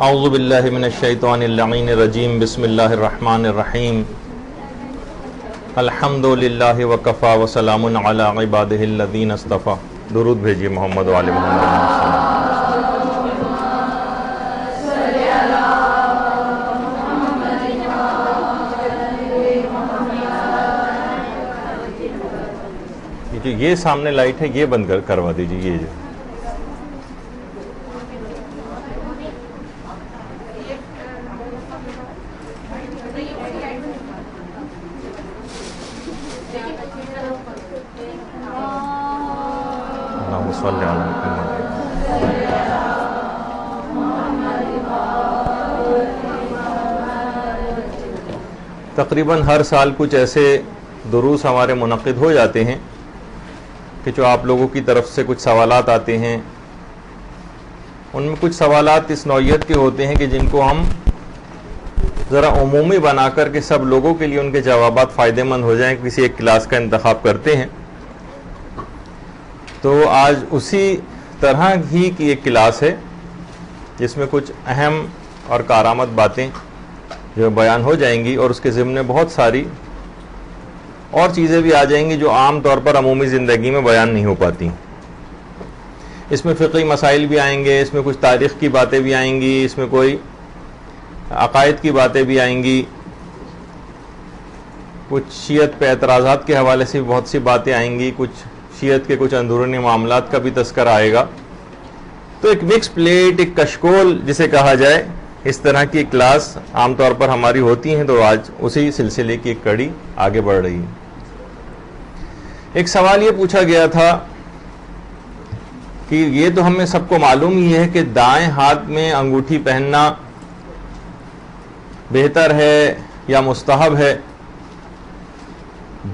اعوذ باللہ من الشیطان اللعین الرجیم بسم اللہ الرحمن الرحیم الحمد للہ وکفا وسلام علی عبادہ الذین اصطفیٰ. درود بھیجیے محمد و آل محمد. یہ سامنے لائٹ ہے یہ بند کروا دیجیے. یہ جو اللہم صلی علی محمد. تقریباً ہر سال کچھ ایسے دروس ہمارے منعقد ہو جاتے ہیں کہ جو آپ لوگوں کی طرف سے کچھ سوالات آتے ہیں. ان میں کچھ سوالات اس نوعیت کے ہوتے ہیں کہ جن کو ہم ذرا عمومی بنا کر کے سب لوگوں کے لیے ان کے جوابات فائدہ مند ہو جائیں کسی ایک کلاس کا انتخاب کرتے ہیں. تو آج اسی طرح ہی کی ایک کلاس ہے جس میں کچھ اہم اور کارآمد باتیں جو بیان ہو جائیں گی اور اس کے ضمن میں بہت ساری اور چیزیں بھی آ جائیں گی جو عام طور پر عمومی زندگی میں بیان نہیں ہو پاتی. اس میں فقہی مسائل بھی آئیں گے, اس میں کچھ تاریخ کی باتیں بھی آئیں گی, اس میں کوئی عقائد کی باتیں بھی آئیں گی, کچھ شیعت پہ اعتراضات کے حوالے سے بہت سی باتیں آئیں گی, کچھ شیعت کے کچھ اندرونی معاملات کا بھی تذکرہ آئے گا. تو ایک مکس پلیٹ, ایک کشکول جسے کہا جائے, اس طرح کی کلاس عام طور پر ہماری ہوتی ہیں. تو آج اسی سلسلے کی ایک کڑی آگے بڑھ رہی ہے. ایک سوال یہ پوچھا گیا تھا کہ یہ تو ہمیں سب کو معلوم ہی ہے کہ دائیں ہاتھ میں انگوٹھی پہننا بہتر ہے یا مستحب ہے.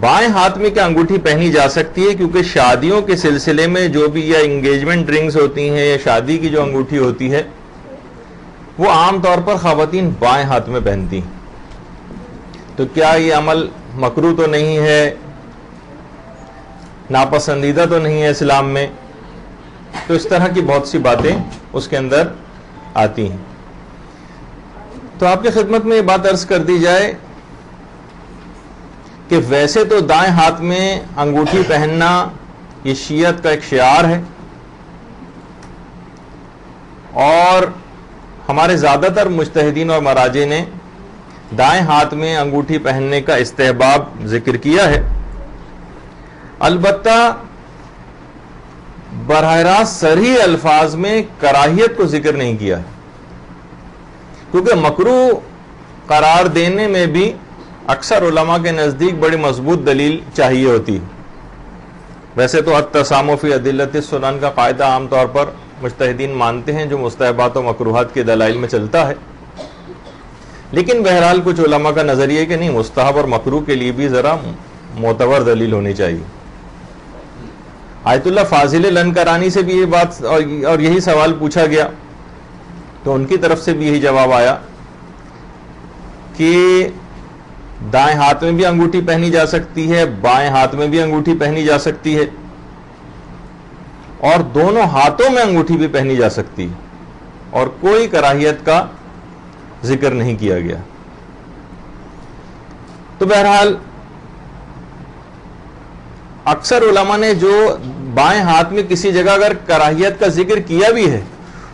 بائیں ہاتھ میں کیا انگوٹھی پہنی جا سکتی ہے؟ کیونکہ شادیوں کے سلسلے میں جو بھی یا انگیجمنٹ رنگز ہوتی ہیں یا شادی کی جو انگوٹھی ہوتی ہے وہ عام طور پر خواتین بائیں ہاتھ میں پہنتی. تو کیا یہ عمل مکروہ تو نہیں ہے, ناپسندیدہ تو نہیں ہے اسلام میں؟ تو اس طرح کی بہت سی باتیں اس کے اندر آتی ہیں. تو آپ کی خدمت میں یہ بات عرض کر دی جائے کہ ویسے تو دائیں ہاتھ میں انگوٹھی پہننا یہ شیعت کا ایک شعار ہے اور ہمارے زیادہ تر مجتہدین اور مراجع نے دائیں ہاتھ میں انگوٹھی پہننے کا استحباب ذکر کیا ہے. البتہ براہ راست صریح الفاظ میں کراہیت کو ذکر نہیں کیا ہے, کیونکہ مکروہ قرار دینے میں بھی اکثر علماء کے نزدیک بڑی مضبوط دلیل چاہیے ہوتی ہے. ویسے تو التسامح فی ادلۃ السنن کا قاعدہ عام طور پر مجتہدین مانتے ہیں جو مستحبات و مکروہات کے دلائل میں چلتا ہے, لیکن بہرحال کچھ علماء کا نظریہ ہے کہ نہیں, مستحب اور مکروہ کے لیے بھی ذرا معتبر دلیل ہونی چاہیے. آیت اللہ فاضل لنکرانی سے بھی یہ بات اور یہی سوال پوچھا گیا تو ان کی طرف سے بھی یہی جواب آیا کہ دائیں ہاتھ میں بھی انگوٹھی پہنی جا سکتی ہے, بائیں ہاتھ میں بھی انگوٹھی پہنی جا سکتی ہے اور دونوں ہاتھوں میں انگوٹھی بھی پہنی جا سکتی ہے اور کوئی کراہیت کا ذکر نہیں کیا گیا. تو بہرحال اکثر علماء نے جو بائیں ہاتھ میں کسی جگہ اگر کراہیت کا ذکر کیا بھی ہے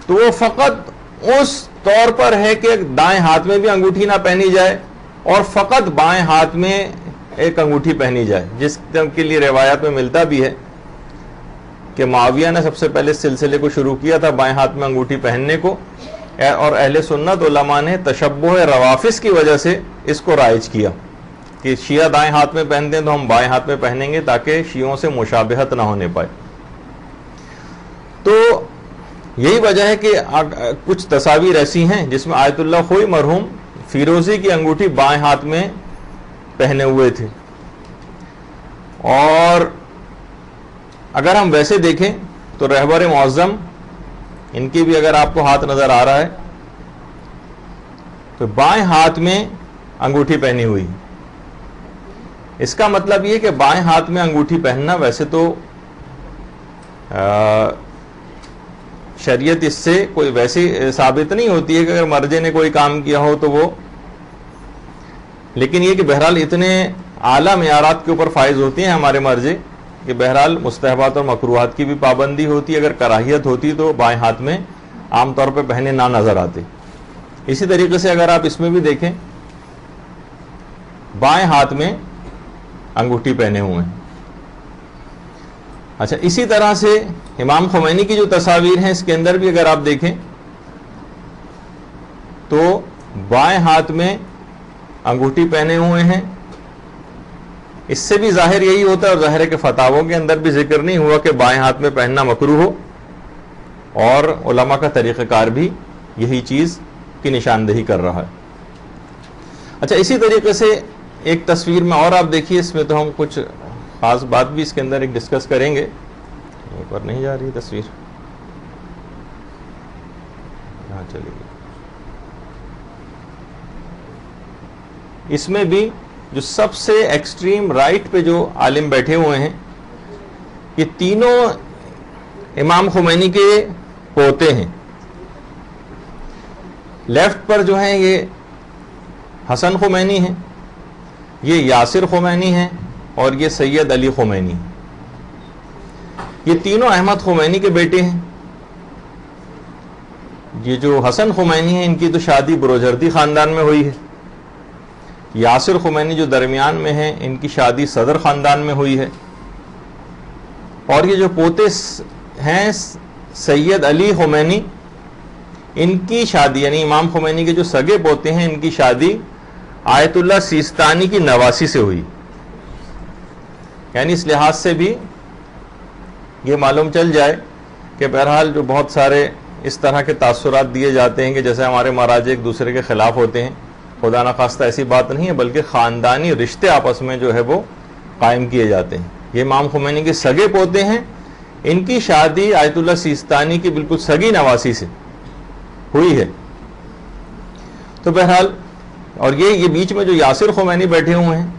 تو وہ فقط اس طور پر ہے کہ دائیں ہاتھ میں بھی انگوٹھی نہ پہنی جائے اور فقط بائیں ہاتھ میں ایک انگوٹھی پہنی جائے, جس کے لیے روایات میں ملتا بھی ہے کہ معاویہ نے سب سے پہلے اس سلسلے کو شروع کیا تھا بائیں ہاتھ میں انگوٹھی پہننے کو, اور اہل سنت علماء نے تشبہ روافظ کی وجہ سے اس کو رائج کیا کہ شیعہ دائیں ہاتھ میں پہنتے ہیں تو ہم بائیں ہاتھ میں پہنیں گے تاکہ شیعوں سے مشابہت نہ ہونے پائے. تو یہی وجہ ہے کہ کچھ تصاویر ایسی ہیں جس میں آیت اللہ خوئی مرحوم فیروزی کی انگوٹھی بائیں ہاتھ میں پہنے ہوئے تھے. اور اگر ہم ویسے دیکھیں تو رہبر معظم ان کی بھی اگر آپ کو ہاتھ نظر آ رہا ہے تو بائیں ہاتھ میں انگوٹھی پہنی ہوئی. اس کا مطلب یہ کہ بائیں ہاتھ میں انگوٹھی پہننا ویسے تو شریعت اس سے کوئی ویسی ثابت نہیں ہوتی ہے کہ اگر مرجع نے کوئی کام کیا ہو تو وہ، لیکن یہ کہ بہرحال اتنے اعلیٰ معیارات کے اوپر فائز ہوتی ہیں ہمارے مرجع کہ بہرحال مستحبات اور مکروہات کی بھی پابندی ہوتی ہے. اگر کراہیت ہوتی تو بائیں ہاتھ میں عام طور پہ پہنے نہ نظر آتے. اسی طریقے سے اگر آپ اس میں بھی دیکھیں بائیں ہاتھ میں انگوٹھی پہنے ہوئے ہیں. اچھا، اسی طرح سے امام خمینی کی جو تصاویر ہیں اس کے اندر بھی اگر آپ دیکھیں تو بائیں ہاتھ میں انگوٹھی پہنے ہوئے ہیں. اس سے بھی ظاہر یہی ہوتا ہے، اور ظاہر ہے کہ فتاووں کے اندر بھی ذکر نہیں ہوا کہ بائیں ہاتھ میں پہننا مکروہ ہو، اور علماء کا طریقہ کار بھی یہی چیز کی نشاندہی کر رہا ہے. اچھا، اسی طریقے سے ایک تصویر میں اور آپ دیکھیے، اس میں تو ہم کچھ خاص بات بھی اس کے اندر ایک ڈسکس کریں گے. اوپر نہیں جا رہی تصویر، یہاں چلے گی. اس میں بھی جو سب سے ایکسٹریم رائٹ پہ جو عالم بیٹھے ہوئے ہیں، یہ تینوں امام خمینی کے پوتے ہیں. لیفٹ پر جو ہیں یہ حسن خمینی ہیں، یہ یاسر خمینی ہیں، اور یہ سید علی خمینی. یہ تینوں احمد خمینی کے بیٹے ہیں. یہ جو حسن خمینی ہیں ان کی تو شادی بروجردی خاندان میں ہوئی ہے. یاسر خمینی جو درمیان میں ہیں ان کی شادی صدر خاندان میں ہوئی ہے. اور یہ جو پوتے ہیں سید علی خمینی، ان کی شادی یعنی امام خمینی کے جو سگے پوتے ہیں ان کی شادی آیت اللہ سیستانی کی نواسی سے ہوئی. یعنی اس لحاظ سے بھی یہ معلوم چل جائے کہ بہرحال جو بہت سارے اس طرح کے تاثرات دیے جاتے ہیں کہ جیسے ہمارے مراجع ایک دوسرے کے خلاف ہوتے ہیں، خدا نخواستہ ایسی بات نہیں ہے، بلکہ خاندانی رشتے آپس میں جو ہے وہ قائم کیے جاتے ہیں. یہ امام خمینی کے سگے پوتے ہیں، ان کی شادی آیت اللہ سیستانی کی بالکل سگی نواسی سے ہوئی ہے. تو بہرحال، اور یہ بیچ میں جو یاسر خمینی بیٹھے ہوئے ہیں،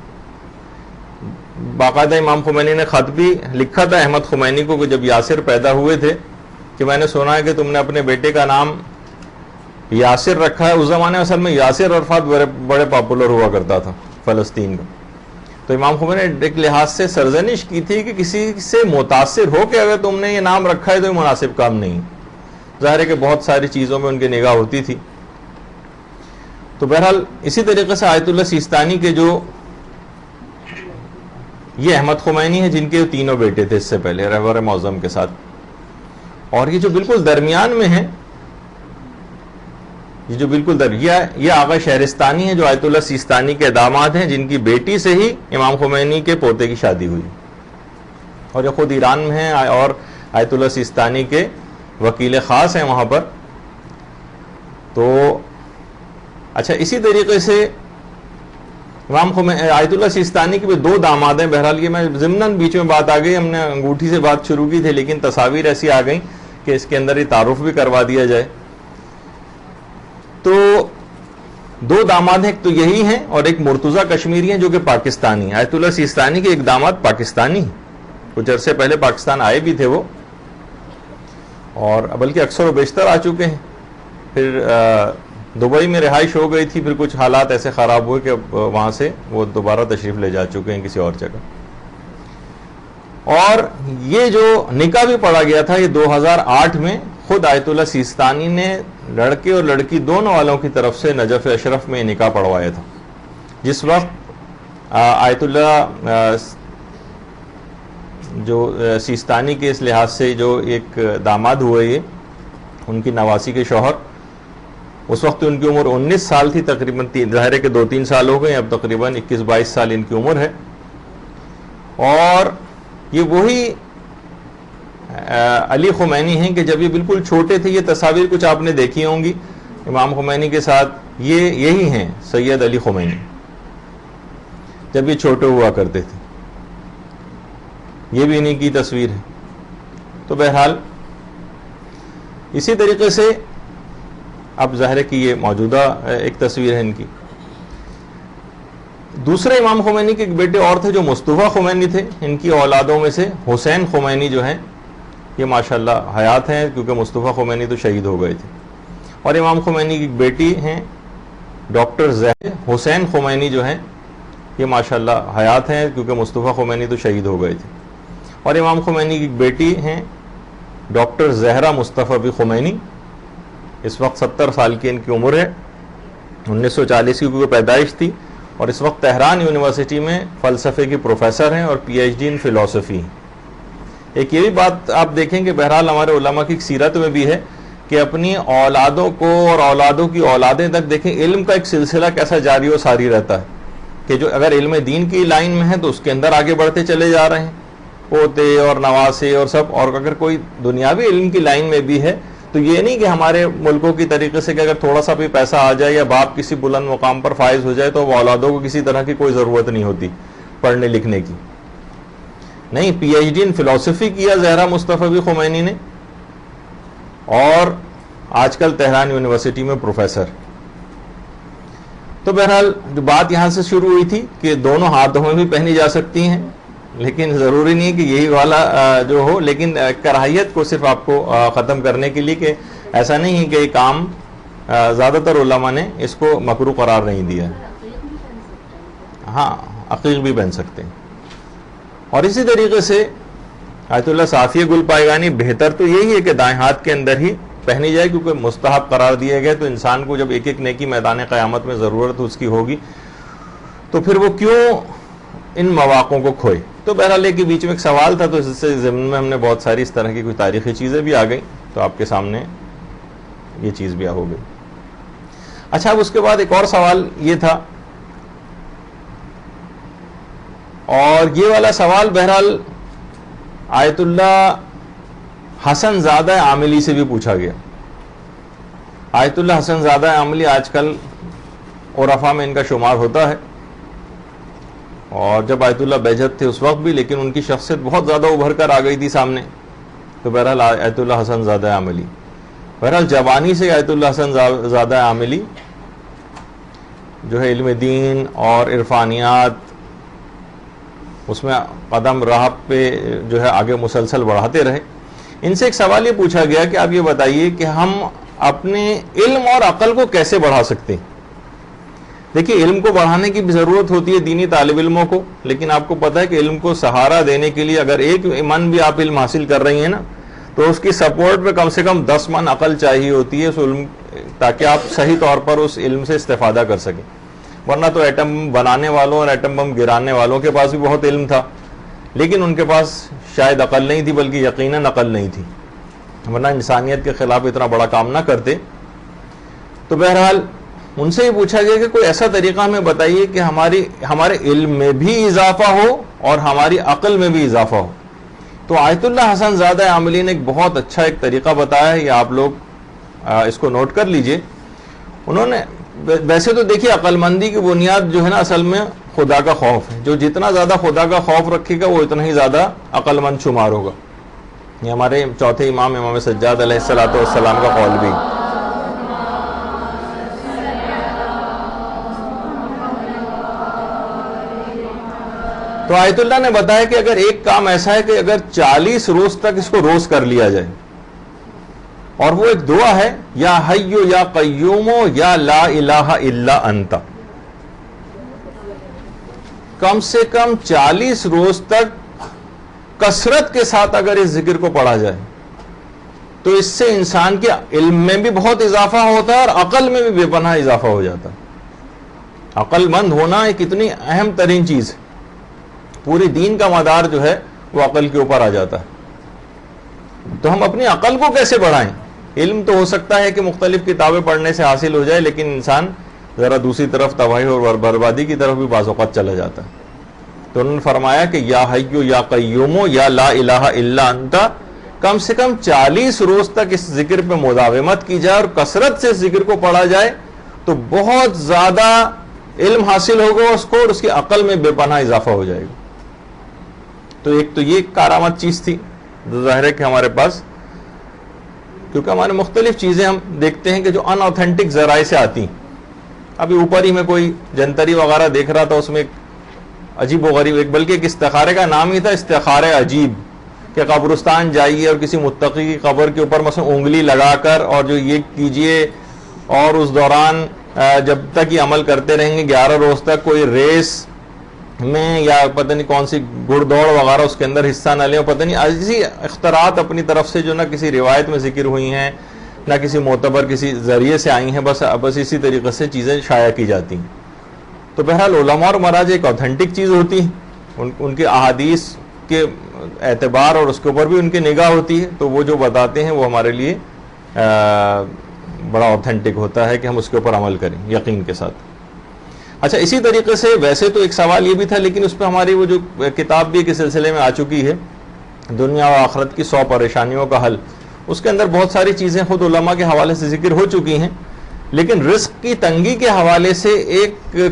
باقاعدہ امام خمینی نے خط بھی لکھا تھا احمد خمینی کو کہ جب یاسر پیدا ہوئے تھے کہ میں نے سنا ہے کہ تم نے اپنے بیٹے کا نام یاسر رکھا ہے. اس زمانے اصل میں یاسر عرفات بڑے پاپولر ہوا کرتا تھا فلسطین کا. تو امام خمینی نے ایک لحاظ سے سرزنش کی تھی کہ کسی سے متاثر ہو کہ اگر تم نے یہ نام رکھا ہے تو یہ مناسب کام نہیں. ظاہر ہے کہ بہت ساری چیزوں میں ان کی نگاہ ہوتی تھی. تو بہرحال اسی طریقے سے آیت اللہ سیستانی کے جو یہ احمد خمینی ہیں جن کے تینوں بیٹے تھے اس سے پہلے رہبر معظم کے ساتھ. اور یہ جو بالکل درمیان میں ہیں، یہ جو بالکل یہ آغا شہرستانی ہے جو آیت اللہ سیستانی کے داماد ہیں، جن کی بیٹی سے ہی امام خمینی کے پوتے کی شادی ہوئی. اور یہ خود ایران میں ہیں اور آیت اللہ سیستانی کے وکیل خاص ہیں وہاں پر. تو اچھا، اسی طریقے سے امام خمینی آیت اللہ سیستانی کے بھی دو داماد ہیں. بہرحال یہ میں ضمناً بیچ میں بات آ گئی، ہم نے انگوٹھی سے بات شروع کی تھی لیکن تصاویر ایسی آ گئیں کہ اس کے اندر یہ تعارف بھی کروا دیا جائے. تو دو داماد ہیں، ایک تو یہی ہیں اور ایک مرتضیٰ کشمیری ہیں جو کہ پاکستانی ہیں. آیت اللہ سیستانی کے ایک داماد پاکستانی ہیں، کچھ عرصے پہلے پاکستان آئے بھی تھے وہ، اور بلکہ اکثر و بیشتر آ چکے ہیں. پھر دبئی میں رہائش ہو گئی تھی، پھر کچھ حالات ایسے خراب ہوئے کہ وہاں سے وہ دوبارہ تشریف لے جا چکے ہیں کسی اور جگہ. اور یہ جو نکاح بھی پڑھا گیا تھا یہ 2008 میں خود آیت اللہ سیستانی نے لڑکے اور لڑکی دونوں والوں کی طرف سے نجف اشرف میں نکاح پڑھوایا تھا. جس وقت آیت اللہ جو سیستانی کے اس لحاظ سے جو ایک داماد ہوئے یہ ان کی نواسی کے شوہر، اس وقت ان کی عمر 19 سال تھی تقریباً. ظاہر ہے کہ 2-3 سال ہو گئے، اب تقریباً 21-22 سال ان کی عمر ہے. اور یہ وہی علی خمینی ہیں کہ جب یہ بالکل چھوٹے تھے، یہ تصاویر کچھ آپ نے دیکھی ہوں گی امام خمینی کے ساتھ، یہی ہیں سید علی خمینی جب یہ چھوٹے ہوا کرتے تھے. یہ بھی انہی کی تصویر ہے. تو بہرحال اسی طریقے سے اب ظاہر ہے کہ یہ موجودہ ایک تصویر ہے ان کی. دوسرے امام خمینی کے ایک بیٹے اور تھے جو مصطفیٰ خمینی تھے. ان کی اولادوں میں سے حسین خمینی جو ہیں یہ ماشاءاللہ حیات ہیں، کیونکہ مصطفیٰ خمینی تو شہید ہو گئے تھے. اور امام خمینی کی ایک بیٹی ہیں ڈاکٹر حسین خمینی جو ہیں، یہ ماشاءاللہ حیات ہیں، کیونکہ مصطفیٰ خمینی تو شہید ہو گئے تھے. اور امام خمینی کی ایک بیٹی ہیں ڈاکٹر زہرا مصطفی خمینی، اس وقت 70 سال کی ان کی عمر ہے، 1940 کی کوئی پیدائش تھی، اور اس وقت تہران یونیورسٹی میں فلسفے کی پروفیسر ہیں اور پی ایچ ڈی ان فلسفی ہیں. ایک یہ بھی بات آپ دیکھیں کہ بہرحال ہمارے علماء کی سیرت میں بھی ہے کہ اپنی اولادوں کو اور اولادوں کی اولادیں تک دیکھیں علم کا ایک سلسلہ کیسا جاری و ساری رہتا ہے، کہ جو اگر علم دین کی لائن میں ہے تو اس کے اندر آگے بڑھتے چلے جا رہے ہیں، پوتے اور نواسے اور سب. اور اگر کوئی دنیاوی علم کی لائن میں بھی ہے تو یہ نہیں کہ ہمارے ملکوں کی طریقے سے کہ اگر تھوڑا سا بھی پیسہ آ جائے یا باپ کسی بلند مقام پر فائز ہو جائے تو وہ اولادوں کو کسی طرح کی کوئی ضرورت نہیں ہوتی پڑھنے لکھنے کی. نہیں، پی ایچ ڈی ان فلسفی کیا زہرا مصطفی خمینی نے، اور آج کل تہران یونیورسٹی میں پروفیسر. تو بہرحال جو بات یہاں سے شروع ہوئی تھی کہ دونوں ہاتھوں میں بھی پہنی جا سکتی ہیں، لیکن ضروری نہیں کہ یہی والا جو ہو، لیکن کراہیت کو صرف آپ کو ختم کرنے کے لیے کہ ایسا نہیں ہے کہ یہ کام زیادہ تر علماء نے اس کو مکروہ قرار نہیں دیا. ہاں، عقیق بھی پہن سکتے ہیں. اور اسی طریقے سے آیت اللہ صافیہ گل پائیگانی بہتر تو یہی ہے کہ دائیں ہاتھ کے اندر ہی پہنی جائے، کیونکہ مستحب قرار دیے گئے. تو انسان کو جب ایک ایک نیکی میدان قیامت میں ضرورت اس کی ہوگی تو پھر وہ کیوں ان مواقعوں کو کھوئے. تو بہرحال کے بیچ میں ایک سوال تھا، تو اس سے ضمن میں ہم نے بہت ساری اس طرح کی کوئی تاریخی چیزیں بھی آ گئیں، تو آپ کے سامنے یہ چیز بھی ہو گئی. اچھا، اب اس کے بعد ایک اور سوال یہ تھا، اور یہ والا سوال بہرحال آیت اللہ حسن زادہ عاملی سے بھی پوچھا گیا. آیت اللہ حسن زادہ عاملی آج کل عرفاء میں ان کا شمار ہوتا ہے، اور جب آیت اللہ بیجت تھے اس وقت بھی، لیکن ان کی شخصیت بہت زیادہ ابھر کر آ گئی تھی سامنے. تو بہرحال آیت اللہ حسن زادہ عاملی، بہرحال جوانی سے آیت اللہ حسن زادہ عاملی جو ہے علم دین اور عرفانیات اس میں قدم راہ پہ جو ہے آگے مسلسل بڑھاتے رہے. ان سے ایک سوال یہ پوچھا گیا کہ آپ یہ بتائیے کہ ہم اپنے علم اور عقل کو کیسے بڑھا سکتے ہیں. دیکھیے، علم کو بڑھانے کی بھی ضرورت ہوتی ہے دینی طالب علموں کو، لیکن آپ کو پتہ ہے کہ علم کو سہارا دینے کے لیے اگر ایک من بھی آپ علم حاصل کر رہی ہیں نا، تو اس کی سپورٹ پہ کم سے کم 10 من عقل چاہیے ہوتی ہے اس علم، تاکہ آپ صحیح طور پر اس علم سے استفادہ کر سکیں. ورنہ تو ایٹم بنانے والوں اور ایٹم بم گرانے والوں کے پاس بھی بہت علم تھا، لیکن ان کے پاس شاید عقل نہیں تھی، بلکہ یقیناً عقل نہیں تھی، ورنہ انسانیت کے خلاف اتنا بڑا کام نہ کرتے. تو بہرحال ان سے یہ پوچھا گیا کہ کوئی ایسا طریقہ ہمیں بتائیے کہ ہمارے علم میں بھی اضافہ ہو اور ہماری عقل میں بھی اضافہ ہو. تو آیت اللہ حسن زادہ عاملی نے ایک بہت اچھا ایک طریقہ بتایا ہے، یہ آپ لوگ اس کو نوٹ کر لیجئے. انہوں نے ویسے تو دیکھیے عقل مندی کی بنیاد جو ہے نا اصل میں خدا کا خوف ہے. جو جتنا زیادہ خدا کا خوف رکھے گا وہ اتنا ہی زیادہ عقل مند شمار ہوگا. یہ ہمارے چوتھے امام سجاد علیہ السلام کا قول بھی. تو آیت اللہ نے بتایا کہ اگر ایک کام ایسا ہے کہ اگر 40 روز تک اس کو روز کر لیا جائے، اور وہ ایک دعا ہے، یا حیو یا قیوم یا لا الہ الا انت، کم سے کم 40 روز تک کثرت کے ساتھ اگر اس ذکر کو پڑھا جائے تو اس سے انسان کے علم میں بھی بہت اضافہ ہوتا ہے اور عقل میں بھی بے پناہ اضافہ ہو جاتا ہے. عقل مند ہونا ایک اتنی اہم ترین چیز ہے. پوری دین کا مدار جو ہے وہ عقل کے اوپر آ جاتا ہے. تو ہم اپنی عقل کو کیسے بڑھائیں؟ علم تو ہو سکتا ہے کہ مختلف کتابیں پڑھنے سے حاصل ہو جائے، لیکن انسان ذرا دوسری طرف تباہی اور بربادی کی طرف بھی بعض اوقات چلا جاتا ہے. تو انہوں نے فرمایا کہ یا حیو یا قیوم یا لا الہ الا انت، کم سے کم 40 روز تک اس ذکر پہ مداومت کی جائے اور کثرت سے اس ذکر کو پڑھا جائے تو بہت زیادہ علم حاصل ہوگا اس کو، اور اس کی عقل میں بے پناہ اضافہ ہو جائے گا. تو ایک تو یہ کارآمد چیز تھی جو ظاہر ہے کہ ہمارے پاس، کیونکہ ہمارے مختلف چیزیں ہم دیکھتے ہیں کہ جو ان اوتھینٹک ذرائع سے آتی ہیں. ابھی اوپر ہی میں کوئی جنتری وغیرہ دیکھ رہا تھا، اس میں ایک عجیب و غریب، ایک بلکہ ایک استخارے کا نام ہی تھا استخارہ عجیب، کہ قبرستان جائیے اور کسی متقی کی قبر کے اوپر مثلا انگلی لگا کر اور جو یہ کیجئے، اور اس دوران جب تک یہ عمل کرتے رہیں گے 11 روز تک کوئی ریس میں یا پتہ نہیں کون سی گھڑ دوڑ وغیرہ اس کے اندر حصہ نہ لیں، اور پتہ نہیں ایسی اختراعات اپنی طرف سے جو نہ کسی روایت میں ذکر ہوئی ہیں نہ کسی معتبر کسی ذریعے سے آئی ہیں، بس اسی طریقے سے چیزیں شائع کی جاتی ہیں. تو بہرحال علماء اور مراجع ایک اوتھینٹک چیز ہوتی ہے، ان کے احادیث کے اعتبار اور اس کے اوپر بھی ان کی نگاہ ہوتی ہے، تو وہ جو بتاتے ہیں وہ ہمارے لیے بڑا اوتھینٹک ہوتا ہے کہ ہم اس کے اوپر عمل کریں یقین کے ساتھ. اچھا، اسی طریقے سے ویسے تو ایک سوال یہ بھی تھا، لیکن اس پہ ہماری وہ جو کتاب بھی کے سلسلے میں آ چکی ہے، دنیا و آخرت کی 100 پریشانیوں کا حل، اس کے اندر بہت ساری چیزیں خود علماء کے حوالے سے ذکر ہو چکی ہیں، لیکن رزق کی تنگی کے حوالے سے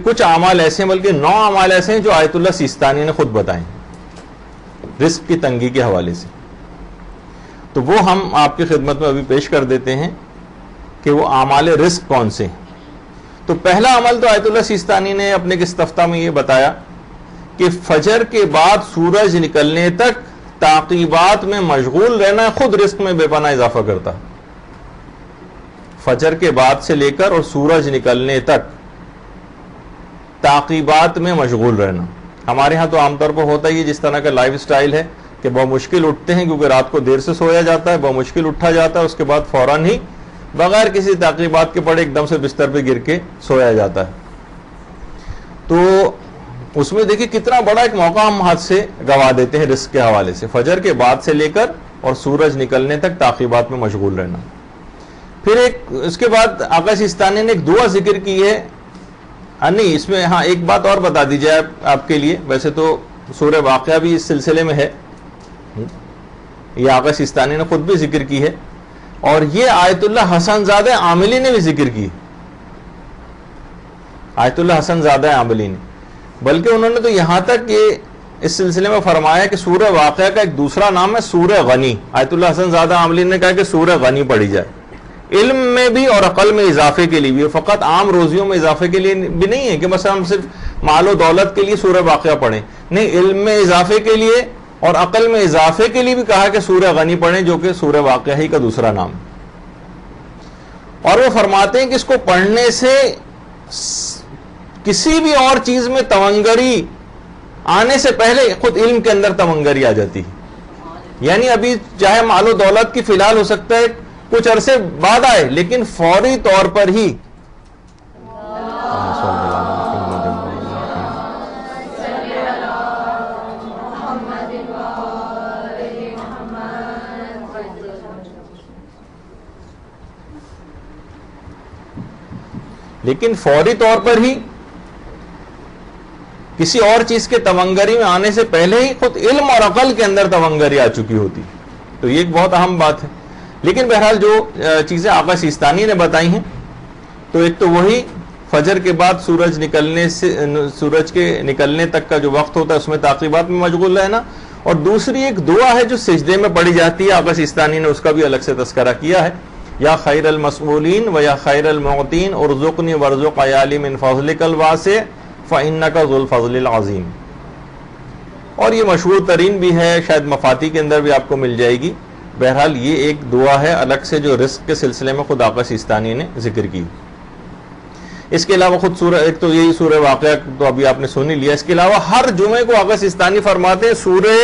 کچھ اعمال ایسے ہیں، بلکہ 9 اعمال ایسے ہیں جو آیت اللہ سیستانی نے خود بتائیں رزق کی تنگی کے حوالے سے. تو وہ ہم آپ کی خدمت میں ابھی پیش کر دیتے ہیں کہ وہ اعمال رزق کون سے ہیں. تو پہلا عمل تو آیت اللہ سیستانی نے اپنے استفتاح میں یہ بتایا کہ فجر کے بعد سورج نکلنے تک تعقیبات میں مشغول رہنا خود رزق میں بے پناہ اضافہ کرتا. فجر کے بعد سے لے کر اور سورج نکلنے تک تعقیبات میں مشغول رہنا. ہمارے ہاں تو عام طور پر ہوتا ہی جس طرح کا لائف سٹائل ہے کہ بہت مشکل اٹھتے ہیں کیونکہ رات کو دیر سے سویا جاتا ہے، بہت مشکل اٹھا جاتا ہے، اس کے بعد فوراً ہی بغیر کسی تعقیبات کے پڑے ایک دم سے بستر پہ گر کے سویا جاتا ہے. تو اس میں دیکھیں کتنا بڑا ایک موقع ہم ہاتھ سے گوا دیتے ہیں رزق کے حوالے سے. فجر کے بعد سے لے کر اور سورج نکلنے تک تعقیبات میں مشغول رہنا. پھر اس کے بعد آقا سیستانی نے ایک دعا ذکر کی ہے. نہیں، اس میں ہاں ایک بات اور بتا دیجیے آپ کے لیے، ویسے تو سورہ واقعہ بھی اس سلسلے میں ہے، یہ آقا سیستانی نے خود بھی ذکر کی ہے، اور یہ آیت اللہ حسن زادہ عاملی نے بھی ذکر کی. آیت اللہ حسن زادہ عاملی نے، بلکہ انہوں نے تو یہاں تک یہ اس سلسلے میں فرمایا کہ سورہ واقعہ کا ایک دوسرا نام ہے سورہ غنی. آیت اللہ حسن زادہ عاملی نے کہا کہ سورہ غنی پڑھی جائے، علم میں بھی اور عقل میں اضافے کے لیے بھی، فقط عام روزیوں میں اضافے کے لیے بھی نہیں ہے کہ مثلا ہم صرف مال و دولت کے لیے سورہ واقعہ پڑھیں، نہیں، علم میں اضافے کے لیے اور عقل میں اضافے کے لیے بھی کہا کہ سورہ غنی پڑھیں، جو کہ سورہ واقعہ ہی کا دوسرا نام. اور وہ فرماتے ہیں کہ اس کو پڑھنے سے کسی بھی اور چیز میں تونگری آنے سے پہلے خود علم کے اندر تونگری آ جاتی ہے. یعنی ابھی چاہے مال و دولت کی فی الحال ہو سکتا ہے کچھ عرصے بعد آئے، لیکن فوری طور پر ہی کسی اور چیز کے تونگری میں آنے سے پہلے ہی خود علم اور عقل کے اندر تونگری آ چکی ہوتی. تو یہ ایک بہت اہم بات ہے. لیکن بہرحال جو چیزیں آقا سیستانی نے بتائی ہیں، تو ایک تو وہی فجر کے بعد سورج کے نکلنے تک کا جو وقت ہوتا ہے اس میں تعقیبات میں مشغول رہنا، اور دوسری ایک دعا ہے جو سجدے میں پڑھی جاتی ہے. آقا سیستانی نے اس کا بھی الگ سے تذکرہ کیا ہے، یا خیر المسئولین و یا خیر المعطین ارزقنی وارزق عیالی من فضلک الواسع فإنک ذو الفضل العظیم. اور یہ مشہور ترین بھی ہے، شاید مفاتی کے اندر بھی آپ کو مل جائے گی. بہرحال یہ ایک دعا ہے الگ سے جو رزق کے سلسلے میں خود آقا سیستانی نے ذکر کی. اس کے علاوہ خود سورہ، ایک تو یہی سورہ واقعہ تو ابھی آپ نے سن ہی لیا، اس کے علاوہ ہر جمعے کو آقا سیستانی فرماتے ہیں سورہ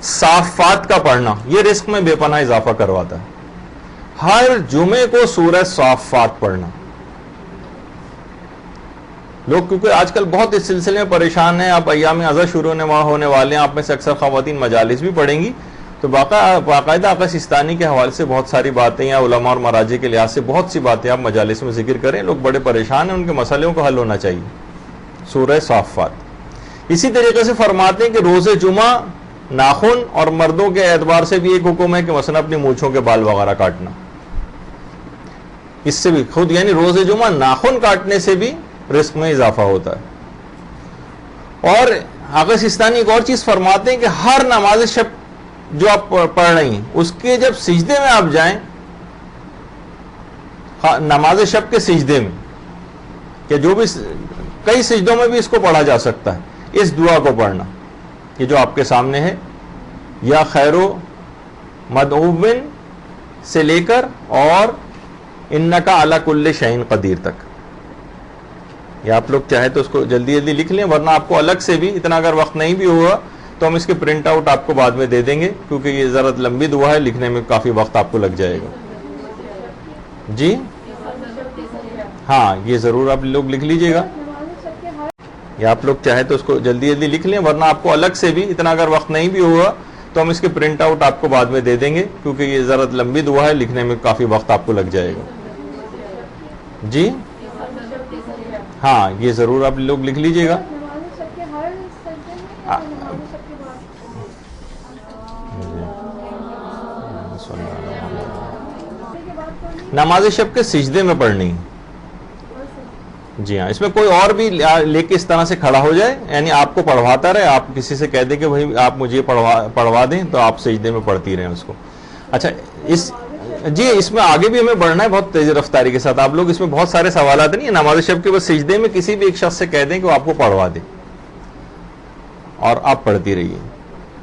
صافات کا پڑھنا یہ رزق میں بے پناہ اضافہ کرواتا ہے. ہر جمعے کو سورہ صافات پڑھنا. لوگ کیونکہ آج کل بہت اس سلسلے میں پریشان ہیں، آپ ایام اعضا شروع ہونے والے ہیں، آپ میں سے اکثر خواتین مجالس بھی پڑھیں گی، تو باقاعدہ آقا سیستانی کے حوالے سے بہت ساری باتیں یا علماء اور مراجع کے لحاظ سے بہت سی باتیں آپ مجالس میں ذکر کریں. لوگ بڑے پریشان ہیں، ان کے مسئلوں کا حل ہونا چاہیے. سورہ صافات. اسی طریقے سے فرماتے ہیں کہ روز جمعہ ناخن اور مردوں کے اعتبار سے بھی ایک حکم ہے کہ مثلا اپنی مونچھوں کے بال وغیرہ کاٹنا. اس سے بھی خود یعنی روز جمعہ ناخن کاٹنے سے بھی رزق میں اضافہ ہوتا ہے. اور آقا سیستانی ایک اور چیز فرماتے ہیں کہ ہر نماز شب جو آپ پڑھ رہی ہیں اس کے جب سجدے میں آپ جائیں، نماز شب کے سجدے میں، کہ جو بھی کئی سجدوں میں بھی اس کو پڑھا جا سکتا ہے، اس دعا کو پڑھنا، یہ جو آپ کے سامنے ہے، یا خیرو مدعوبن سے لے کر اور انکا علی کل شیء قدیر تک. یا آپ لوگ چاہے تو اس کو جلدی جلدی لکھ لیں، ورنہ آپ کو الگ سے بھی اتنا اگر وقت نہیں بھی ہوا تو ہم اس کے پرنٹ آؤٹ آپ کو بعد میں دے دیں گے، کیونکہ یہ ذرا لمبی دعا ہے، لکھنے میں کافی وقت آپ کو لگ جائے گا. جی ہاں یہ ضرور آپ لوگ لکھ لیجئے گا. یا آپ لوگ چاہے تو اس کو جلدی جلدی لکھ لیں، ورنہ آپ کو الگ سے بھی اتنا اگر وقت نہیں بھی ہوا تو ہم اس کے پرنٹ آؤٹ آپ کو بعد میں دے دیں گے، کیونکہ یہ ذرا لمبی دعا ہے، لکھنے میں کافی وقت آپ کو لگ جائے گا. جی ہاں یہ ضرور آپ لوگ لکھ لیجئے گا. نماز شب کے سجدے میں پڑھنی. جی ہاں، اس میں کوئی اور بھی لے کے اس طرح سے کھڑا ہو جائے، یعنی آپ کو پڑھواتا رہے، آپ کسی سے کہہ دیں کہ بھائی آپ مجھے پڑھوا دیں تو آپ سجدے میں پڑھتی رہیں اس کو. اچھا اس میں آگے بھی ہمیں بڑھنا ہے بہت تیز رفتاری کے ساتھ. آپ لوگ اس میں بہت سارے سوالات نہیں ہیں. نماز شب کے بس سجدے میں کسی بھی ایک شخص سے کہہ دیں کہ وہ آپ کو پڑھوا دے اور آپ پڑھتی رہیے.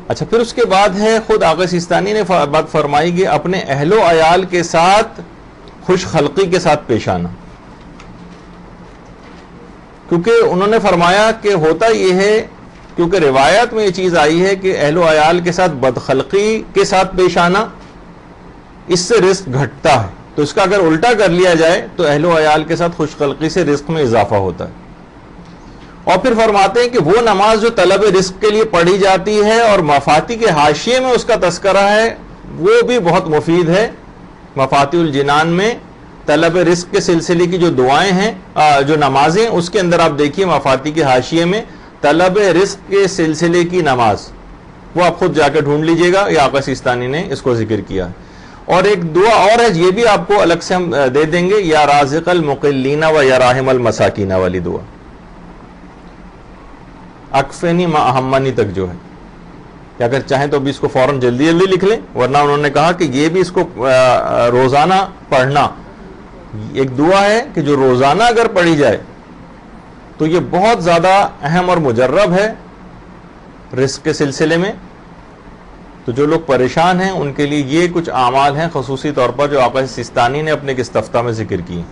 اچھا پھر اس کے بعد ہے خود آقا سیستانی نے بات فرمائی کہ اپنے اہل و عیال کے ساتھ خوش خلقی کے ساتھ پیش آنا، کیونکہ انہوں نے فرمایا کہ ہوتا یہ ہے، کیونکہ روایت میں یہ چیز آئی ہے کہ اہل و عیال کے ساتھ بدخلقی کے ساتھ پیش آنا، اس سے رزق گھٹتا ہے. تو اس کا اگر الٹا کر لیا جائے تو اہل و عیال کے ساتھ خوش خلقی سے رزق میں اضافہ ہوتا ہے. اور پھر فرماتے ہیں کہ وہ نماز جو طلب رزق کے لیے پڑھی جاتی ہے اور مفاتی کے حاشیے میں اس کا تذکرہ ہے، وہ بھی بہت مفید ہے. مفاتیح الجنان میں طلب رزق کے سلسلے کی جو دعائیں ہیں، جو نمازیں، اس کے اندر آپ دیکھیے مفاتیح کے حاشیے میں طلب رزق کے سلسلے کی نماز، وہ آپ خود جا کے ڈھونڈ لیجئے گا، یہ آقا سیستانی نے اس کو ذکر کیا. اور ایک دعا اور ہے، یہ بھی آپ کو الگ سے ہم دے دیں گے، یا رازق المقلین و یا راحم المساکین والی دعا، اکفنی ما اہمنی تک جو ہے. اگر چاہیں تو ابھی اس کو فوراً جلدی جلدی لکھ لیں، ورنہ انہوں نے کہا کہ یہ بھی اس کو روزانہ پڑھنا ایک دعا ہے کہ جو روزانہ اگر پڑھی جائے تو یہ بہت زیادہ اہم اور مجرب ہے رزق کے سلسلے میں. تو جو لوگ پریشان ہیں ان کے لیے یہ کچھ اعمال ہیں خصوصی طور پر جو آقا سیستانی نے اپنے استفتاح میں ذکر کی.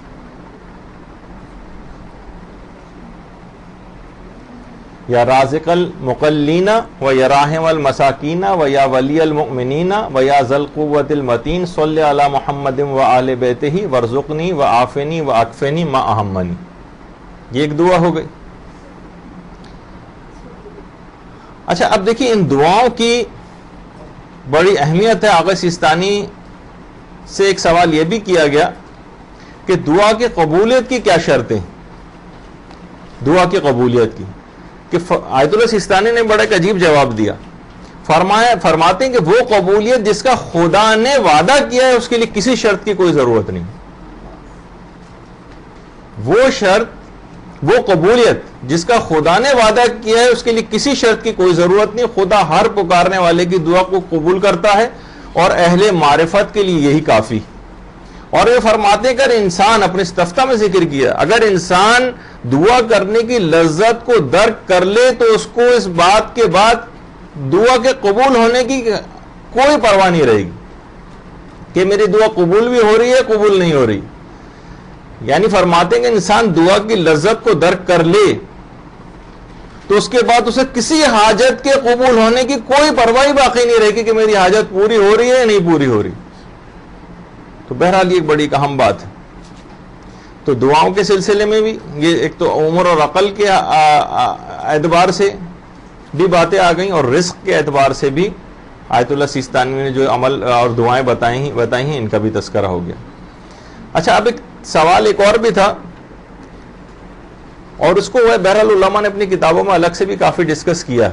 یا رازق المقلین و یا راحم المساکین و یا ولی المؤمنین و یا ذی القوۃ المتین صلی علی محمد و آل بیتہ وارزقنی و عافنی و اکفنی ما اہمنی. یہ ایک دعا ہو گئی. اچھا اب دیکھیے ان دعاؤں کی بڑی اہمیت ہے. آقا سیستانی سے ایک سوال یہ بھی کیا گیا کہ دعا کی قبولیت کی کیا شرطیں، دعا کی قبولیت کی، کہ آیت اللہ سیستانی نے بڑا ایک عجیب جواب دیا. فرماتے ہیں کہ وہ قبولیت جس کا خدا نے وعدہ کیا ہے اس کے لیے کسی شرط کی کوئی ضرورت نہیں. وہ شرط، وہ قبولیت جس کا خدا نے وعدہ کیا ہے اس کے لیے کسی شرط کی کوئی ضرورت نہیں. خدا ہر پکارنے والے کی دعا کو قبول کرتا ہے اور اہل معرفت کے لیے یہی کافی. اور یہ فرماتے ہیں کہ اگر انسان، اپنے استفتاح میں ذکر کیا، اگر انسان دعا کرنے کی لذت کو درک کر لے تو اس کو اس بات کے بعد دعا کے قبول ہونے کی کوئی پرواہ نہیں رہے گی کہ میری دعا قبول بھی ہو رہی ہے، قبول نہیں ہو رہی. یعنی فرماتے ہیں کہ انسان دعا کی لذت کو درک کر لے تو اس کے بعد اسے کسی حاجت کے قبول ہونے کی کوئی پرواہ باقی نہیں رہے گی کہ میری حاجت پوری ہو رہی ہے یا نہیں پوری ہو رہی. تو بہرحال یہ ایک بڑی اہم بات ہے. تو دعاؤں کے سلسلے میں بھی یہ ایک تو عمر اور عقل کے اعتبار سے بھی باتیں آ گئیں اور رزق کے اعتبار سے بھی آیت اللہ سیستانی نے جو عمل اور دعائیں بتائی ہیں ان کا بھی تذکرہ ہو گیا. اچھا اب ایک سوال ایک اور بھی تھا اور اس کو بہرحال علماء نے اپنی کتابوں میں الگ سے بھی کافی ڈسکس کیا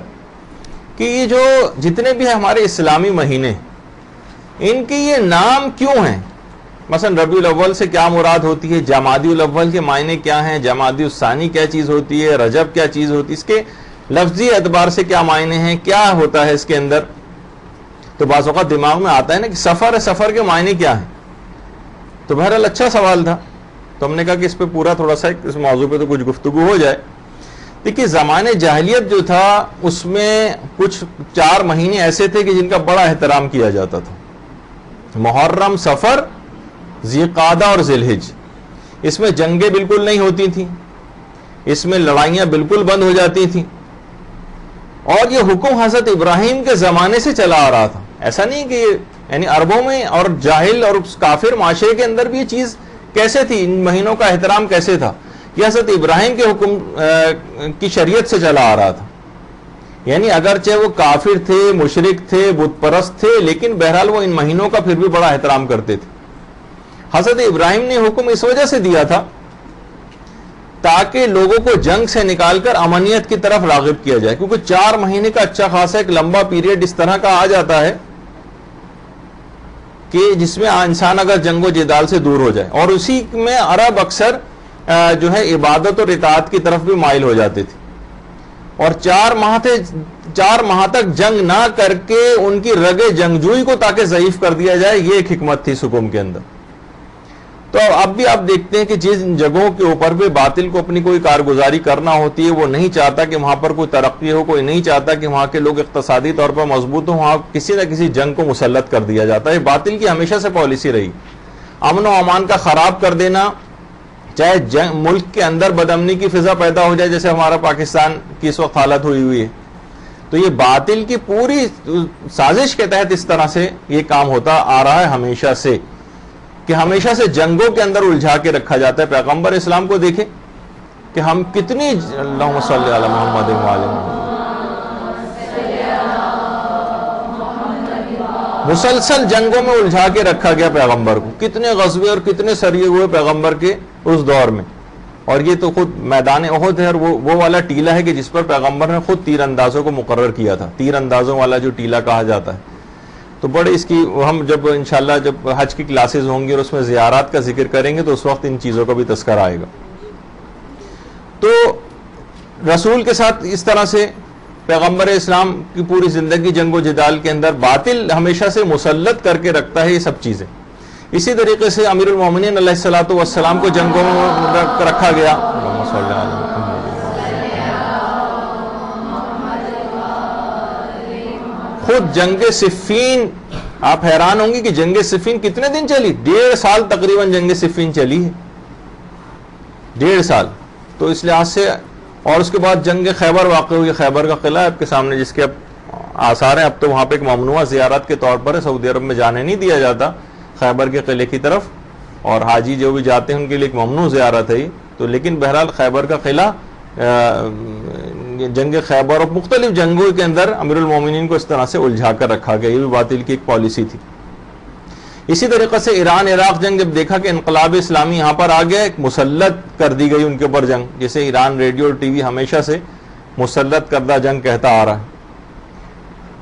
کہ یہ جو جتنے بھی ہمارے اسلامی مہینے ان کے یہ نام کیوں ہیں. مثلا ربیع الاول سے کیا مراد ہوتی ہے، جمادی الاول کے معنی کیا ہیں، جمادی الثانی کیا چیز ہوتی ہے، رجب کیا چیز ہوتی ہے، اس کے لفظی اعتبار سے کیا معنی ہیں، کیا ہوتا ہے اس کے اندر. تو بعض اوقات دماغ میں آتا ہے نا کہ سفر ہے، سفر کے معنی کیا ہیں. تو بہرحال اچھا سوال تھا تو ہم نے کہا کہ اس پہ پورا تھوڑا سا اس موضوع پہ تو کچھ گفتگو ہو جائے. دیکھیے زمانے جاہلیت جو تھا اس میں کچھ 4 مہینے ایسے تھے کہ جن کا بڑا احترام کیا جاتا تھا. محرم، سفر، ذی قعدہ اور ذی الحج، اس میں جنگیں بالکل نہیں ہوتی تھیں، اس میں لڑائیاں بالکل بند ہو جاتی تھیں، اور یہ حکم حضرت ابراہیم کے زمانے سے چلا آ رہا تھا. ایسا نہیں کہ یعنی عربوں میں اور جاہل اور کافر معاشرے کے اندر بھی یہ چیز کیسے تھی، ان مہینوں کا احترام کیسے تھا، یہ حضرت ابراہیم کے حکم کی شریعت سے چلا آ رہا تھا. یعنی اگرچہ وہ کافر تھے، مشرک تھے، بت پرست تھے، لیکن بہرحال وہ ان مہینوں کا پھر بھی بڑا احترام کرتے تھے. حضرت ابراہیم نے حکم اس وجہ سے دیا تھا تاکہ لوگوں کو جنگ سے نکال کر امنیت کی طرف راغب کیا جائے، کیونکہ 4 مہینے کا اچھا خاصا ایک لمبا پیریڈ اس طرح کا آ جاتا ہے کہ جس میں انسان اگر جنگ و جدال سے دور ہو جائے، اور اسی میں عرب اکثر جو ہے عبادت اور اطاعت کی طرف بھی مائل ہو جاتے تھے. اور 4 ماہ تک جنگ نہ کر کے ان کی رگ جنگجوئی کو تاکہ ضعیف کر دیا جائے، یہ ایک حکمت تھی اس حکم کے اندر. تو اب بھی آپ دیکھتے ہیں کہ جن جگہوں کے اوپر بھی باطل کو اپنی کوئی کارگزاری کرنا ہوتی ہے، وہ نہیں چاہتا کہ وہاں پر کوئی ترقی ہو، کوئی نہیں چاہتا کہ وہاں کے لوگ اقتصادی طور پر مضبوط ہوں، وہاں کسی نہ کسی جنگ کو مسلط کر دیا جاتا ہے. باطل کی ہمیشہ سے پالیسی رہی، امن و امان کا خراب کر دینا، چاہے ملک کے اندر بدامنی کی فضا پیدا ہو جائے جیسے ہمارا پاکستان کی اس وقت حالت ہوئی ہے. تو یہ باطل کی پوری سازش کے تحت اس طرح سے یہ کام ہوتا آ رہا ہے ہمیشہ سے، کہ ہمیشہ سے جنگوں کے اندر الجھا کے رکھا جاتا ہے. پیغمبر اسلام کو دیکھیں کہ ہم کتنی اللہم صلی علی محمد و علی محمد مسلسل جنگوں میں الجھا کے رکھا گیا پیغمبر کو، کتنے غزوے اور کتنے سریے ہوئے پیغمبر کے اس دور میں. اور یہ تو خود میدان احد ہے، اور وہ والا ٹیلا ہے کہ جس پر پیغمبر نے خود تیر اندازوں کو مقرر کیا تھا، تیر اندازوں والا جو ٹیلا کہا جاتا ہے. تو بڑے اس کی ہم جب انشاءاللہ جب حج کی کلاسز ہوں گی اور اس میں زیارات کا ذکر کریں گے تو اس وقت ان چیزوں کا بھی تذکرہ آئے گا. تو رسول کے ساتھ اس طرح سے پیغمبر اسلام کی پوری زندگی جنگ و جدال کے اندر باطل ہمیشہ سے مسلط کر کے رکھتا ہے یہ سب چیزیں. اسی طریقے سے امیر المومنین علیہ الصلوۃ والسلام کو جنگوں میں رکھا گیا. خود جنگ صفین، آپ حیران ہوں گے کہ جنگ صفین کتنے دن چلی، 1.5 سال تقریباً جنگ صفین چلی ہے، 1.5 سال. تو اس لحاظ سے، اور اس کے بعد جنگ خیبر واقع ہوئی. خیبر کا قلعہ آپ کے سامنے جس کے اب آثار ہیں. اب تو وہاں پہ ایک ممنوع زیارت کے طور پر سعودی عرب میں جانے نہیں دیا جاتا خیبر کے قلعے کی طرف، اور حاجی جو بھی جاتے ہیں ان کے لیے ایک ممنوع زیارت ہے. تو لیکن بہرحال خیبر کا قلعہ جنگ خیبر اور مختلف جنگوں کے اندر امیر المومنین کو اس طرح سے الجھا کر رکھا گیا. یہ بھی باطل کی ایک پالیسی تھی. اسی طریقے سے ایران عراق جنگ جب دیکھا کہ انقلاب اسلامی یہاں پر آ گیا، ایک مسلط کر دی گئی ان کے اوپر جنگ، جسے ایران ریڈیو اور ٹی وی ہمیشہ سے مسلط کردہ جنگ کہتا آ رہا ہے.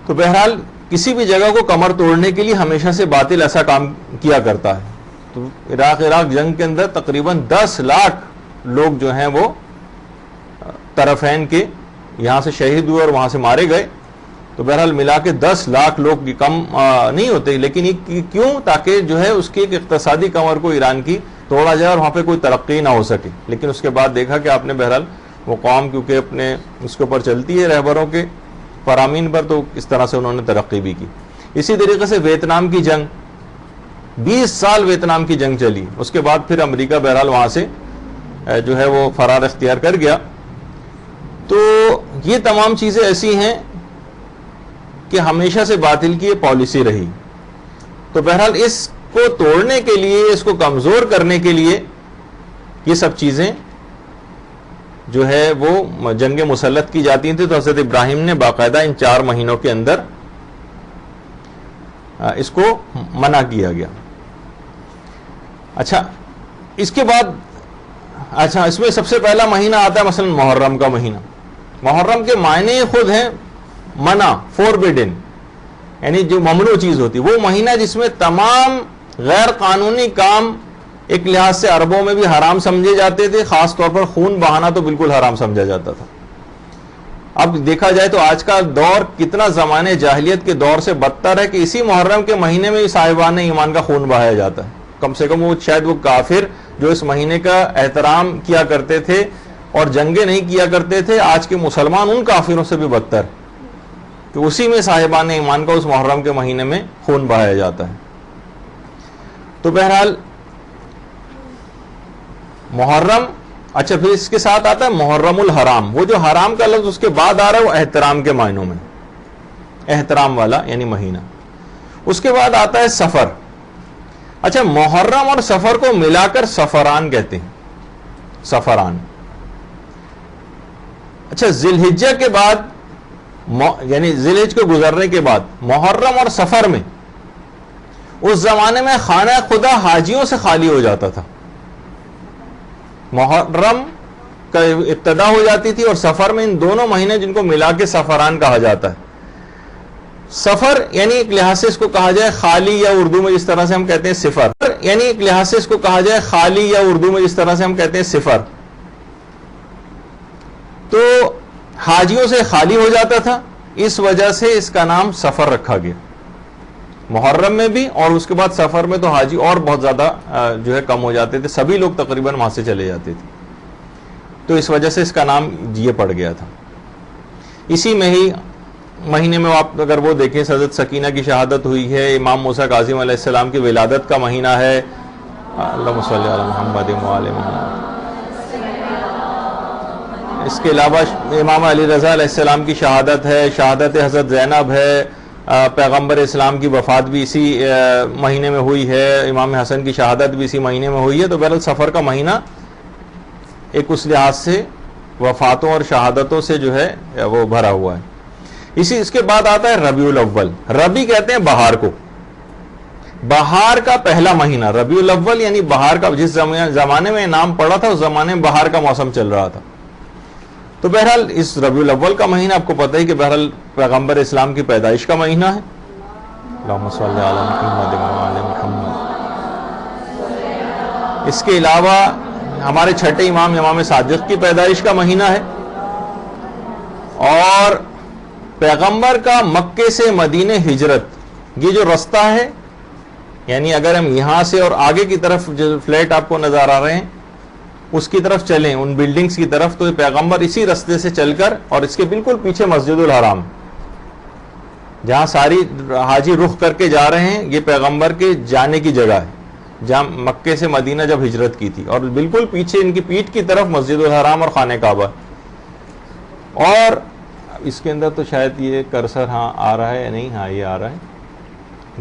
تو بہرحال کسی بھی جگہ کو کمر توڑنے کے لیے ہمیشہ سے باطل ایسا کام کیا کرتا ہے. تو عراق جنگ کے اندر تقریباً 10 لاکھ لوگ جو ہیں وہ طرفین کے یہاں سے شہید ہوئے اور وہاں سے مارے گئے. تو بہرحال ملا کے 10 لاکھ لوگ کی کم نہیں ہوتے. لیکن یہ کیوں؟ تاکہ جو ہے اس کی ایک اقتصادی کمر کو ایران کی توڑا جائے اور وہاں پہ کوئی ترقی نہ ہو سکے. لیکن اس کے بعد دیکھا کہ آپ نے بہرحال وہ قوم کیونکہ اپنے اس کے اوپر چلتی ہے رہبروں کے فرامین پر، تو اس طرح سے انہوں نے ترقی بھی کی. اسی طریقے سے ویتنام کی جنگ، 20 سال ویتنام کی جنگ چلی. اس کے بعد پھر امریکہ بہرحال وہاں سے جو ہے وہ فرار اختیار کر گیا. تو یہ تمام چیزیں ایسی ہیں کہ ہمیشہ سے باطل کی یہ پالیسی رہی. تو بہرحال اس کو توڑنے کے لیے، اس کو کمزور کرنے کے لیے یہ سب چیزیں جو ہے وہ جنگ مسلط کی جاتی تھیں. تو حضرت ابراہیم نے باقاعدہ ان 4 مہینوں کے اندر اس کو منع کیا گیا. اچھا اس کے بعد اس میں سب سے پہلا مہینہ آتا ہے مثلا محرم کا مہینہ. محرم کے معنی خود ہیں منع، فوربیڈن، یعنی جو ممنوع چیز ہوتی. وہ مہینہ جس میں تمام غیر قانونی کام ایک لحاظ سے عربوں میں بھی حرام سمجھے جاتے تھے. خاص طور پر خون بہانا تو بالکل حرام سمجھا جاتا تھا. اب دیکھا جائے تو آج کا دور کتنا زمانے جاہلیت کے دور سے بدتر ہے کہ اسی محرم کے مہینے میں صاحبان ایمان کا خون بہایا جاتا ہے. کم سے کم وہ شاید وہ کافر جو اس مہینے کا احترام کیا کرتے تھے اور جنگیں نہیں کیا کرتے تھے، آج کے مسلمان ان کافروں سے بھی بدتر کہ اسی میں صاحبان ایمان کا اس محرم کے مہینے میں خون بہایا جاتا ہے. تو بہرحال محرم، اچھا پھر اس کے ساتھ آتا ہے محرم الحرام، وہ جو حرام کا لفظ اس کے بعد آ رہا ہے وہ احترام کے معنوں میں، احترام والا یعنی مہینہ۔ اس کے بعد آتا ہے سفر۔ اچھا محرم اور سفر کو ملا کر سفران کہتے ہیں، سفران۔ اچھا ذی الحجہ کے بعد یعنی ذی الحجہ کو گزرنے کے بعد محرم اور سفر میں اس زمانے میں خانہ خدا حاجیوں سے خالی ہو جاتا تھا۔ محرم کا ابتدا ہو جاتی تھی اور سفر میں، ان دونوں مہینے جن کو ملا کے سفران کہا جاتا ہے۔ سفر یعنی ایک لحاظ سے اس کو کہا جائے خالی، یا اردو میں جس طرح سے ہم کہتے ہیں صفر، یعنی ایک لحاظ سے اس کو کہا جائے خالی، یا اردو میں جس طرح سے ہم کہتے ہیں صفر۔ تو حاجیوں سے خالی ہو جاتا تھا، اس وجہ سے اس کا نام سفر رکھا گیا، محرم میں بھی، اور اس کے بعد سفر میں تو حاجی اور بہت زیادہ جو ہے کم ہو جاتے تھے، سبھی لوگ تقریباً وہاں سے چلے جاتے تھے، تو اس وجہ سے اس کا نام یہ پڑ گیا تھا۔ اسی میں ہی مہینے میں آپ اگر وہ دیکھیں، حضرت سکینہ کی شہادت ہوئی ہے، امام موسیٰ کاظم علیہ السلام کی ولادت کا مہینہ ہے، اللہم صلی علی محمد و آل محمد۔ اس کے علاوہ امام علی رضا علیہ السلام کی شہادت ہے، شہادت حضرت زینب ہے، پیغمبر اسلام کی وفات بھی اسی مہینے میں ہوئی ہے، امام حسن کی شہادت بھی اسی مہینے میں ہوئی ہے۔ تو بہرحال سفر کا مہینہ ایک اس لحاظ سے وفاتوں اور شہادتوں سے جو ہے وہ بھرا ہوا ہے۔ اس کے بعد آتا ہے ربیع الاول۔ ربیع کہتے ہیں بہار کو، بہار کا پہلا مہینہ ربیع الاول، یعنی بہار کا، جس زمانے میں نام پڑا تھا اس زمانے میں بہار کا موسم چل رہا تھا۔ تو بہرحال اس ربیع الاول کا مہینہ آپ کو پتہ ہی کہ بہرحال پیغمبر اسلام کی پیدائش کا مہینہ ہے۔ اللہم صلی علی محمد و آل محمد۔ اس کے علاوہ ہمارے چھٹے امام امام صادق کی پیدائش کا مہینہ ہے، اور پیغمبر کا مکے سے مدینہ ہجرت، یہ جو رستہ ہے، یعنی اگر ہم یہاں سے اور آگے کی طرف جو فلیٹ آپ کو نظر آ رہے ہیں اس کی طرف چلیں، ان بلڈنگز کی طرف، تو پیغمبر اسی رستے سے چل کر، اور اس کے بالکل پیچھے مسجد الحرام، جہاں ساری حاجی رخ کر کے جا رہے ہیں، یہ پیغمبر کے جانے کی جگہ ہے، جہاں مکے سے مدینہ جب ہجرت کی تھی، اور بالکل پیچھے ان کی پیٹھ کی طرف مسجد الحرام اور خانہ کعبہ۔ اور اس کے اندر تو شاید یہ کرسر ہاں آ رہا ہے یا نہیں، ہاں یہ آ رہا ہے،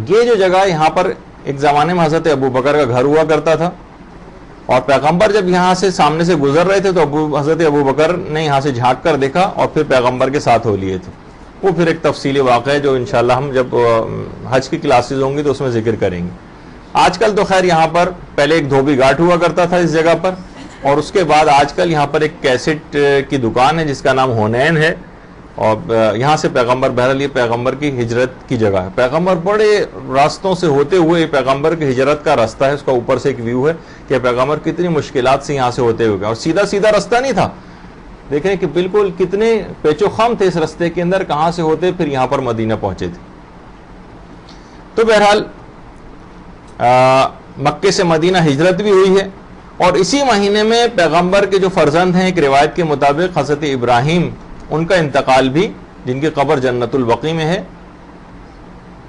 یہ جو جگہ یہاں پر ایک زمانے میں حضرت ابو بکر کا گھر ہوا کرتا تھا، اور پیغمبر جب یہاں سے سامنے سے گزر رہے تھے تو حضرت ابو بکر نے یہاں سے جھانک کر دیکھا اور پھر پیغمبر کے ساتھ ہو لیے تھے۔ وہ پھر ایک تفصیلی واقعہ ہے جو انشاءاللہ ہم جب حج کی کلاسز ہوں گی تو اس میں ذکر کریں گے۔ آج کل تو خیر یہاں پر پہلے ایک دھوبی گھاٹ ہوا کرتا تھا اس جگہ پر، اور اس کے بعد آج کل یہاں پر ایک کیسٹ کی دکان ہے جس کا نام ہونین ہے، اور یہاں سے پیغمبر، بہرحال یہ پیغمبر کی ہجرت کی جگہ ہے۔ پیغمبر بڑے راستوں سے ہوتے ہوئے، پیغمبر کی ہجرت کا راستہ ہے، اس کا اوپر سے ایک ویو ہے کہ پیغمبر کتنی مشکلات سے یہاں سے ہوتے ہوئے گئے، اور سیدھا سیدھا راستہ نہیں تھا، دیکھیں کہ بالکل کتنے پیچ و خم تھے اس راستے کے اندر، کہاں سے ہوتے پھر یہاں پر مدینہ پہنچے تھے۔ تو بہرحال مکے سے مدینہ ہجرت بھی ہوئی ہے، اور اسی مہینے میں پیغمبر کے جو فرزند ہیں، ایک روایت کے مطابق حضرت ابراہیم، ان کا انتقال بھی، جن کی قبر جنت البقیع میں ہے،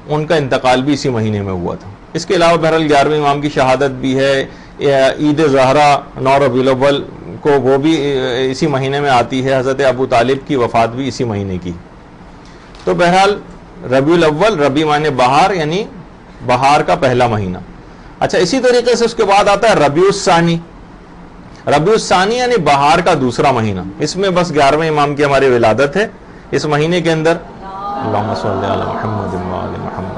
ان کا انتقال بھی اسی مہینے میں ہوا تھا۔ اس کے علاوہ بہرحال 11ویں امام کی شہادت بھی ہے، عید زہرا 9 ربیع الاول کو، وہ بھی اسی مہینے میں آتی ہے، حضرت ابو طالب کی وفات بھی اسی مہینے کی۔ تو بہرحال ربیع الاول، ربیع معنی بہار، یعنی بہار کا پہلا مہینہ۔ اچھا اسی طریقے سے اس کے بعد آتا ہے ربیع الثانی۔ ربیع الثانی یعنی بہار کا دوسرا مہینہ، اس میں بس 11ویں امام کی ہماری ولادت ہے اس مہینے کے اندر، اللہم صلی علی محمد و آل محمد۔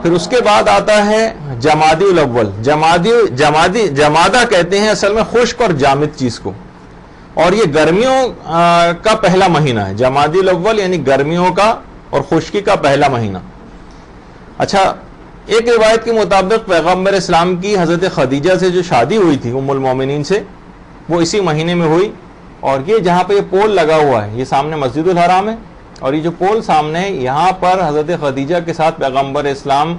پھر اس کے بعد آتا ہے جمادی الاول۔ جمادہ کہتے ہیں اصل میں خشک اور جامد چیز کو، اور یہ گرمیوں کا پہلا مہینہ ہے۔ جمادی الاول یعنی گرمیوں کا اور خشکی کا پہلا مہینہ۔ اچھا ایک روایت کے مطابق پیغمبر اسلام کی حضرت خدیجہ سے جو شادی ہوئی تھی ام المومنین سے، وہ اسی مہینے میں ہوئی، اور یہ جہاں پہ یہ پول لگا ہوا ہے، یہ سامنے مسجد الحرام ہے، اور یہ جو پول سامنے ہے، یہاں پر حضرت خدیجہ کے ساتھ پیغمبر اسلام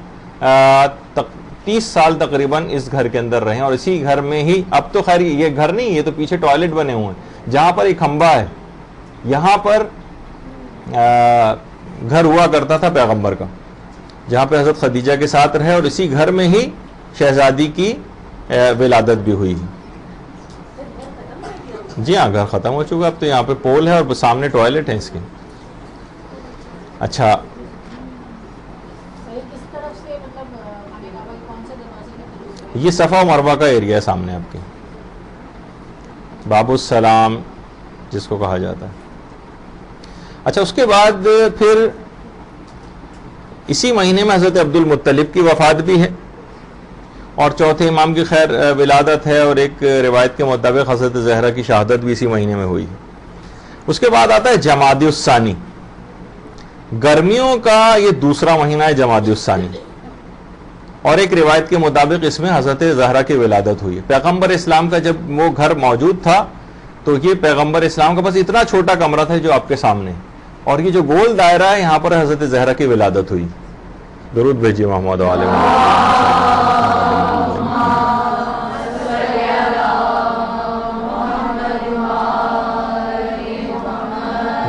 30 سال تقریباً اس گھر کے اندر رہے، اور اسی گھر میں ہی، اب تو خیر یہ گھر نہیں، یہ تو پیچھے ٹوائلٹ بنے ہوئے ہیں، جہاں پر ایک کھمبا ہے، یہاں پر گھر ہوا کرتا تھا پیغمبر کا۔ جہاں پہ حضرت خدیجہ کے ساتھ رہے اور اسی گھر میں ہی شہزادی کی ولادت بھی ہوئی. جی ہاں گھر ختم ہو چکا, اب تو یہاں پہ پول ہے اور سامنے ٹوائلٹ ہے اس کے. اچھا یہ صفا و مروا کا ایریا ہے سامنے آپ کے, باب السلام جس کو کہا جاتا ہے. اچھا اس کے بعد پھر اسی مہینے میں حضرت عبد المطلب کی وفات بھی ہے اور چوتھے امام کی خیر ولادت ہے, اور ایک روایت کے مطابق حضرت زہرا کی شہادت بھی اسی مہینے میں ہوئی ہے. اس کے بعد آتا ہے جمادی الثانی, گرمیوں کا یہ دوسرا مہینہ ہے جمادی الثانی, اور ایک روایت کے مطابق اس میں حضرت زہرا کی ولادت ہوئی ہے. پیغمبر اسلام کا جب وہ گھر موجود تھا تو یہ پیغمبر اسلام کا بس اتنا چھوٹا کمرہ تھا جو آپ کے سامنے, اور یہ جو گول دائرہ ہے یہاں پر حضرت زہرا کی ولادت ہوئی. درود بھیجیے محمد علیہ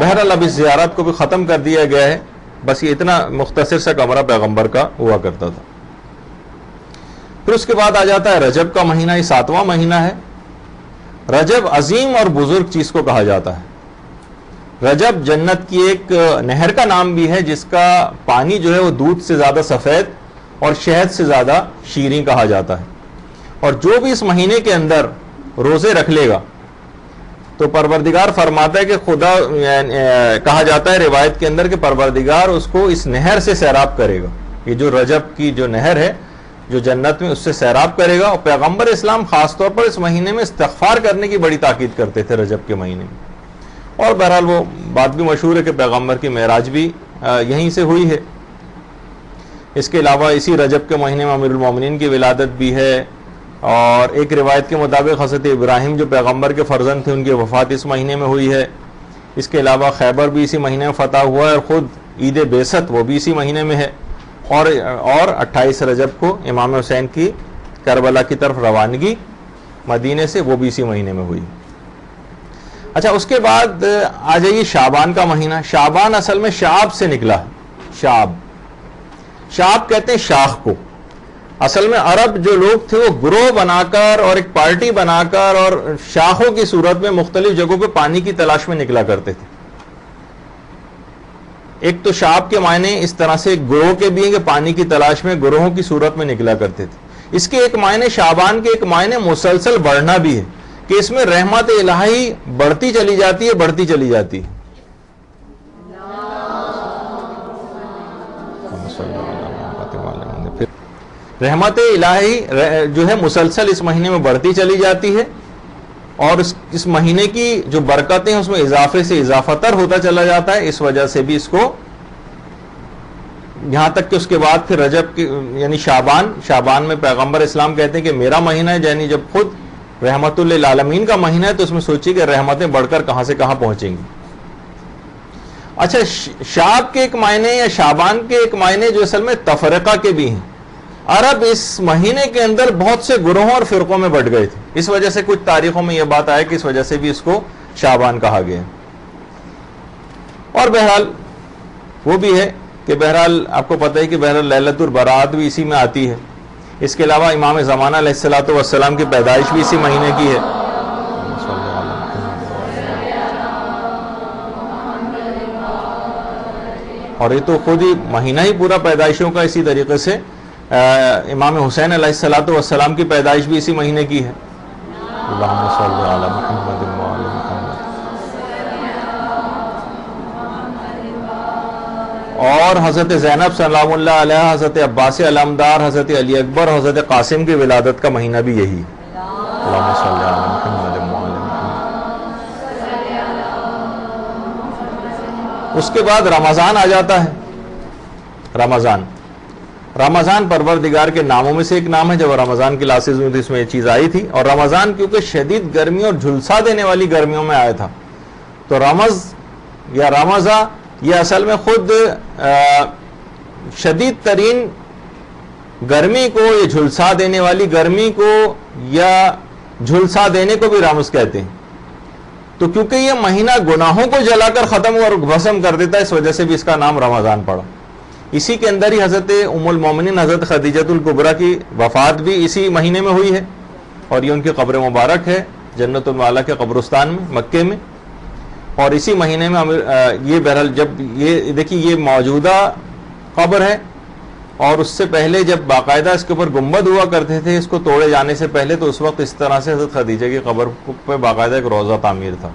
بہرحال اب اس زیارت کو بھی ختم کر دیا گیا ہے, بس یہ اتنا مختصر سا کمرہ پیغمبر کا ہوا کرتا تھا. پھر اس کے بعد آ جاتا ہے رجب کا مہینہ, یہ 7واں مہینہ ہے. رجب عظیم اور بزرگ چیز کو کہا جاتا ہے. رجب جنت کی ایک نہر کا نام بھی ہے جس کا پانی جو ہے وہ دودھ سے زیادہ سفید اور شہد سے زیادہ شیریں کہا جاتا ہے. اور جو بھی اس مہینے کے اندر روزے رکھ لے گا تو پروردگار فرماتا ہے کہ خدا کہا جاتا ہے روایت کے اندر کہ پروردگار اس کو اس نہر سے سیراب کرے گا. یہ جو رجب کی جو نہر ہے جو جنت میں, اس سے سیراب کرے گا. اور پیغمبر اسلام خاص طور پر اس مہینے میں استغفار کرنے کی بڑی تاکید کرتے تھے رجب کے مہینے میں. اور بہرحال وہ بات بھی مشہور ہے کہ پیغمبر کی معراج بھی یہیں سے ہوئی ہے. اس کے علاوہ اسی رجب کے مہینے میں امیر المومنین کی ولادت بھی ہے, اور ایک روایت کے مطابق حضرت ابراہیم جو پیغمبر کے فرزند تھے ان کی وفات اس مہینے میں ہوئی ہے. اس کے علاوہ خیبر بھی اسی مہینے میں فتح ہوا ہے, اور خود عید بعثت وہ بھی اسی مہینے میں ہے. اور 28 رجب کو امام حسین کی کربلا کی طرف روانگی مدینے سے وہ بھی اسی مہینے میں ہوئی. اچھا اس کے بعد آ جائیے شعبان کا مہینہ. شعبان اصل میں شعب سے نکلا ہے. شعب کہتے ہیں شاخ کو. اصل میں عرب جو لوگ تھے وہ گروہ بنا کر اور ایک پارٹی بنا کر اور شاخوں کی صورت میں مختلف جگہوں پہ پانی کی تلاش میں نکلا کرتے تھے. ایک تو شعب کے معنی اس طرح سے گروہ کے بھی ہیں کہ پانی کی تلاش میں گروہوں کی صورت میں نکلا کرتے تھے. اس کے ایک معنی شعبان کے ایک معنی مسلسل بڑھنا بھی ہے کہ اس میں رحمت الہی بڑھتی چلی جاتی ہے, بڑھتی چلی جاتی ہے. رحمت الہی جو ہے مسلسل اس مہینے میں بڑھتی چلی جاتی ہے, اور اس مہینے کی جو برکتیں ہیں اس میں اضافے سے اضافہ تر ہوتا چلا جاتا ہے. اس وجہ سے بھی اس کو یہاں تک کہ اس کے بعد پھر رجب کی یعنی شعبان میں پیغمبر اسلام کہتے ہیں کہ میرا مہینہ ہے, یعنی جب خود رحمت للعالمین کا مہینہ ہے تو اس میں سوچیے کہ رحمتیں بڑھ کر کہاں سے کہاں پہنچیں گی. اچھا شعب کے ایک معنی یا شعبان کے ایک معنی جو اصل میں تفرقہ کے بھی ہیں. عرب اس مہینے کے اندر بہت سے گروہوں اور فرقوں میں بٹ گئے تھے. اس وجہ سے کچھ تاریخوں میں یہ بات آئے کہ اس وجہ سے بھی اس کو شعبان کہا گیا. اور بہرحال وہ بھی ہے کہ بہرحال آپ کو پتہ ہے کہ بہرحال لیلۃ البراۃ بھی اسی میں آتی ہے. اس کے علاوہ امام زمانہ علیہ الصلوۃ والسلام کی پیدائش بھی اسی مہینے کی ہے. اور یہ تو خود ہی مہینہ ہی پورا پیدائشوں کا اسی طریقے سے امام حسین علیہ الصلوۃ والسلام کی پیدائش بھی اسی مہینے کی ہے. اللہم صلی علی محمد وعلی محمد. اور حضرت زینب سلام اللہ علیہ, حضرت عباس علمدار, حضرت علی اکبر, حضرت قاسم کی ولادت کا مہینہ بھی یہی. اللہم صلی علی محمد وعلی محمد. اس کے بعد رمضان آ جاتا ہے. رمضان پروردگار کے ناموں میں سے ایک نام ہے. جب رمضان کی کلاسز ہوئی تھی اس میں یہ چیز آئی تھی. اور رمضان کیونکہ شدید گرمی اور جھلسا دینے والی گرمیوں میں آیا تھا تو رمض یا رمضا یہ اصل میں خود شدید ترین گرمی کو, یہ جھلسا دینے والی گرمی کو یا جھلسا دینے کو بھی رمض کہتے ہیں. تو کیونکہ یہ مہینہ گناہوں کو جلا کر ختم اور بھسم کر دیتا ہے اس وجہ سے بھی اس کا نام رمضان پڑا. اسی کے اندر ہی حضرت ام المومنین حضرت خدیجۃ الکبریٰ کی وفات بھی اسی مہینے میں ہوئی ہے، اور یہ ان کی قبر مبارک ہے جنت المعلیٰ کے قبرستان میں مکے میں. اور اسی مہینے میں یہ بہرحال جب یہ دیکھیے یہ موجودہ قبر ہے، اور اس سے پہلے جب باقاعدہ اس کے اوپر گنبد ہوا کرتے تھے اس کو توڑے جانے سے پہلے، تو اس وقت اس طرح سے حضرت خدیجہ کی قبر پہ باقاعدہ ایک روضہ تعمیر تھا.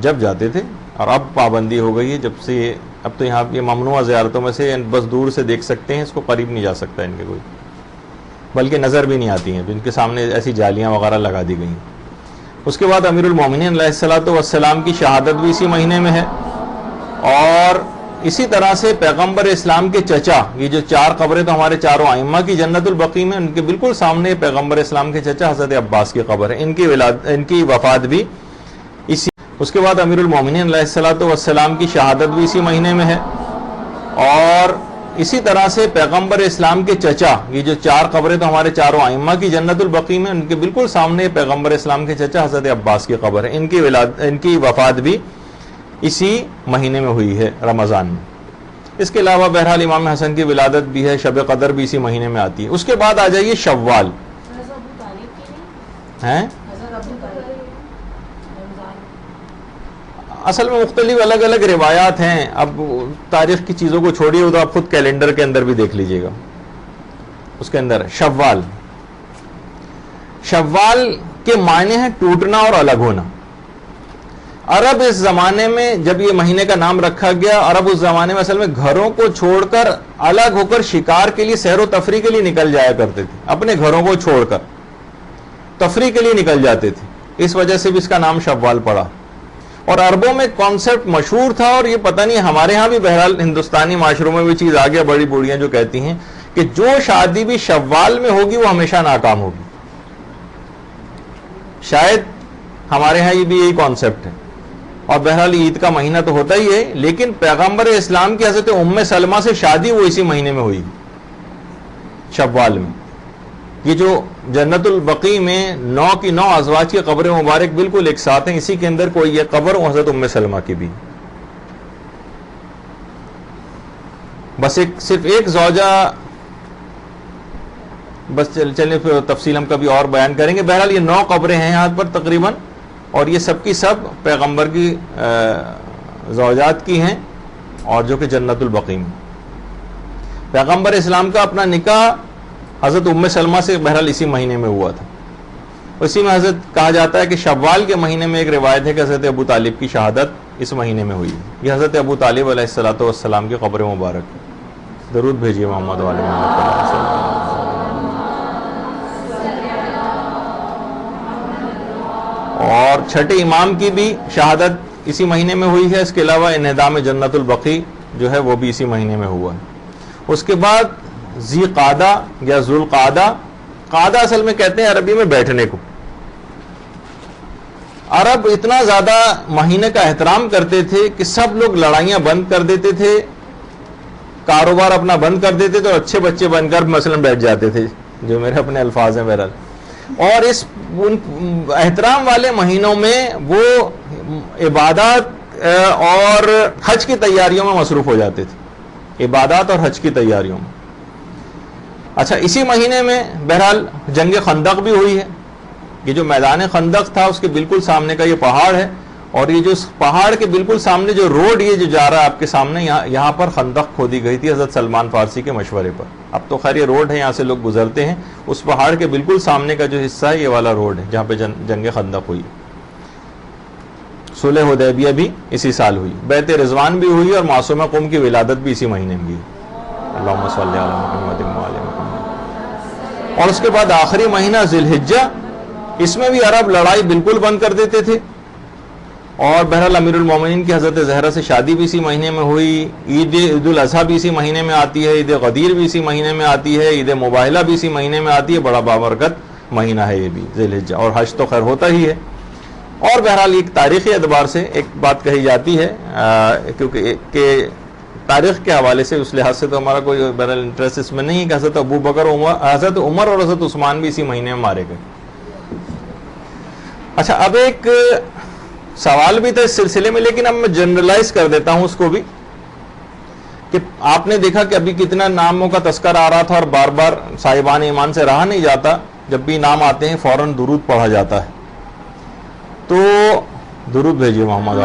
جب جاتے تھے، اور اب پابندی ہو گئی ہے جب سے اب تو یہاں یہ ممنوع زیارتوں میں سے بس دور سے دیکھ سکتے ہیں، اس کو قریب نہیں جا سکتا ان کے کوئی، بلکہ نظر بھی نہیں آتی ہیں، ان کے سامنے ایسی جالیاں وغیرہ لگا دی گئی ہیں. اس کے بعد امیر المومنین علیہ الصلوۃ والسلام کی شہادت بھی اسی مہینے میں ہے. اور اسی طرح سے پیغمبر اسلام کے چچا، یہ جو 4 قبریں تو ہمارے چاروں ائمہ کی جنت البقیع میں، ان کے بالکل سامنے پیغمبر اسلام کے چچا حضرت عباس کی قبر ہے، ان کی وفات بھی اسی. اس کے بعد امیر المومنین علیہ الصلوۃ والسلام کی شہادت بھی اسی مہینے میں ہے. اور اسی طرح سے پیغمبر اسلام کے چچا، یہ جو 4 قبریں تو ہمارے چاروں ائمہ کی جنت البقیع میں، ان کے بالکل سامنے پیغمبر اسلام کے چچا حضرت عباس کی قبر ہے، ان کی وفات بھی اسی مہینے میں ہوئی ہے رمضان میں. اس کے علاوہ بہرحال امام حسن کی ولادت بھی ہے، شب قدر بھی اسی مہینے میں آتی ہے. اس کے بعد آ جائیے شوال. ہیں اصل میں مختلف الگ الگ روایات ہیں. اب تاریخ کی چیزوں کو چھوڑیے، تو آپ خود کیلنڈر کے اندر بھی دیکھ لیجئے گا. اس کے اندر شوال، شوال کے معنی ہے ٹوٹنا اور الگ ہونا. عرب اس زمانے میں جب یہ مہینے کا نام رکھا گیا، عرب اس زمانے میں اصل میں گھروں کو چھوڑ کر الگ ہو کر شکار کے لیے، سیر و تفریح کے لیے نکل جایا کرتے تھے. اپنے گھروں کو چھوڑ کر تفریح کے لیے نکل جاتے تھے، اس وجہ سے بھی اس کا نام شوال پڑا. اور عربوں میں کانسیپٹ مشہور تھا، اور یہ پتہ نہیں ہمارے ہاں بھی بہرحال ہندوستانی معاشروں میں بھی چیز آ گیا، بڑی بوڑھیاں جو کہتی ہیں کہ جو شادی بھی شوال میں ہوگی وہ ہمیشہ ناکام ہوگی. شاید ہمارے ہاں یہ بھی یہی کانسیپٹ ہے. اور بہرحال عید کا مہینہ تو ہوتا ہی ہے، لیکن پیغمبر اسلام کی حضرت ام سلمہ سے شادی وہ اسی مہینے میں ہوئی، شوال میں. یہ جو جنت البقیع میں 9 کی 9 ازواج کی قبریں مبارک بالکل ایک ساتھ ہیں، اسی کے اندر کوئی یہ قبر حضرت ام سلمہ کی بھی. بس صرف ایک زوجہ، بس چلیں پھر تفصیل ہم کبھی اور بیان کریں گے. بہرحال یہ 9 قبریں ہیں یہاں پر تقریباً، اور یہ سب کی سب پیغمبر کی زوجات کی ہیں، اور جو کہ جنت البقیع میں. پیغمبر اسلام کا اپنا نکاح حضرت ام سلمہ سے بہرحال اسی مہینے میں ہوا تھا. اسی میں حضرت کہا جاتا ہے کہ شوال کے مہینے میں ایک روایت ہے کہ حضرت ابو طالب کی شہادت اس مہینے میں ہوئی. یہ حضرت ابو طالب علیہ الصلوۃ والسلام کی قبر مبارک ہے. درود بھیجیے محمد و آل محمد. اور چھٹے امام کی بھی شہادت اسی مہینے میں ہوئی ہے. اس کے علاوہ انہدام جنت البقیع جو ہے وہ بھی اسی مہینے میں ہوا ہے. اس کے بعد ذی قعدہ یا ذوالقعدہ، قعدہ اصل میں کہتے ہیں عربی میں بیٹھنے کو. عرب اتنا زیادہ مہینے کا احترام کرتے تھے کہ سب لوگ لڑائیاں بند کر دیتے تھے، کاروبار اپنا بند کر دیتے تھے، اور اچھے بچے بن کر مثلا بیٹھ جاتے تھے، جو میرے اپنے الفاظ ہیں بہرحال. اور اس احترام والے مہینوں میں وہ عبادات اور حج کی تیاریوں میں مصروف ہو جاتے تھے، عبادات اور حج کی تیاریوں میں. اچھا، اسی مہینے میں بہرحال جنگ خندق بھی ہوئی ہے. یہ جو میدان خندق تھا اس کے بالکل سامنے کا یہ پہاڑ ہے، اور یہ جو پہاڑ کے بالکل سامنے جو روڈ یہ جو جا رہا ہے آپ کے سامنے، یہاں پر خندق کھودی گئی تھی حضرت سلمان فارسی کے مشورے پر. اب تو خیر یہ روڈ ہے، یہاں سے لوگ گزرتے ہیں. اس پہاڑ کے بالکل سامنے کا جو حصہ ہے یہ والا روڈ ہے جہاں پہ جنگ خندق ہوئی. صلح حدیبیہ بھی اسی سال ہوئی، بیعت رضوان بھی ہوئی، اور معصومہ قم کی ولادت بھی اسی مہینے میں ہوئی. اللہم صلی علی محمد و آل محمد. اور اس کے بعد آخری مہینہ ذی الحجہ، اس میں بھی عرب لڑائی بالکل بند کر دیتے تھے. اور بہرحال امیر المومنین کی حضرت زہرا سے شادی بھی اسی مہینے میں ہوئی. عید الاضحیٰ بھی اسی مہینے میں آتی ہے، عید غدیر بھی اسی مہینے میں آتی ہے، عید مباہلہ بھی اسی مہینے میں آتی ہے. بڑا بابرکت مہینہ ہے یہ بھی ذی الحجہ. اور حج تو خیر ہوتا ہی ہے. اور بہرحال ایک تاریخی اعتبار سے ایک بات کہی جاتی ہے، کیونکہ کہ تاریخ کے حوالے سے اس لحاظ سے تو ہمارا کوئی بہرحال انٹرسٹ اس میں نہیں ہے کہ حضرت ابو بکر، حضرت عمر اور حضرت عثمان بھی اسی مہینے میں مارے گئے. اچھا، اب ایک سوال بھی تھا اس سلسلے میں، لیکن اب میں جنرلائز کر دیتا ہوں اس کو بھی، کہ آپ نے دیکھا کہ ابھی کتنا ناموں کا تذکر آ رہا تھا اور بار بار صاحبان ایمان سے رہا نہیں جاتا، جب بھی نام آتے ہیں فوراً درود پڑھا جاتا ہے. تو درود بھیجیے محمد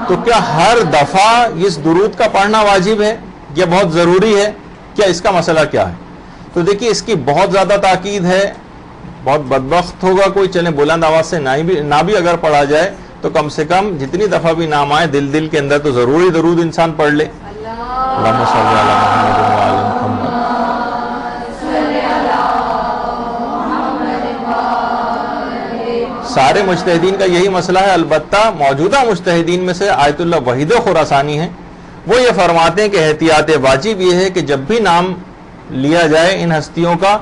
تو کیا ہر دفعہ اس درود کا پڑھنا واجب ہے یا بہت ضروری ہے؟ کیا اس کا مسئلہ کیا ہے؟ تو دیکھیے اس کی بہت زیادہ تاکید ہے. بہت بدبخت ہوگا کوئی چلے بلند آواز سے نہ بھی اگر پڑھا جائے تو کم سے کم جتنی دفعہ بھی نام آئے دل کے اندر تو ضروری درود انسان پڑھ لے. اللہم صلی علی محمد و آل محمد. سارے مجتہدین کا یہی مسئلہ ہے، البتہ موجودہ مجتہدین میں سے آیت اللہ وحید خراسانی ہیں، وہ یہ فرماتے ہیں کہ احتیاط واجب یہ ہے کہ جب بھی نام لیا جائے ان ہستیوں کا،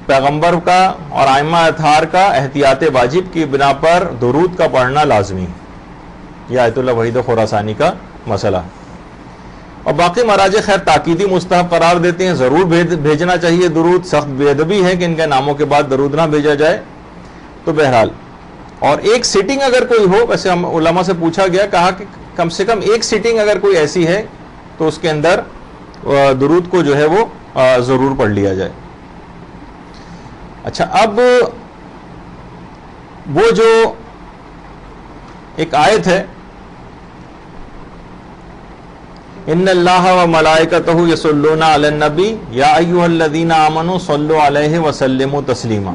پیغمبر کا اور ائمہ اطہار کا، احتیاط واجب کی بنا پر درود کا پڑھنا لازمی ہے. یہ آیت اللہ وحید خراسانی کا مسئلہ. اور باقی مراجع خیر تاکیدی مستحب قرار دیتے ہیں، ضرور بھیجنا چاہیے درود، سخت بے ادبی ہے کہ ان کے ناموں کے بعد درود نہ بھیجا جائے. تو بہرحال اور ایک سیٹنگ اگر کوئی ہو، ویسے ہم علماء سے پوچھا گیا، کہا کہ کم سے کم ایک سیٹنگ اگر کوئی ایسی ہے تو اس کے اندر درود کو جو ہے وہ ضرور پڑھ لیا جائے. اچھا، اب وہ جو ایک آیت ہے، ان اللہ و ملائکتہ یصلون علی النبی یا ایھا الذین آمنوا صلوا علیہ وسلموا تسلیما.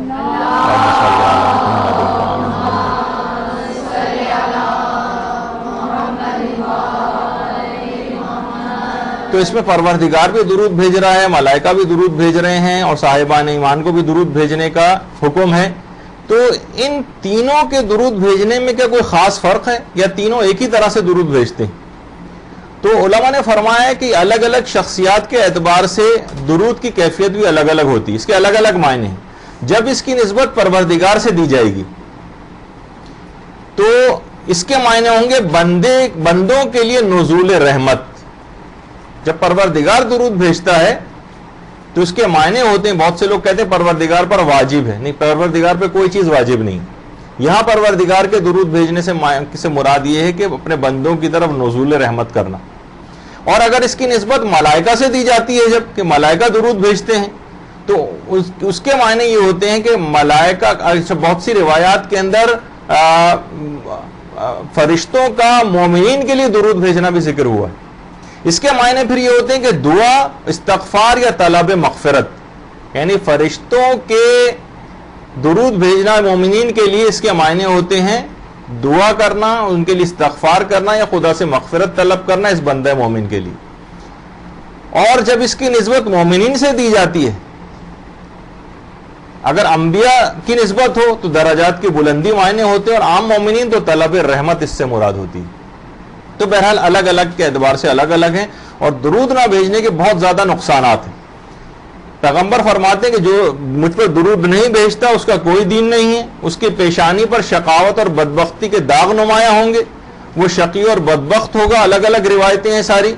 تو اس میں پروردگار بھی درود بھیج رہا ہے، ملائکہ بھی درود بھیج رہے ہیں، اور صاحبان ایمان کو بھی درود بھیجنے کا حکم ہے. تو ان تینوں کے درود بھیجنے میں کیا کوئی خاص فرق ہے یا تینوں ایک ہی طرح سے درود بھیجتے ہیں؟ تو علماء نے فرمایا ہے کہ الگ الگ شخصیات کے اعتبار سے درود کی کیفیت بھی الگ الگ ہوتی ہے، اس کے الگ الگ معنی ہیں. جب اس کی نسبت پروردگار سے دی جائے گی تو اس کے معنی ہوں گے بندوں کے لیے نزول رحمت. جب پروردگار درود بھیجتا ہے تو اس کے معنی ہوتے ہیں، بہت سے لوگ کہتے ہیں پروردگار پر واجب ہے. نہیں، پروردگار پہ کوئی چیز واجب نہیں. یہاں پروردگار کے درود بھیجنے سے مراد یہ ہے کہ اپنے بندوں کی طرف نزول رحمت کرنا. اور اگر اس کی نسبت ملائکہ سے دی جاتی ہے، جب کہ ملائکہ درود بھیجتے ہیں، تو اس کے معنی یہ ہوتے ہیں کہ ملائکہ، بہت سی روایات کے اندر فرشتوں کا مومنین کے لیے درود بھیجنا بھی ذکر ہوا ہے. اس کے معنی پھر یہ ہوتے ہیں کہ دعا، استغفار یا طلب مغفرت، یعنی فرشتوں کے درود بھیجنا مومنین کے لیے اس کے معنی ہوتے ہیں دعا کرنا، ان کے لیے استغفار کرنا یا خدا سے مغفرت طلب کرنا اس بندہ مومن کے لیے. اور جب اس کی نسبت مومنین سے دی جاتی ہے، اگر انبیاء کی نسبت ہو تو درجات کی بلندی معنی ہوتے ہیں، اور عام مومنین تو طلب رحمت اس سے مراد ہوتی ہے. تو بہرحال الگ الگ کے اعتبار سے الگ الگ ہیں، اور درود نہ بھیجنے کے بہت زیادہ نقصانات ہیں. پیغمبر فرماتے ہیں کہ جو مجھ پر درود نہیں بھیجتا اس کا کوئی دین نہیں ہے. اس کی پیشانی پر شقاوت اور بدبختی کے داغ نمایاں ہوں گے، وہ شقی اور بدبخت ہوگا. الگ الگ روایتیں ہیں ساری.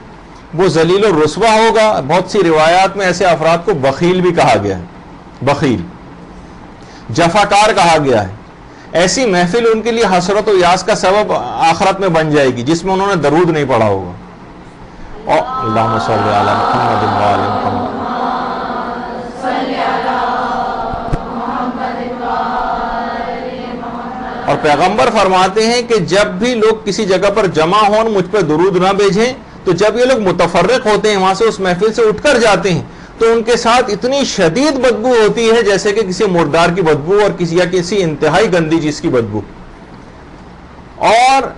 وہ ذلیل و رسوا ہوگا. بہت سی روایات میں ایسے افراد کو بخیل بھی کہا گیا ہے، بخیل، جفاکار کہا گیا ہے. ایسی محفل ان کے لیے حسرت و یاس کا سبب آخرت میں بن جائے گی جس میں انہوں نے درود نہیں پڑھا ہوگا. اور اللہم صلی علی محمد و آل محمد. اور پیغمبر فرماتے ہیں کہ جب بھی لوگ کسی جگہ پر جمع ہوں مجھ پر درود نہ بھیجیں، تو جب یہ لوگ متفرق ہوتے ہیں، وہاں سے اس محفل سے اٹھ کر جاتے ہیں، تو ان کے ساتھ اتنی شدید بدبو ہوتی ہے جیسے کہ کسی مردار کی بدبو اور کسی انتہائی گندی چیز کی بدبو. اور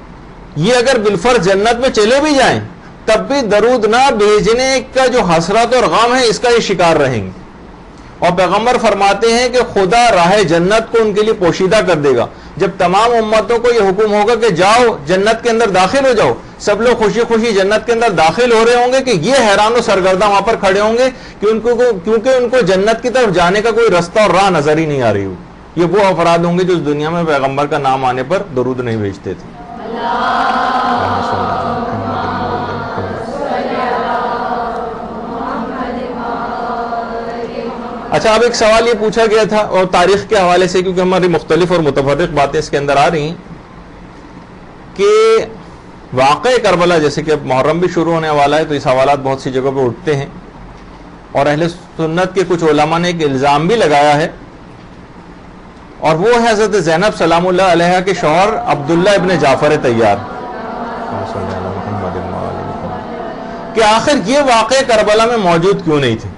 یہ اگر بالفرض جنت میں چلے بھی جائیں تب بھی درود نہ بھیجنے کا جو حسرت اور غم ہے اس کا یہ شکار رہیں گے. اور پیغمبر فرماتے ہیں کہ خدا راہ جنت کو ان کے لیے پوشیدہ کر دے گا. جب تمام امتوں کو یہ حکم ہوگا کہ جاؤ جنت کے اندر داخل ہو جاؤ، سب لوگ خوشی خوشی جنت کے اندر داخل ہو رہے ہوں گے کہ یہ حیران و سرگردہ وہاں پر کھڑے ہوں گے کیونکہ ان کو جنت کی طرف جانے کا کوئی رستہ اور راہ نظر ہی نہیں آ رہی ہو. یہ وہ افراد ہوں گے جو اس دنیا میں پیغمبر کا نام آنے پر درود نہیں بھیجتے تھے. اچھا، اب ایک سوال یہ پوچھا گیا تھا اور تاریخ کے حوالے سے، کیونکہ ہماری مختلف اور متفرق باتیں اس کے اندر آ رہی ہیں، کہ واقع کربلا، جیسے کہ اب محرم بھی شروع ہونے والا ہے تو اس حوالات بہت سی جگہوں پہ اٹھتے ہیں، اور اہل سنت کے کچھ علماء نے ایک الزام بھی لگایا ہے، اور وہ ہے حضرت زینب سلام اللہ علیہا کے شوہر عبداللہ ابن جعفر طیار، کہ آخر یہ واقع کربلا میں موجود کیوں نہیں تھے۔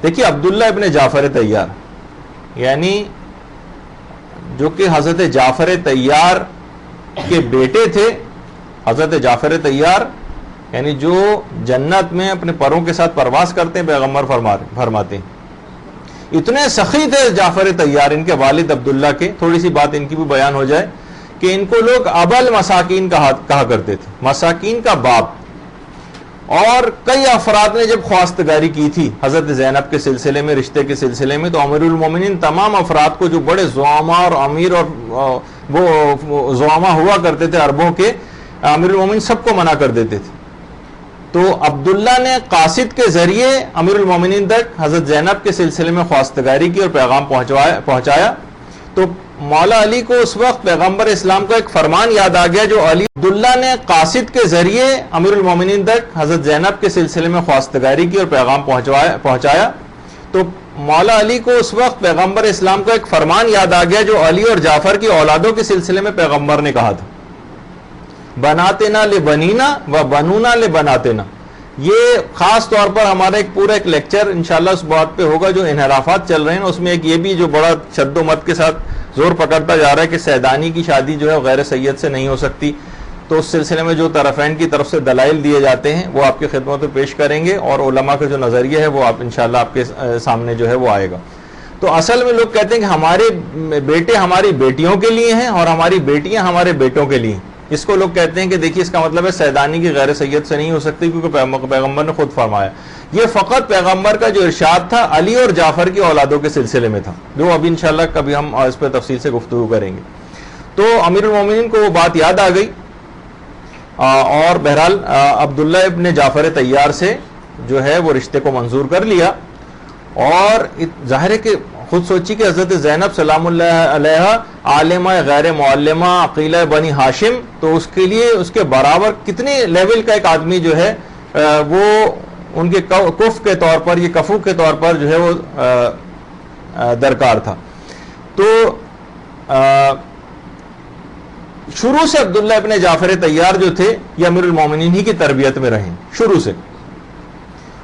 دیکھیے، عبداللہ ابن جعفر طیار یعنی جو کہ حضرت جعفر طیار کے بیٹے تھے، حضرت جعفر طیار یعنی جو جنت میں اپنے پروں کے ساتھ پرواز کرتے ہیں، پیغمبر فرماتے ہیں، اتنے سخی تھے جعفر طیار ان کے والد عبداللہ کے۔ تھوڑی سی بات ان کی بھی بیان ہو جائے کہ ان کو لوگ ابل مساکین کہا کرتے تھے، مساکین کا باپ۔ اور کئی افراد نے جب خواستگاری کی تھی حضرت زینب کے سلسلے میں، رشتے کے سلسلے میں، تو امیر المومنین تمام افراد کو، جو بڑے زعما اور امیر اور وہ زعما ہوا کرتے تھے عربوں کے، امیر المومنین سب کو منع کر دیتے تھے۔ تو عبداللہ نے قاصد کے ذریعے امیر المومنین تک حضرت زینب کے سلسلے میں خواستگاری کی اور پیغام پہنچایا۔ تو مولا علی کو اس وقت پیغمبر اسلام کا ایک فرمان یاد آ گیا، جو عبداللہ نے قاصد کے ذریعے امیر المومنین تک حضرت زینب کے سلسلے میں خواستگاری کی اور پیغام پہنچایا۔ تو مولا علی کو اس وقت پیغمبر اسلام کا ایک فرمان یاد آ گیا، جو علی اور جعفر کی اولادوں کے سلسلے میں پیغمبر نے کہا تھا، بناتنا لبنینا و بنونا لبناتنا۔ یہ خاص طور پر ہمارا ایک لیکچر انشاءاللہ اس بات پہ ہوگا، جو انحرافات چل رہے ہیں اس میں ایک یہ بھی جو بڑا شد و مت کے ساتھ زور پکڑتا جا رہا ہے کہ سیدانی کی شادی جو ہے غیر سید سے نہیں ہو سکتی۔ تو اس سلسلے میں جو طرفین کی طرف سے دلائل دیے جاتے ہیں وہ آپ کی خدمت میں پیش کریں گے، اور علماء کا جو نظریہ ہے وہ آپ انشاءاللہ آپ کے سامنے جو ہے وہ آئے گا۔ تو اصل میں لوگ کہتے ہیں کہ ہمارے بیٹے ہماری بیٹیوں کے لیے ہیں اور ہماری بیٹیاں ہمارے بیٹوں کے لیے ہیں۔ اس کو لوگ کہتے ہیں کہ دیکھیے اس کا مطلب ہے سیدانی کی غیر سید سے نہیں ہو سکتی، کیونکہ پیغمبر نے خود فرمایا۔ یہ فقط پیغمبر کا جو ارشاد تھا علی اور جعفر کی اولادوں کے سلسلے میں تھا، جو ابھی انشاءاللہ کبھی ہم اس پہ تفصیل سے گفتگو کریں گے۔ تو امیر المومنین کو وہ بات یاد آ گئی، اور بہرحال عبداللہ ابن جعفر طیار سے جو ہے وہ رشتے کو منظور کر لیا۔ اور ظاہر ہے کہ خود سوچی کہ حضرت زینب سلام اللہ علیہ عالمہ غیر معلمہ عقیلہ بنی ہاشم، تو اس کے لیے اس کے برابر کتنے لیول کا ایک آدمی جو ہے وہ ان کے کف کے طور پر، یہ کفو کے طور پر جو ہے وہ درکار تھا۔ تو شروع سے عبداللہ ابن جعفر طیار جو تھے یہ امیر المومنین ہی کی تربیت میں رہے شروع سے،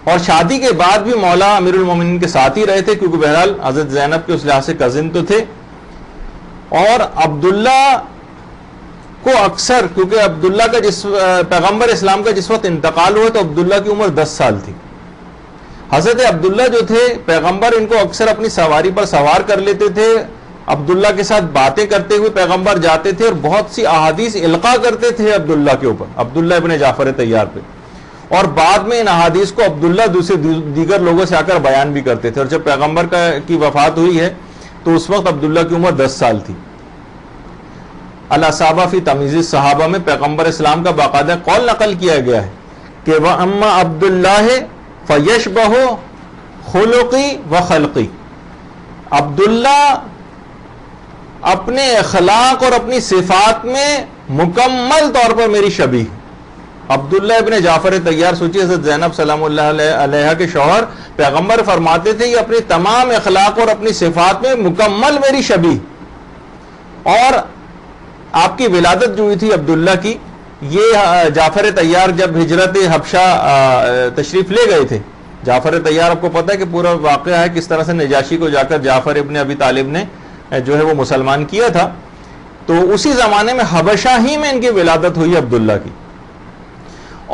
اور شادی کے بعد بھی مولا امیر المومنین کے ساتھ ہی رہے تھے، کیونکہ بہرحال حضرت زینب کے اس لحاظ سے کزن تو تھے۔ اور عبداللہ کو اکثر، کیونکہ عبداللہ کا پیغمبر اسلام کا جس وقت انتقال ہوا تو عبداللہ کی عمر 10 سال تھی۔ حضرت عبداللہ جو تھے پیغمبر ان کو اکثر اپنی سواری پر سوار کر لیتے تھے، عبداللہ کے ساتھ باتیں کرتے ہوئے پیغمبر جاتے تھے، اور بہت سی احادیث القاء کرتے تھے عبداللہ کے اوپر، عبداللہ ابن جعفر طیار پہ، اور بعد میں ان احادیث کو عبداللہ دیگر لوگوں سے آ کر بیان بھی کرتے تھے۔ اور جب پیغمبر کی وفات ہوئی ہے تو اس وقت عبداللہ کی عمر 10 سال تھی۔ الاصابہ فی تمییز الصحابہ میں پیغمبر اسلام کا باقاعدہ قول نقل کیا گیا ہے کہ وَأَمَّا عَبْدُاللَّهِ فَيَشْبَهُ خُلُقِي وَخَلْقِي، عبداللہ اپنے اخلاق اور اپنی صفات میں مکمل طور پر میری شبیہ۔ عبداللہ ابن جعفر طیار، سوچیے حضرت زینب سلام اللہ علیہ کے شوہر پیغمبر فرماتے تھے یہ اپنی تمام اخلاق اور اپنی صفات میں مکمل میری شبیہ۔ اور آپ کی ولادت جو ہوئی تھی عبداللہ کی، یہ جعفر طیار جب ہجرت حبشہ تشریف لے گئے تھے، جعفر طیار آپ کو پتہ ہے کہ پورا واقعہ ہے کس طرح سے نجاشی کو جا کر جعفر ابن ابی طالب نے جو ہے وہ مسلمان کیا تھا، تو اسی زمانے میں حبشہ ہی میں ان کی ولادت ہوئی عبداللہ کی۔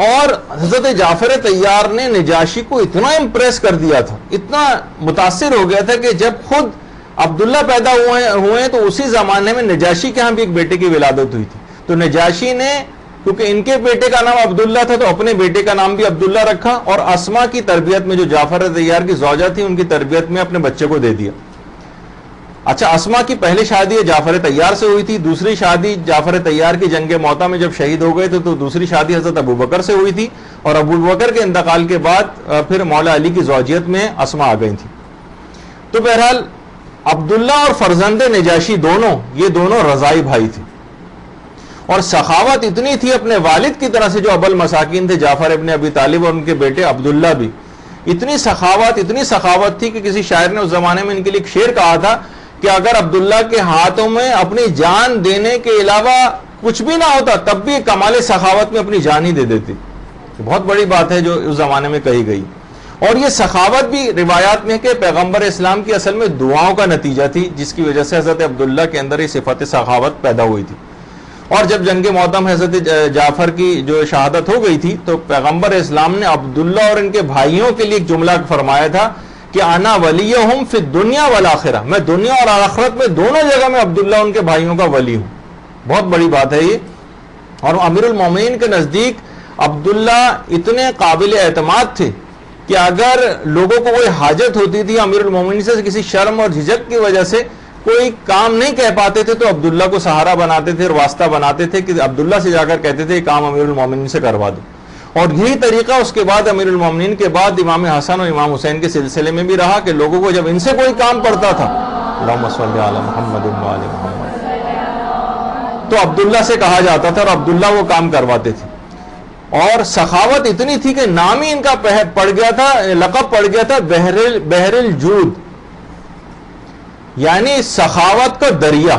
اور حضرت جعفر طیار نے نجاشی کو اتنا امپریس کر دیا تھا، اتنا متاثر ہو گیا تھا کہ جب خود عبداللہ پیدا ہوئے تو اسی زمانے میں نجاشی کے ہاں بھی ایک بیٹے کی ولادت ہوئی تھی۔ تو نجاشی نے، کیونکہ ان کے بیٹے کا نام عبداللہ تھا، تو اپنے بیٹے کا نام بھی عبداللہ رکھا، اور اسما کی تربیت میں، جو جعفر طیار کی زوجہ تھی، ان کی تربیت میں اپنے بچے کو دے دیا۔ اچھا، اسما کی پہلی شادی جعفر طیار سے ہوئی تھی، دوسری شادی جعفر طیار کی جنگ موتا میں جب شہید ہو گئے تھے تو دوسری شادی حضرت ابوبکر سے ہوئی تھی، اور ابوبکر کے انتقال کے بعد پھر مولا علی کی زوجیت میں اسما آ گئی تھی۔ تو بہرحال عبداللہ اور فرزند نجاشی یہ دونوں رضائی بھائی تھے، اور سخاوت اتنی تھی اپنے والد کی طرح سے جو ابل مساکین تھے جعفر ابن ابی طالب، اور ان کے بیٹے عبداللہ بھی، اتنی سخاوت تھی کہ کسی شاعر نے اس زمانے میں ان کے لیے ایک شعر کہا تھا کہ اگر عبداللہ کے ہاتھوں میں اپنی جان دینے کے علاوہ کچھ بھی نہ ہوتا تب بھی کمال سخاوت میں اپنی جان ہی دے دیتی. بہت بڑی بات ہے جو اس زمانے میں کہی گئی. اور یہ سخاوت بھی روایات میں کہ پیغمبر اسلام کی اصل میں دعاؤں کا نتیجہ تھی، جس کی وجہ سے حضرت عبداللہ کے اندر یہ صفت سخاوت پیدا ہوئی تھی. اور جب جنگ معتم حضرت جعفر کی جو شہادت ہو گئی تھی تو پیغمبر اسلام نے عبداللہ اور ان کے بھائیوں کے لیے ایک جملہ فرمایا تھا کہ انا ولیہم فی الدنیا والآخرہ، میں دنیا اور آخرت میں دونوں جگہ میں عبداللہ اور ان کے بھائیوں کا ولی ہوں. بہت بڑی بات ہے یہ. اور امیر المومنین کے نزدیک عبداللہ اتنے قابل اعتماد تھے کہ اگر لوگوں کو کوئی حاجت ہوتی تھی امیر المومنین سے کسی شرم اور جھجک کی وجہ سے کوئی کام نہیں کہہ پاتے تھے تو عبداللہ کو سہارا بناتے تھے اور واسطہ بناتے تھے کہ عبداللہ سے جا کر کہتے تھے یہ کام امیر المومنین سے کروا دو. اور یہی طریقہ اس کے بعد امیر المومنین کے بعد امام حسن اور امام حسین کے سلسلے میں بھی رہا کہ لوگوں کو جب ان سے کوئی کام پڑتا تھا اللہم صلی علی محمد و آل محمد تو عبداللہ سے کہا جاتا تھا اور عبداللہ وہ کام کرواتے تھے. اور سخاوت اتنی تھی کہ نام ہی ان کا پڑ گیا تھا، لقب پڑ گیا تھا بحر الجود، یعنی سخاوت کا دریا،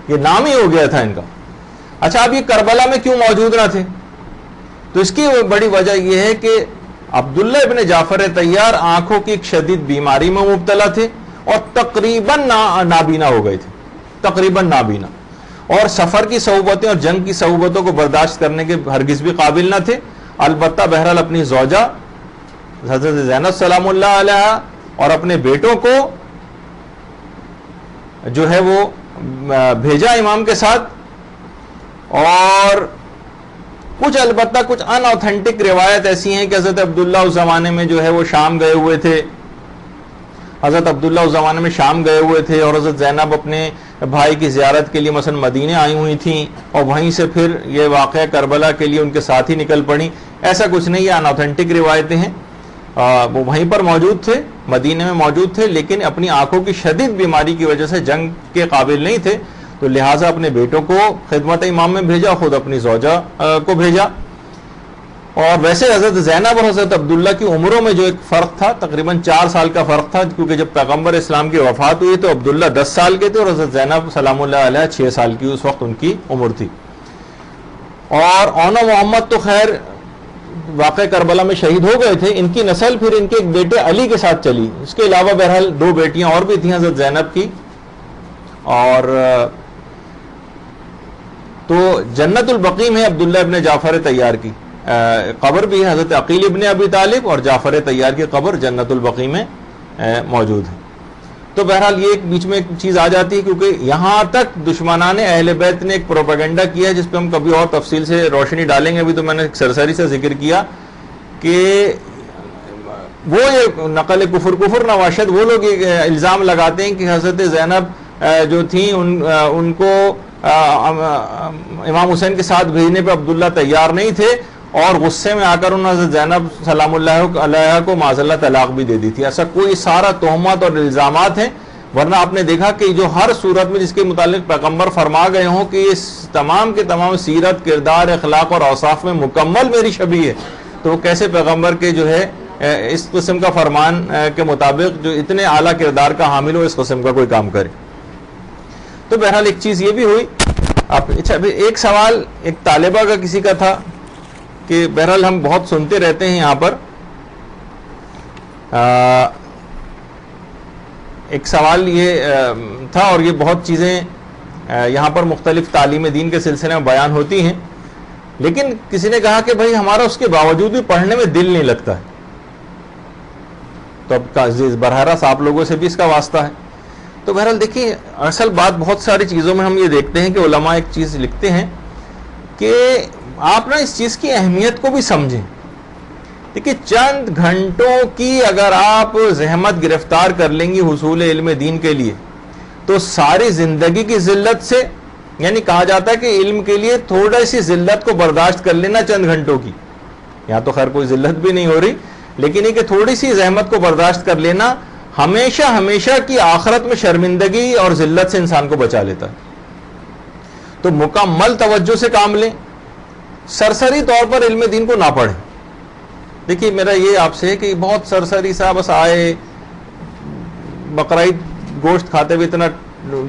یہ نام ہی ہو گیا تھا ان کا. اچھا اب یہ کربلا میں کیوں موجود نہ تھے؟ تو اس کی بڑی وجہ یہ ہے کہ عبداللہ ابن جعفر طیار آنکھوں کی ایک شدید بیماری میں مبتلا تھے اور تقریباً نابینا ہو گئے تھے، تقریباً نابینا، اور سفر کی صعوبتیں اور جنگ کی صعوبتوں کو برداشت کرنے کے ہرگز بھی قابل نہ تھے. البتہ بہرحال اپنی زوجہ حضرت زینب سلام اللہ علیہ اور اپنے بیٹوں کو جو ہے وہ بھیجا امام کے ساتھ. اور البتہ کچھ ان آتھینٹک روایت ایسی ہیں کہ حضرت عبداللہ اس زمانے میں جو ہے وہ شام گئے ہوئے تھے، حضرت عبداللہ اس زمانے میں شام گئے ہوئے تھے اور حضرت زینب اپنے بھائی کی زیارت کے لیے مثلا مدینے آئی ہوئی تھیں اور وہیں سے پھر یہ واقعہ کربلا کے لیے ان کے ساتھ ہی نکل پڑی. ایسا کچھ نہیں، یہ ان آتھینٹک روایتیں ہیں. وہ وہیں پر موجود تھے، مدینے میں موجود تھے، لیکن اپنی آنکھوں کی شدید بیماری کی وجہ سے جنگ کے قابل نہیں تھے، تو لہٰذا اپنے بیٹوں کو خدمت امام میں بھیجا، خود اپنی زوجہ کو بھیجا. اور ویسے حضرت زینب اور حضرت عبداللہ کی عمروں میں جو ایک فرق تھا، تقریباً 4 سال کا فرق تھا، کیونکہ جب پیغمبر اسلام کی وفات ہوئی تو عبداللہ 10 سال کے تھے اور حضرت زینب سلام اللہ علیہ 6 سال کی اس وقت ان کی عمر تھی. اور اون محمد تو خیر واقع کربلا میں شہید ہو گئے تھے، ان کی نسل پھر ان کے ایک بیٹے علی کے ساتھ چلی. اس کے علاوہ بہرحال 2 بیٹیاں اور بھی تھیں حضرت زینب کی. اور تو جنت البقیع میں عبداللہ ابن جعفر طیار کی قبر بھی ہے، حضرت عقیل ابن ابی طالب اور جعفر طیار کی قبر جنت البقیع میں موجود ہے. تو بہرحال یہ ایک بیچ میں ایک چیز آ جاتی ہے، کیونکہ یہاں تک دشمنان اہل بیت نے ایک پروپیگنڈا کیا ہے جس پہ ہم کبھی اور تفصیل سے روشنی ڈالیں گے. ابھی تو میں نے سرسری سے ذکر کیا کہ وہ یہ نقل کفر نواشد وہ لوگ الزام لگاتے ہیں کہ حضرت زینب جو تھیں ان کو امام حسین کے ساتھ بھیجنے پہ عبداللہ تیار نہیں تھے اور غصے میں آ کر انہوں نے حضرت زینب سلام اللہ علیہ کو معذاللہ طلاق بھی دے دی تھی. ایسا کوئی سارا تہمات اور الزامات ہیں، ورنہ آپ نے دیکھا کہ جو ہر صورت میں جس کے متعلق پیغمبر فرما گئے ہوں کہ یہ تمام کے تمام سیرت، کردار، اخلاق اور اوصاف میں مکمل میری شبیہ ہے، تو وہ کیسے پیغمبر کے جو ہے اس قسم کا فرمان کے مطابق جو اتنے اعلیٰ کردار کا حامل ہو اس قسم کا کوئی کام کرے. تو بہرحال ایک چیز یہ بھی ہوئی. اچھا ایک سوال ایک طالبہ کا کسی کا تھا کہ بہرحال ہم بہت سنتے رہتے ہیں یہاں پر. ایک سوال یہ تھا اور یہ بہت چیزیں یہاں پر مختلف تعلیم دین کے سلسلے میں بیان ہوتی ہیں، لیکن کسی نے کہا کہ بھائی ہمارا اس کے باوجود بھی پڑھنے میں دل نہیں لگتا ہے. تو اب براہ راست آپ لوگوں سے بھی اس کا واسطہ ہے. تو بہرحال دیکھیے اصل بات بہت ساری چیزوں میں ہم یہ دیکھتے ہیں کہ علماء ایک چیز لکھتے ہیں کہ آپ نا اس چیز کی اہمیت کو بھی سمجھیں. دیکھیے چند گھنٹوں کی اگر آپ زحمت گرفتار کر لیں گی حصول علم دین کے لیے تو ساری زندگی کی ذلت سے، یعنی کہا جاتا ہے کہ علم کے لیے تھوڑا سی ذلت کو برداشت کر لینا چند گھنٹوں کی، یہاں تو خیر کوئی ذلت بھی نہیں ہو رہی، لیکن یہ کہ تھوڑی سی زحمت کو برداشت کر لینا ہمیشہ ہمیشہ کی آخرت میں شرمندگی اور ذلت سے انسان کو بچا لیتا ہے. تو مکمل توجہ سے کام لیں, سرسری طور پر علم دین کو نہ پڑھیں. دیکھیے میرا یہ آپ سے ہے کہ بہت سرسری سا بس آئے, بقرعید گوشت کھاتے ہوئے اتنا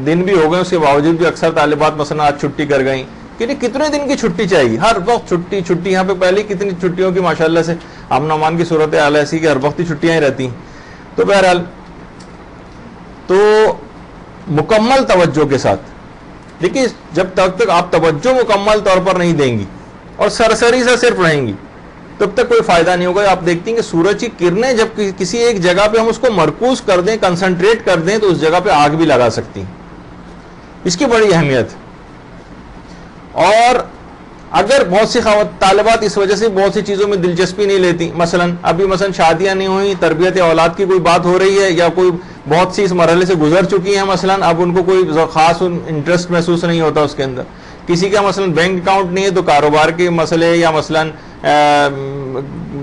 دن بھی ہو گئے, اس کے باوجود بھی اکثر طالبات مثلا آج چھٹی کر گئیں, کہ کتنے دن کی چھٹی چاہیے, ہر وقت چھٹی چھٹی. یہاں پہ پہلے کتنی چھٹیوں کی ماشاءاللہ سے امن و امان کی صورت حال ایسی کہ ہر وقت ہی چھٹیاں ہی رہتی ہیں. تو بہرحال تو مکمل توجہ کے ساتھ دیکھیے, جب تک آپ توجہ مکمل طور پر نہیں دیں گی اور سرسری سے صرف رہیں گی تب تک کوئی فائدہ نہیں ہوگا. آپ دیکھتی ہیں کہ سورج کی کرنیں جب کسی ایک جگہ پہ ہم اس کو مرکوز کر دیں, کنسنٹریٹ کر دیں, تو اس جگہ پہ آگ بھی لگا سکتی ہیں. اس کی بڑی اہمیت. اور اگر بہت سی طالبات اس وجہ سے بہت سی چیزوں میں دلچسپی نہیں لیتی, مثلا شادیاں نہیں ہوئی, تربیت اولاد کی کوئی بات ہو رہی ہے, یا کوئی بہت سی اس مرحلے سے گزر چکی ہیں, مثلا اب ان کو کوئی خاص انٹرسٹ محسوس نہیں ہوتا اس کے اندر. کسی کا مثلا بینک اکاؤنٹ نہیں ہے تو کاروبار کے مسئلے یا مثلا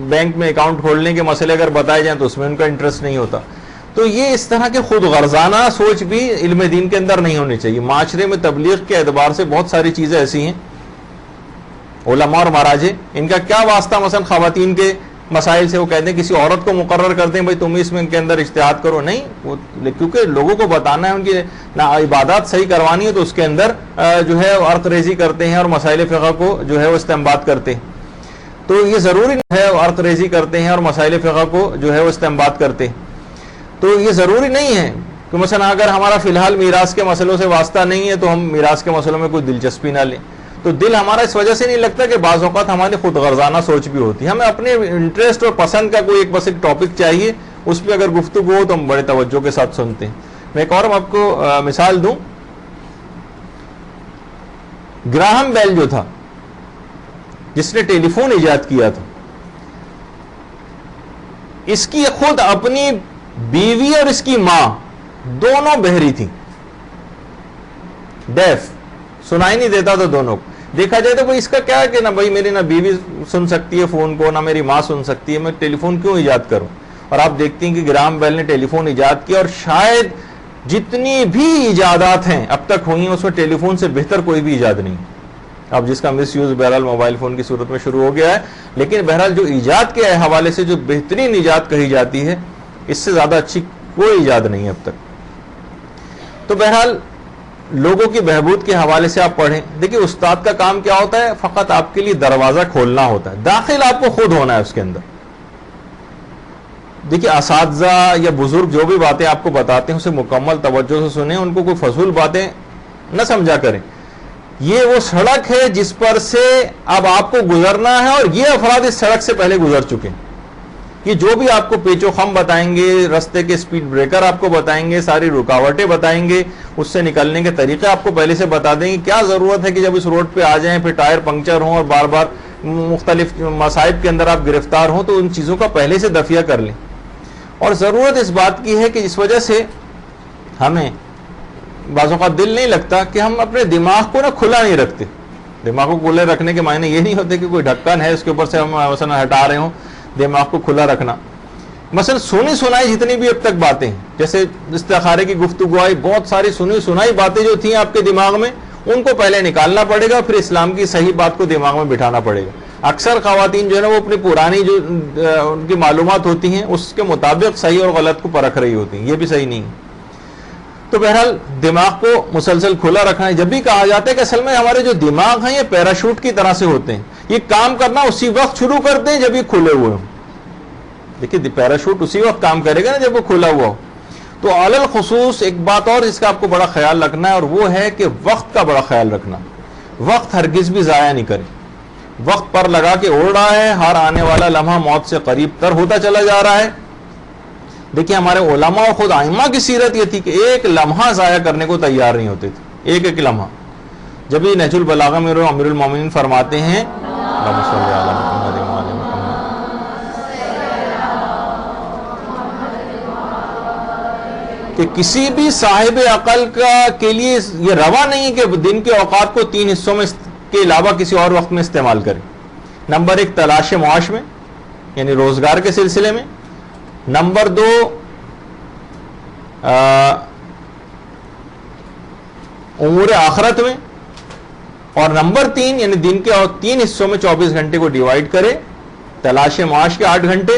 بینک میں اکاؤنٹ کھولنے کے مسئلے اگر بتائے جائیں تو اس میں ان کا انٹرسٹ نہیں ہوتا. تو یہ اس طرح کے خود غرضانہ سوچ بھی علم دین کے اندر نہیں ہونی چاہیے. معاشرے میں تبلیغ کے اعتبار سے بہت ساری چیزیں ایسی ہیں, علماء اور مراجع ان کا کیا واسطہ مثلا خواتین کے مسائل سے, وہ کہتے ہیں کسی عورت کو مقرر کرتے ہیں بھائی تم اس میں ان کے اندر اجتہاد کرو. نہیں, وہ کیونکہ لوگوں کو بتانا ہے, ان کی نہ عبادات صحیح کروانی ہے, تو اس کے اندر جو ہے عرق ریزی کرتے ہیں اور مسائل فقہ کو جو ہے وہ استنباط کرتے ہیں. تو یہ ضروری ہے, عرق ریزی کرتے ہیں اور مسائل فقہ کو جو ہے وہ استنباط کرتے ہیں. تو یہ ضروری نہیں ہے کہ مثلا اگر ہمارا فی الحال میراث کے مسئلوں سے واسطہ نہیں ہے تو ہم میراث کے مسئلوں میں کوئی دلچسپی نہ لیں. تو دل ہمارا اس وجہ سے نہیں لگتا کہ بعض اوقات ہماری خود غرضانہ سوچ بھی ہوتی ہے. ہمیں اپنے انٹرسٹ اور پسند کا کوئی ایک بس ایک ٹاپک چاہیے, اس پہ اگر گفتگو ہو تو ہم بڑے توجہ کے ساتھ سنتے ہیں. میں ایک اور آپ کو مثال دوں. گراہم بیل جو تھا جس نے ٹیلی فون ایجاد کیا تھا, اس کی خود اپنی بیوی اور اس کی ماں دونوں بہری تھیں, ڈیف, سنائی نہیں دیتا تھا دونوں کو. دیکھا جائے تو اس کا کیا ہے کہ نہ بھائی میری نہ بیوی سن سکتی ہے فون کو, نہ میری ماں سن سکتی ہے, میں ٹیلی فون کیوں ایجاد کروں. اور آپ دیکھتی ہیں کہ گراہم بیل نے ٹیلی فون ایجاد کیا, اور شاید جتنی بھی ایجادات ہیں اب تک ہوئی ہیں اس میں ٹیلی فون سے بہتر کوئی بھی ایجاد نہیں. اب جس کا مس یوز بہرحال موبائل فون کی صورت میں شروع ہو گیا ہے, لیکن بہرحال جو ایجاد کے حوالے سے جو بہترین ایجاد کہی جاتی ہے, اس سے زیادہ اچھی کوئی ایجاد نہیں اب تک. تو بہرحال لوگوں کی بہبود کے حوالے سے آپ پڑھیں. دیکھیں استاد کا کام کیا ہوتا ہے, فقط آپ کے لیے دروازہ کھولنا ہوتا ہے, داخل آپ کو خود ہونا ہے اس کے اندر. دیکھیں اساتذہ یا بزرگ جو بھی باتیں آپ کو بتاتے ہیں اسے مکمل توجہ سے سنیں, ان کو کوئی فضول باتیں نہ سمجھا کریں. یہ وہ سڑک ہے جس پر سے اب آپ کو گزرنا ہے, اور یہ افراد اس سڑک سے پہلے گزر چکے ہیں. یہ جو بھی آپ کو پیچ و خم بتائیں گے, رستے کے سپیڈ بریکر آپ کو بتائیں گے, ساری رکاوٹیں بتائیں گے, اس سے نکلنے کے طریقے آپ کو پہلے سے بتا دیں گے. کیا ضرورت ہے کہ جب اس روڈ پہ آ جائیں پھر ٹائر پنکچر ہوں اور بار بار مختلف مصائب کے اندر آپ گرفتار ہوں, تو ان چیزوں کا پہلے سے دفیہ کر لیں. اور ضرورت اس بات کی ہے کہ اس وجہ سے ہمیں بعض اوقات دل نہیں لگتا کہ ہم اپنے دماغ کو کھلا نہیں رکھتے. دماغ کو کھلے رکھنے کے معنی یہ نہیں ہوتے کہ کوئی ڈھکن ہے اس کے اوپر سے ہم مثلا ہٹا رہے ہوں. دماغ کو کھلا رکھنا, مثلا سنی سنائی جتنی بھی اب تک باتیں, جیسے استخارے کی گفتگو آئی, بہت ساری سنی سنائی باتیں جو تھیں آپ کے دماغ میں, ان کو پہلے نکالنا پڑے گا, پھر اسلام کی صحیح بات کو دماغ میں بٹھانا پڑے گا. اکثر خواتین جو ہے نا وہ اپنی پرانی جو ان کی معلومات ہوتی ہیں اس کے مطابق صحیح اور غلط کو پرکھ رہی ہوتی ہیں, یہ بھی صحیح نہیں. تو بہرحال دماغ کو مسلسل کھلا رکھنا ہے. جب بھی کہا جاتا ہے کہ اصل میں ہمارے جو دماغ ہیں یہ پیراشوٹ کی طرح سے ہوتے ہیں, یہ کام کرنا اسی وقت شروع کرتے ہیں جب یہ کھلے ہوئے ہوں. دیکھیے پیراشوٹ اسی وقت کام کرے گا نا جب وہ کھلا ہوا ہو. تو علی الخصوص ایک بات اور اس کا آپ کو بڑا خیال رکھنا ہے, اور وہ ہے کہ وقت کا بڑا خیال رکھنا. وقت ہرگز بھی ضائع نہیں کریں. وقت پر لگا کے اوڑ رہا ہے, ہر آنے والا لمحہ موت سے قریب تر ہوتا چلا جا رہا ہے. دیکھیے ہمارے علماء و خود ائمہ کی سیرت یہ تھی کہ ایک لمحہ ضائع کرنے کو تیار نہیں ہوتے تھے, ایک ایک لمحہ. جب یہ نہج البلاغہ میں امیر المومنین فرماتے ہیں کہ کسی بھی صاحب عقل کے لیے یہ روا نہیں ہے کہ دن کے اوقات کو 3 حصوں میں کے علاوہ کسی اور وقت میں استعمال کرے. نمبر 1 تلاش معاش میں, یعنی روزگار کے سلسلے میں. نمبر 2 امور آخرت میں، اور نمبر 3 یعنی دن کے اور 3 حصوں میں 24 گھنٹے کو ڈیوائڈ کرے، تلاش معاش کے 8 گھنٹے،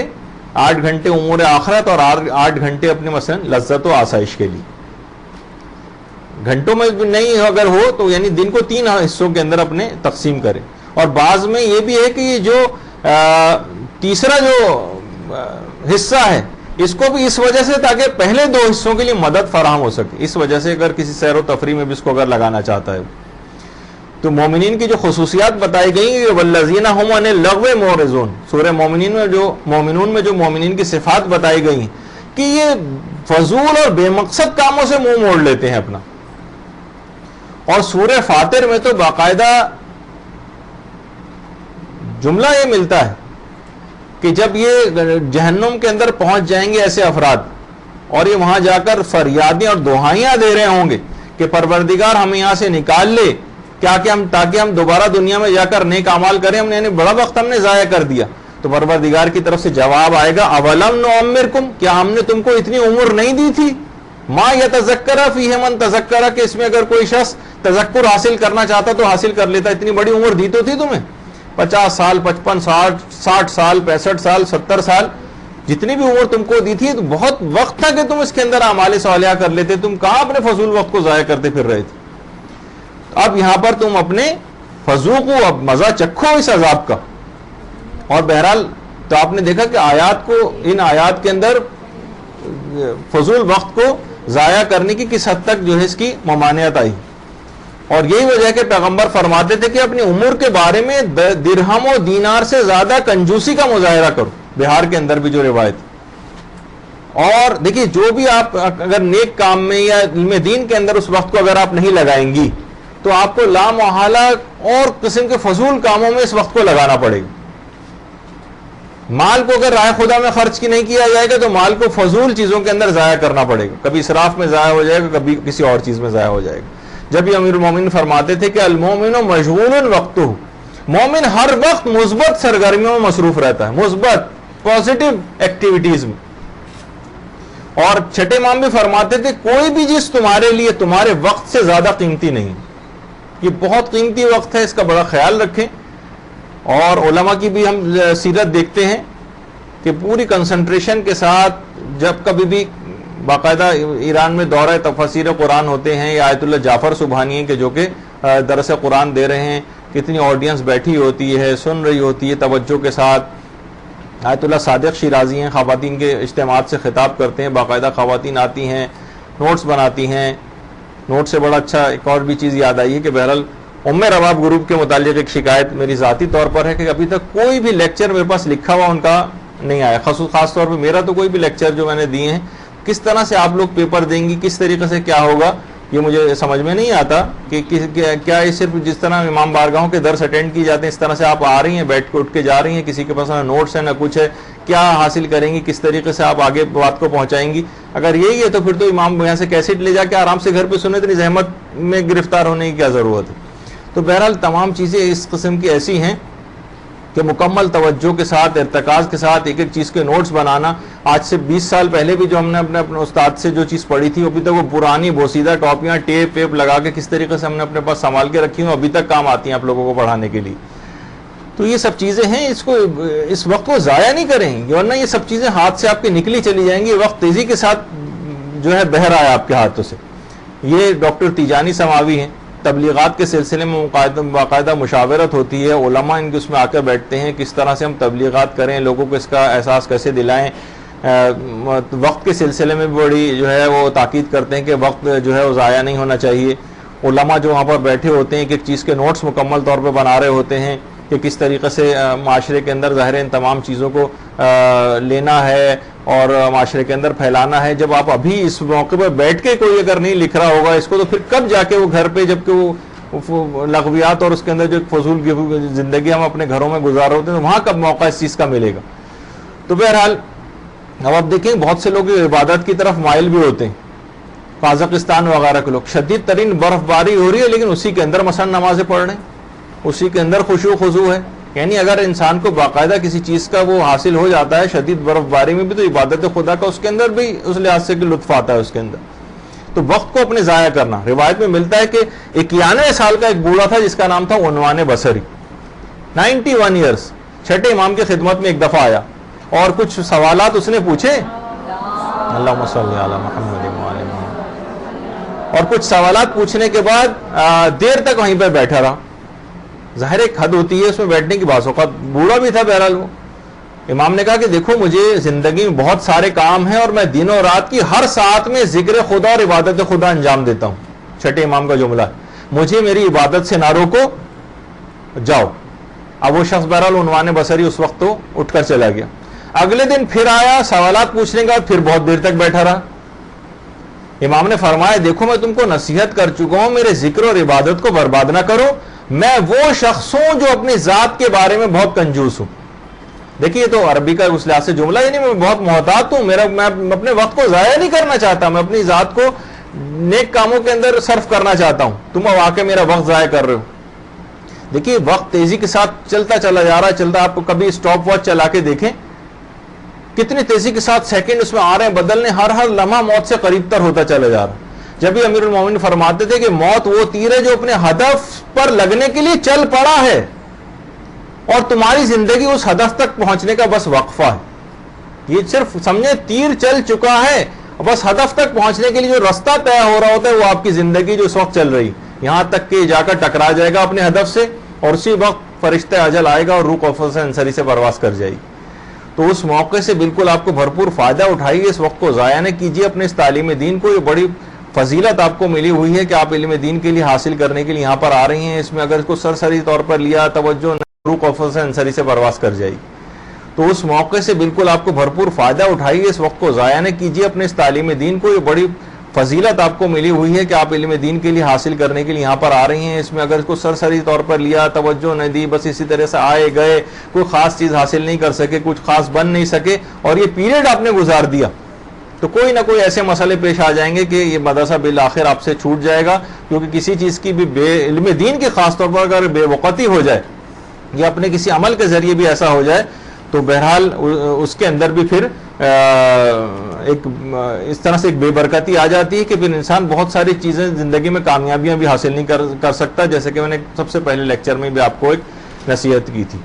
8 گھنٹے امور آخرت، اور 8 گھنٹے اپنے مثلا لذت و آسائش کے لیے. گھنٹوں میں نہیں اگر ہو تو یعنی دن کو 3 حصوں کے اندر اپنے تقسیم کرے. اور بعض میں یہ بھی ہے کہ یہ جو تیسرا جو حصہ ہے اس کو بھی اس وجہ سے تاکہ پہلے 2 حصوں کے لیے مدد فراہم ہو سکے، اس وجہ سے اگر کسی سیر و تفریح میں بھی اس کو اگر لگانا چاہتا ہے. تو مومنین کی جو خصوصیات بتائی گئی ہیں، والذین ھم عن اللغو معرضون، سورہ مومنون میں جو مومنین کی صفات بتائی گئی ہیں کہ یہ فضول اور بے مقصد کاموں سے منہ موڑ لیتے ہیں اپنا. اور سورہ فاطر میں تو باقاعدہ جملہ یہ ملتا ہے کہ جب یہ جہنم کے اندر پہنچ جائیں گے ایسے افراد، اور یہ وہاں جا کر فریادیں اور دعائیاں دے رہے ہوں گے کہ پروردگار ہمیں یہاں سے نکال لے، کیا کہ تاکہ ہم دوبارہ دنیا میں جا کر نیک اعمال کریں، ہم نے بڑا وقت ہم نے ضائع کر دیا. تو پروردگار کی طرف سے جواب آئے گا، اولم نعمرکم، کیا ہم نے تم کو اتنی عمر نہیں دی تھی؟ ما یتذکر فیہ من تذکر، کہ اس میں اگر کوئی شخص تذکر حاصل کرنا چاہتا تو حاصل کر لیتا. اتنی بڑی عمر دی تو تھی تمہیں، 50 سال 55 60 سال 65 سال 70 سال، جتنی بھی عمر تم کو دی تھی تو بہت وقت تھا کہ تم اس کے اندر اعمال صالحہ کر لیتے. تم کہاں اپنے فضول وقت کو ضائع کرتے پھر رہے تھے؟ اب یہاں پر تم اپنے فذوقوا، اب مزہ چکھو اس عذاب کا. اور بہرحال تو آپ نے دیکھا کہ آیات کو، ان آیات کے اندر فضول وقت کو ضائع کرنے کی کس حد تک جو ہے اس کی ممانعت آئی. اور یہی وجہ ہے کہ پیغمبر فرماتے تھے کہ اپنی عمر کے بارے میں درہم و دینار سے زیادہ کنجوسی کا مظاہرہ کرو. بہار کے اندر بھی جو روایت. اور دیکھیے جو بھی آپ اگر نیک کام میں یا علم دین کے اندر اس وقت کو اگر آپ نہیں لگائیں گی تو آپ کو لامحالہ اور قسم کے فضول کاموں میں اس وقت کو لگانا پڑے گا. مال کو اگر راہ خدا میں خرچ کی نہیں کیا جائے گا تو مال کو فضول چیزوں کے اندر ضائع کرنا پڑے گا. کبھی اسراف میں ضائع ہو جائے گا، کبھی کسی اور چیز میں ضائع ہو جائے گا. جب یہ امیر المومنین فرماتے تھے کہ المومن مشغول وقتہ، مومن ہر وقت مثبت سرگرمیوں میں مصروف رہتا ہے، مثبت پازیٹو ایکٹیویٹیز میں. اور چھٹے امام بھی فرماتے تھے کوئی بھی چیز تمہارے لیے تمہارے وقت سے زیادہ قیمتی نہیں. یہ بہت قیمتی وقت ہے، اس کا بڑا خیال رکھیں. اور علماء کی بھی ہم سیرت دیکھتے ہیں کہ پوری کنسنٹریشن کے ساتھ جب کبھی بھی باقاعدہ ایران میں دورہ تفسیر قرآن ہوتے ہیں، یا آیت اللہ جعفر سبحانی ہیں کہ جو کہ درس قرآن دے رہے ہیں، کتنی آڈینس بیٹھی ہوتی ہے، سن رہی ہوتی ہے توجہ کے ساتھ. آیت اللہ صادق شیرازی ہیں، خواتین کے اجتماعات سے خطاب کرتے ہیں، باقاعدہ خواتین آتی ہیں، نوٹس بناتی ہیں. نوٹ سے بڑا اچھا ایک اور بھی چیز یاد آئی ہے کہ بہرحال رباب گروپ کے متعلق ایک شکایت میری ذاتی طور پر ہے کہ ابھی تک کوئی بھی لیکچر میرے پاس لکھا ہوا ان کا نہیں آیا. خاص طور پہ میرا تو کوئی بھی لیکچر جو میں نے دیے ہیں، کس طرح سے آپ لوگ پیپر دیں گی، کس طریقے سے کیا ہوگا، یہ مجھے سمجھ میں نہیں آتا کہ کیا یہ صرف جس طرح امام بارگاہوں کے درس اٹینڈ کی جاتے ہیں اس طرح سے آپ آ رہی ہیں، بیٹھ کے اٹھ کے جا رہی ہیں، کسی کے پاس نہ نوٹس ہے نہ کچھ ہے، کیا حاصل کریں گی، کس طریقے سے آپ آگے بات کو پہنچائیں گی؟ اگر یہی ہے تو پھر تو امام یہاں سے کیسٹ لے جا کے آرام سے گھر پہ سنیں، اتنی زحمت میں گرفتار ہونے کی کیا ضرورت ہے؟ تو بہرحال تمام چیزیں اس قسم کی ایسی ہیں کہ مکمل توجہ کے ساتھ، ارتکاز کے ساتھ ایک ایک چیز کے نوٹس بنانا. آج سے 20 سال پہلے بھی جو ہم نے اپنے استاد سے جو چیز پڑھی تھی، ابھی تک وہ پرانی بوسیدہ کاپیاں ٹیپ ویپ لگا کے کس طریقے سے ہم نے اپنے پاس سنبھال کے رکھی ہوں، ابھی تک کام آتی ہیں آپ لوگوں کو پڑھانے کے لیے. تو یہ سب چیزیں ہیں، اس وقت کو ضائع نہیں کریں گے، ورنہ یہ سب چیزیں ہاتھ سے آپ کے نکلی چلی جائیں گی. وقت تیزی کے ساتھ جو ہے بہہ رہا ہے آپ کے ہاتھوں سے. یہ ڈاکٹر تیجانی سماوی ہیں، تبلیغات کے سلسلے میں باقاعدہ مشاورت ہوتی ہے، علماء ان کے اس میں آ کر بیٹھتے ہیں، کس طرح سے ہم تبلیغات کریں، لوگوں کو اس کا احساس کیسے دلائیں. وقت کے سلسلے میں بھی بڑی جو ہے وہ تاکید کرتے ہیں کہ وقت جو ہے وہ ضائع نہیں ہونا چاہیے. علماء جو وہاں پر بیٹھے ہوتے ہیں کہ ایک چیز کے نوٹس مکمل طور پہ بنا رہے ہوتے ہیں کہ کس طریقے سے معاشرے کے اندر ظاہر ان تمام چیزوں کو لینا ہے اور معاشرے کے اندر پھیلانا ہے. جب آپ ابھی اس موقع پر بیٹھ کے کوئی اگر نہیں لکھ رہا ہوگا اس کو، تو پھر کب جا کے وہ گھر پہ، جب کہ وہ لغویات اور اس کے اندر جو فضول زندگی ہم اپنے گھروں میں گزار ہوتے ہیں، وہاں کب موقع اس چیز کا ملے گا؟ تو بہرحال اب آپ دیکھیں بہت سے لوگ عبادت کی طرف مائل بھی ہوتے ہیں. قازقستان وغیرہ کے لوگ، شدید ترین برف باری ہو رہی ہے لیکن اسی کے اندر مثلا نمازیں پڑھ رہے ہیں، اسی کے اندر خشوع خضوع ہے، یعنی اگر انسان کو باقاعدہ کسی چیز کا وہ حاصل ہو جاتا ہے شدید برف باری میں بھی، تو عبادت خدا کا اس کے اندر بھی اس لحاظ سے کہ لطف آتا ہے اس کے اندر. تو وقت کو اپنے ضائع کرنا، روایت میں ملتا ہے کہ 91 سال کا ایک بوڑھا تھا جس کا نام تھا عنوان بصری، 91 ایئرس، چھٹے امام کی خدمت میں ایک دفعہ آیا اور کچھ سوالات اس نے پوچھے، اللہم صلی علی محمد وعلی محمد، اور کچھ سوالات پوچھنے کے بعد دیر تک وہیں پہ بیٹھا رہا. ظاہر ایک حد ہوتی ہے اس میں بیٹھنے کی، بعض اوقات بوڑھا بھی تھا بہرحال وہ. امام نے کہا کہ دیکھو مجھے زندگی میں بہت سارے کام ہیں اور میں دن و رات کی ہر ساعت میں ذکر خدا اور عبادت خدا انجام دیتا ہوں. چھٹے امام کا جملہ، مجھے میری عبادت سے نہ روکو، جاؤ. اب وہ شخص بہرحال عنوان بصری اس وقت تو اٹھ کر چلا گیا. اگلے دن پھر آیا، سوالات پوچھنے کے بعد پھر بہت دیر تک بیٹھا رہا. امام نے فرمایا دیکھو میں تم کو نصیحت کر چکا ہوں، میرے ذکر اور عبادت کو برباد نہ کرو. میں وہ شخص ہوں جو اپنی ذات کے بارے میں بہت کنجوس ہوں. دیکھیے تو عربی کا اس لحاظ سے جملہ، یعنی میں بہت محتاط ہوں، میں اپنے وقت کو ضائع نہیں کرنا چاہتا، میں اپنی ذات کو نیک کاموں کے اندر صرف کرنا چاہتا ہوں. تم اب آ کے میرا وقت ضائع کر رہے ہو. دیکھیے وقت تیزی کے ساتھ چلتا چلا جا رہا ہے، چلتا. آپ کو کبھی اسٹاپ واچ چلا کے دیکھیں کتنی تیزی کے ساتھ سیکنڈ اس میں آ رہے ہیں بدلنے، ہر لمحہ موت سے قریب تر ہوتا چلا جا رہا ہے. جب بھی امیر المومنین فرماتے تھے کہ موت وہ تیر ہے جو اپنے ہدف پر لگنے کے لیے چل پڑا ہے اور تمہاری زندگی اس ہدف تک پہنچنے کا بس وقفہ ہے. یہ صرف سمجھے تیر چل چکا ہے، بس ہدف تک پہنچنے کے لیے جو راستہ طے ہو رہا ہوتا ہے وہ آپ کی زندگی جو اس وقت چل رہی، یہاں تک کہ جا کر ٹکرا جائے گا اپنے ہدف سے اور اسی وقت فرشتہ اجل آئے گا اور روح قفص سے انصری سے پرواز کر جائے گی. تو اس موقع سے بالکل آپ کو بھرپور فائدہ اٹھائیے، اس وقت کو ضائع نہ کیجیے. اپنے اس تعلیم دین کو، یہ بڑی فضیلت آپ کو ملی ہوئی ہے کہ آپ علم دین کے لیے حاصل کرنے کے لیے یہاں پر آ رہی ہیں. اس میں اگر اس کو سرسری طور پر لیا، توجہ روح قفص سے انصری سے پرواز کر جائے گی. تو اس موقع سے بالکل آپ کو بھرپور فائدہ اٹھائیے، اس وقت کو ضائع نہ کیجیے. اپنے اس تعلیم دین کو، یہ بڑی فضیلت آپ کو ملی ہوئی ہے کہ آپ علم دین کے لیے حاصل کرنے کے لیے یہاں پر آ رہی ہیں. اس میں اگر اس کو سرسری طور پر لیا، توجہ نہ دی، بس اسی طرح سے آئے گئے، کوئی خاص چیز حاصل نہیں کر سکے، کچھ خاص بن نہیں سکے اور یہ پیریڈ آپ نے گزار دیا، تو کوئی نہ کوئی ایسے مسئلے پیش آ جائیں گے کہ یہ مدرسہ بالآخر آپ سے چھوٹ جائے گا. کیونکہ کسی چیز کی بھی علم دین کی خاص طور پر اگر بے وقتی ہو جائے یا اپنے کسی عمل کے ذریعے بھی ایسا ہو جائے تو بہرحال اس کے اندر بھی پھر ایک اس طرح سے ایک بے برکتی آ جاتی ہے کہ پھر انسان بہت ساری چیزیں زندگی میں کامیابیاں بھی حاصل نہیں کر سکتا، جیسے کہ میں نے سب سے پہلے لیکچر میں بھی آپ کو ایک نصیحت کی تھی.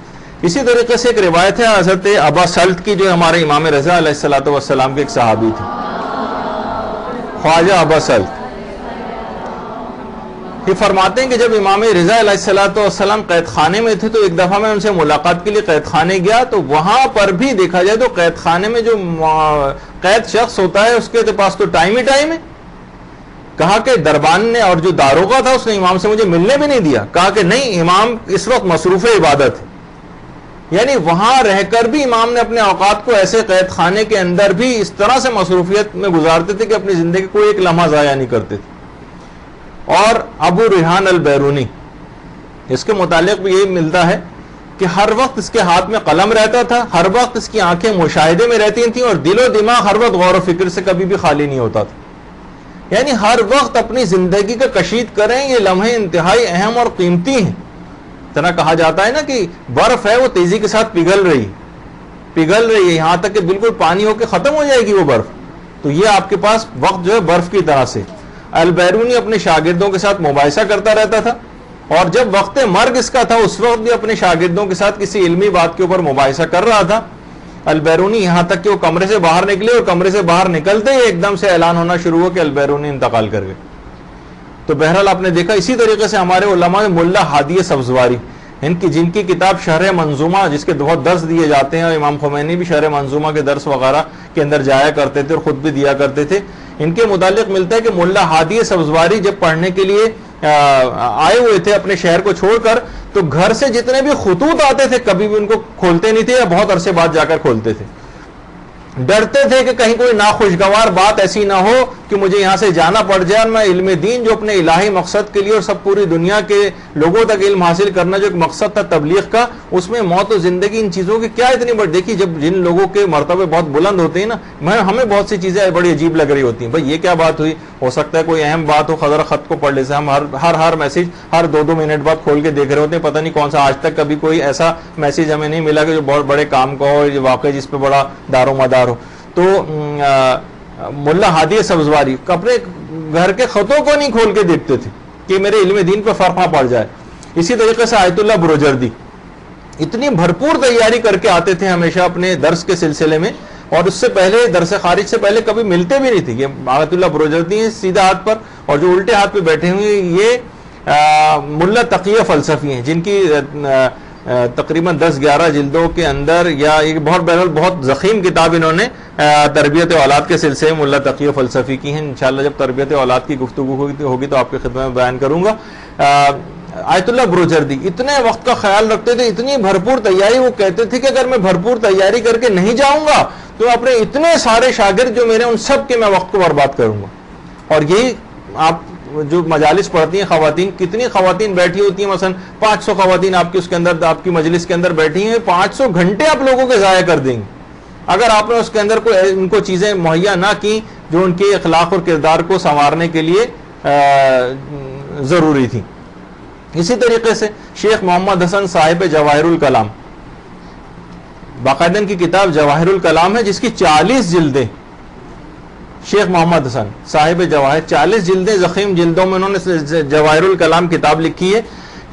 اسی طریقے سے ایک روایت ہے حضرت ابا سلط کی، جو ہمارے امام رضا علیہ الصلوۃ والسلام کے ایک صحابی تھے، خواجہ ابا سلط. یہ فرماتے ہیں کہ جب امام رضا علیہ الصلوۃ والسلام قید خانے میں تھے تو ایک دفعہ میں ان سے ملاقات کے لیے قید خانے گیا، تو وہاں پر بھی دیکھا جائے تو قید خانے میں جو قید شخص ہوتا ہے اس کے پاس تو ٹائم ہی ٹائم ہے. کہا کہ دربان نے اور جو داروغہ تھا اس نے امام سے مجھے ملنے بھی نہیں دیا. کہا کہ نہیں، امام اس وقت مصروف عبادت ہے. یعنی وہاں رہ کر بھی امام نے اپنے اوقات کو ایسے قید خانے کے اندر بھی اس طرح سے مصروفیت میں گزارتے تھے کہ اپنی زندگی کو ایک لمحہ ضائع نہیں کرتے تھے. اور ابو ریحان البیرونی، اس کے متعلق بھی یہ ملتا ہے کہ ہر وقت اس کے ہاتھ میں قلم رہتا تھا، ہر وقت اس کی آنکھیں مشاہدے میں رہتی تھیں اور دل و دماغ ہر وقت غور و فکر سے کبھی بھی خالی نہیں ہوتا تھا. یعنی ہر وقت اپنی زندگی کا کشید کریں، یہ لمحے انتہائی اہم اور قیمتی ہیں. طرح کہا جاتا ہے نا کہ برف ہے وہ تیزی کے ساتھ پگھل رہی ہے یہاں تک کہ بالکل پانی ہو کے ختم ہو جائے گی وہ برف. تو یہ آپ کے پاس وقت جو ہے برف کی طرح سے. البیرونی اپنے شاگردوں کے ساتھ مباحثہ کرتا رہتا تھا اور جب وقت مرگ اس کا تھا اس وقت بھی اپنے شاگردوں کے ساتھ کسی علمی بات کے اوپر مباحثہ کر رہا تھا. البیرونی یہاں تک کہ وہ کمرے سے باہر نکلے اور کمرے سے باہر نکلتے ہی ایک دم سے اعلان ہونا شروع ہو کہ البیرونی انتقال کر گئے. تو بہرحال آپ نے دیکھا اسی طریقے سے ہمارے علماء ملا ہادی سبزواری، جن کی کتاب شرح منظومہ جس کے بہت درس دیے جاتے ہیں، اور امام خمینی بھی شرح منظومہ کے درس وغیرہ کے اندر جایا کرتے تھے اور خود بھی دیا کرتے تھے. ان کے متعلق ملتا ہے کہ ملا ہادی سبزواری جب پڑھنے کے لیے آئے ہوئے تھے اپنے شہر کو چھوڑ کر، تو گھر سے جتنے بھی خطوط آتے تھے کبھی بھی ان کو کھولتے نہیں تھے یا بہت عرصے بعد جا کر کھولتے تھے. ڈرتے تھے کہ کہیں کوئی ناخوشگوار بات ایسی نہ ہو کہ مجھے یہاں سے جانا پڑ جائے اور میں علم دین جو اپنے الہی مقصد کے لیے اور سب پوری دنیا کے لوگوں تک علم حاصل کرنا جو ایک مقصد تھا تبلیغ کا، اس میں موت و زندگی ان چیزوں کی کیا اتنی بڑی، دیکھیے جب جن لوگوں کے مرتبے بہت بلند ہوتے ہیں نا، ہمیں بہت سی چیزیں بڑی عجیب لگ رہی ہوتی ہیں، بھائی یہ کیا بات ہوئی، ہو سکتا ہے کوئی اہم بات ہو، خضر خط کو پڑھ لے سے ہم ہر میسج ہر 2 منٹ بعد کھول کے دیکھ رہے ہوتے ہیں، پتہ نہیں کون سا، آج تک کبھی کوئی ایسا میسج ہمیں نہیں ملا کہ جو بہت بڑے کام کا ہو، جو واقعی جس پہ بڑا دار و مدار ہو۔ تو ملا ہادی سبزواری اپنے گھر کے خطوں کو نہیں کھول کے دیکھتے تھے کہ میرے علم دین پہ فرق نہ پڑ جائے۔ اسی طریقے سے آیت اللہ بروجردی اتنی بھرپور تیاری کر کے آتے تھے ہمیشہ اپنے درس کے سلسلے میں، اور اس سے پہلے درس خارج سے پہلے کبھی ملتے بھی نہیں تھے۔ یہ آیت اللہ بروجردی ہیں سیدھا ہاتھ پر، اور جو الٹے ہاتھ پہ بیٹھے ہوئے یہ ملا تقیہ فلسفی ہیں، جن کی تقریباً 10-11 جلدوں کے اندر، یا ایک بہت ضخیم کتاب انہوں نے تربیت اولاد کے سلسلے میں ملا تقیہ فلسفی کی ہیں۔ انشاءاللہ جب تربیت اولاد کی گفتگو ہوگی تو آپ کی خدمت میں بیان کروں گا۔ آیت اللہ بروجردی اتنے وقت کا خیال رکھتے تھے، اتنی بھرپور تیاری، وہ کہتے تھے کہ اگر میں بھرپور تیاری کر کے نہیں جاؤں گا تو اپنے اتنے سارے شاگرد جو میرے ان سب کے میں وقت کو برباد کروں گا۔ اور یہی آپ جو مجالس پڑھتی ہیں خواتین، کتنی خواتین بیٹھی ہوتی ہیں، مثلا 500 خواتین آپ کی اس کے اندر، آپ کی مجلس کے اندر بیٹھی ہیں، 500 گھنٹے آپ لوگوں کے ضائع کر دیں گے اگر آپ نے اس کے اندر کوئی ان کو چیزیں مہیا نہ کی جو ان کے اخلاق اور کردار کو سنوارنے کے لیے ضروری تھی۔ اسی طریقے سے شیخ محمد حسن صاحب جواہر الکلام، باقاعدہ ان کی کتاب جواہر الکلام ہے جس کی 40 جلدیں، شیخ محمد حسن صاحب جواہر 40 جلدیں ضخیم جلدوں میں انہوں نے جواہر الکلام کتاب لکھی ہے۔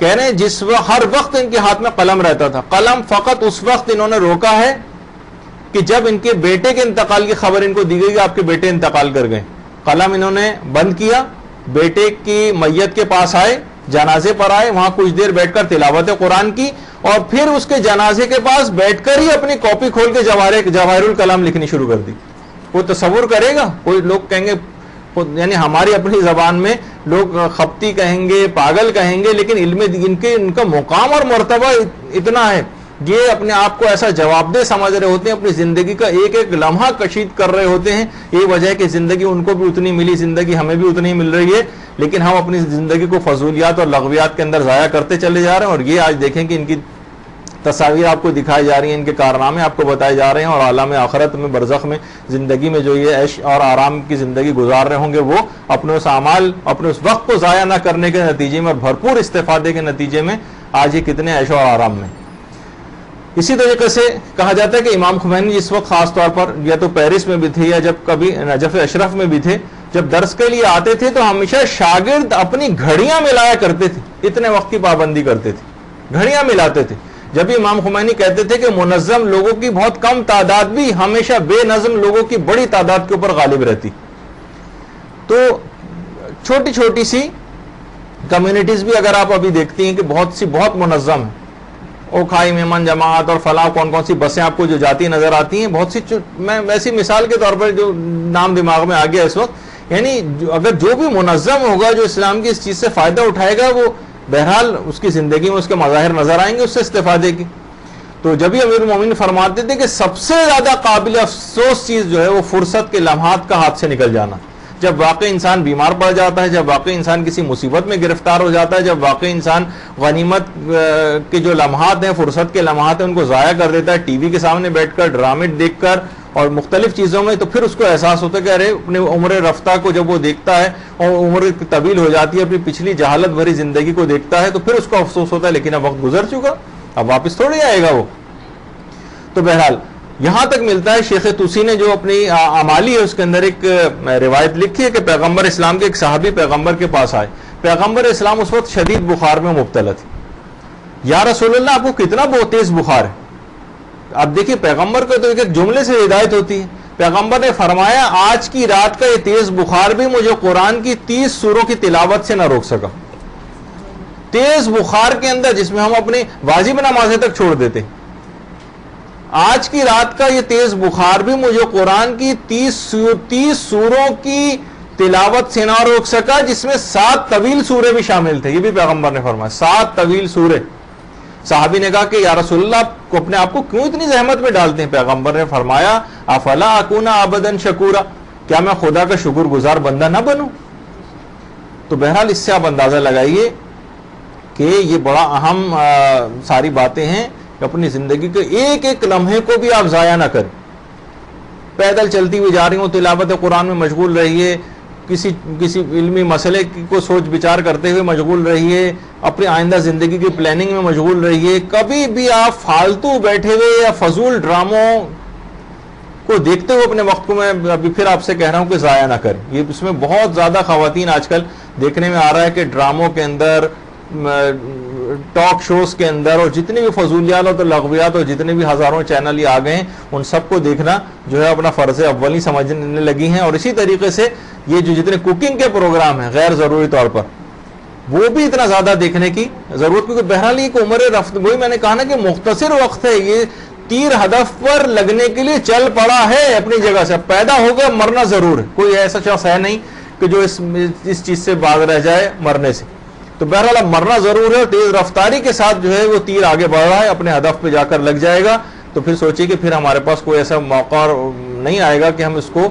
کہہ رہے ہیں جس ہر وقت ان کے ہاتھ میں قلم رہتا تھا، قلم فقط اس وقت انہوں نے روکا ہے کہ جب ان کے بیٹے کے انتقال کی خبر ان کو دی گئی کہ آپ کے بیٹے انتقال کر گئے، قلم انہوں نے بند کیا، بیٹے کی میت کے پاس آئے، جنازے پر آئے، وہاں کچھ دیر بیٹھ کر تلاوت قرآن کی، اور پھر اس کے جنازے کے پاس بیٹھ کر ہی اپنی کاپی کھول کے جواہر الکلام لکھنی شروع کر دی۔ کوئی تصور کرے گا؟ کوئی لوگ کہیں گے، یعنی ہماری اپنی زبان میں لوگ خپتی کہیں گے، پاگل کہیں گے، لیکن علم ان کا مقام اور مرتبہ اتنا ہے، یہ اپنے آپ کو ایسا جواب دہ سمجھ رہے ہوتے ہیں، اپنی زندگی کا ایک ایک لمحہ کشید کر رہے ہوتے ہیں۔ یہ وجہ ہے کہ زندگی ان کو بھی اتنی ملی، زندگی ہمیں بھی اتنی مل رہی ہے، لیکن ہم اپنی زندگی کو فضولیات اور لغویات کے اندر ضائع کرتے چلے جا رہے ہیں۔ اور یہ آج دیکھیں کہ ان کی تصاویر آپ کو دکھائی جا رہی ہیں، ان کے کارنامے آپ کو بتائے جا رہے ہیں، اور عالم آخرت میں برزخ میں زندگی میں جو یہ عیش اور آرام کی زندگی گزار رہے ہوں گے، وہ اپنے اس اعمال، اپنے اس وقت کو ضائع نہ کرنے کے نتیجے میں اور بھرپور استفادے کے نتیجے میں آج یہ کتنے عیش اور آرام میں۔ اسی طریقے سے کہا جاتا ہے کہ امام خمینی جس وقت خاص طور پر یا تو پیرس میں بھی تھے یا جب کبھی نجف اشرف میں بھی تھے، جب درس کے لیے آتے تھے تو ہمیشہ شاگرد اپنی گھڑیاں ملایا کرتے تھے، اتنے وقت کی پابندی کرتے تھے، گھڑیاں ملاتے تھے۔ جب امام خمینی کہتے تھے کہ منظم لوگوں کی بہت کم تعداد بھی ہمیشہ بے نظم لوگوں کی بڑی تعداد کے اوپر غالب رہتی، تو چھوٹی چھوٹی سی کمیونٹیز بھی اگر آپ ابھی دیکھتی ہیں کہ بہت منظم ہیں، اوکھائی میمن جماعت اور فلاں کون کون سی بسیں آپ کو جو جاتی نظر آتی ہیں، بہت سی، میں ویسی مثال کے طور پر جو نام دماغ میں آ گیا اس وقت، یعنی اگر جو بھی منظم ہوگا، جو اسلام کی اس چیز سے فائدہ اٹھائے گا، وہ بہرحال اس کی زندگی میں اس کے مظاہر نظر آئیں گے اس سے استفادے کی۔ تو جب ہی امیر المومنین فرماتے تھے کہ سب سے زیادہ قابل افسوس چیز جو ہے وہ فرصت کے لمحات کا ہاتھ سے نکل جانا، جب واقعی انسان بیمار پڑ جاتا ہے، جب واقعی انسان کسی مصیبت میں گرفتار ہو جاتا ہے، جب واقعی انسان غنیمت کے جو لمحات ہیں، فرصت کے لمحات ہیں، ان کو ضائع کر دیتا ہے ٹی وی کے سامنے بیٹھ کر، ڈرامے دیکھ کر اور مختلف چیزوں میں، تو پھر اس کو احساس ہوتا ہے کہ ارے اپنے عمر رفتہ کو جب وہ دیکھتا ہے اور عمر طویل ہو جاتی ہے، اپنی پچھلی جہالت بھری زندگی کو دیکھتا ہے، تو پھر اس کو افسوس ہوتا ہے لیکن اب وقت گزر چکا، اب واپس تھوڑی آئے گا وہ۔ تو بہرحال یہاں تک ملتا ہے، شیخ توسی نے جو اپنی اعمالی ہے اس کے اندر ایک روایت لکھی ہے کہ پیغمبر اسلام کے ایک صحابی پیغمبر کے پاس آئے، پیغمبر اسلام اس وقت شدید بخار میں مبتلا تھے۔ یا رسول اللہ، آپ کو کتنا بہت تیز بخار ہے؟ اب دیکھیے پیغمبر کو تو ایک جملے سے ہدایت ہوتی ہے، پیغمبر نے فرمایا آج کی رات کا یہ تیز بخار بھی مجھے قرآن کی 30 سوروں کی تلاوت سے نہ روک سکا۔ تیز بخار کے اندر جس میں ہم اپنی واجب نمازیں تک چھوڑ دیتے، آج کی رات کا یہ تیز بخار بھی مجھے قرآن کی 30 سوروں کی تلاوت سے نہ روک سکا، جس میں 7 طویل سورے بھی شامل تھے۔ یہ بھی پیغمبر نے فرمایا 7 طویل سورے۔ صحابی نے کہا کہ یا رسول اللہ، آپ اپنے آپ کو کیوں اتنی زحمت میں ڈالتے ہیں؟ پیغمبر نے فرمایا افلا اکونا عبدا شکورا، کیا میں خدا کا شکر گزار بندہ نہ بنوں؟ تو بہرحال اس سے آپ اندازہ لگائیے کہ یہ بڑا اہم ساری باتیں ہیں کہ اپنی زندگی کے ایک ایک لمحے کو بھی آپ ضائع نہ کریں. پیدل چلتی ہوئی جا رہی ہوں تلاوت قرآن میں مشغول رہیے, کسی علمی مسئلے کو سوچ بچار کرتے ہوئے مشغول رہیے, اپنی آئندہ زندگی کی پلاننگ میں مشغول رہیے. کبھی بھی آپ فالتو بیٹھے ہوئے یا فضول ڈراموں کو دیکھتے ہوئے اپنے وقت کو میں ابھی پھر آپ سے کہہ رہا ہوں کہ ضائع نہ کریں. یہ اس میں بہت زیادہ خواتین آج کل دیکھنے میں آ رہا ہے کہ ڈراموں کے اندر, ٹاک شوز کے اندر, اور جتنی بھی فضولیات اور لغویات اور جتنے بھی ہزاروں چینل یہ آ گئے ہیں ان سب کو دیکھنا جو ہے اپنا فرض اولی سمجھنے لگی ہیں. اور اسی طریقے سے یہ جو جتنے کوکنگ کے پروگرام ہیں غیر ضروری طور پر, وہ بھی اتنا زیادہ دیکھنے کی ضرورت, کیونکہ بہرحال ایک عمر رفت, وہی میں نے کہا نا کہ مختصر وقت ہے, یہ تیر ہدف پر لگنے کے لیے چل پڑا ہے اپنی جگہ سے. پیدا ہو گیا, مرنا ضرور ہے. کوئی ایسا شخص ہے نہیں کہ جو اس چیز سے باز رہ جائے مرنے سے. تو بہرحال اب مرنا ضرور ہے, اور تیز رفتاری کے ساتھ جو ہے وہ تیر آگے بڑھ رہا ہے, اپنے ہدف پہ جا کر لگ جائے گا. تو پھر سوچیے کہ پھر ہمارے پاس کوئی ایسا موقع نہیں آئے گا کہ ہم اس کو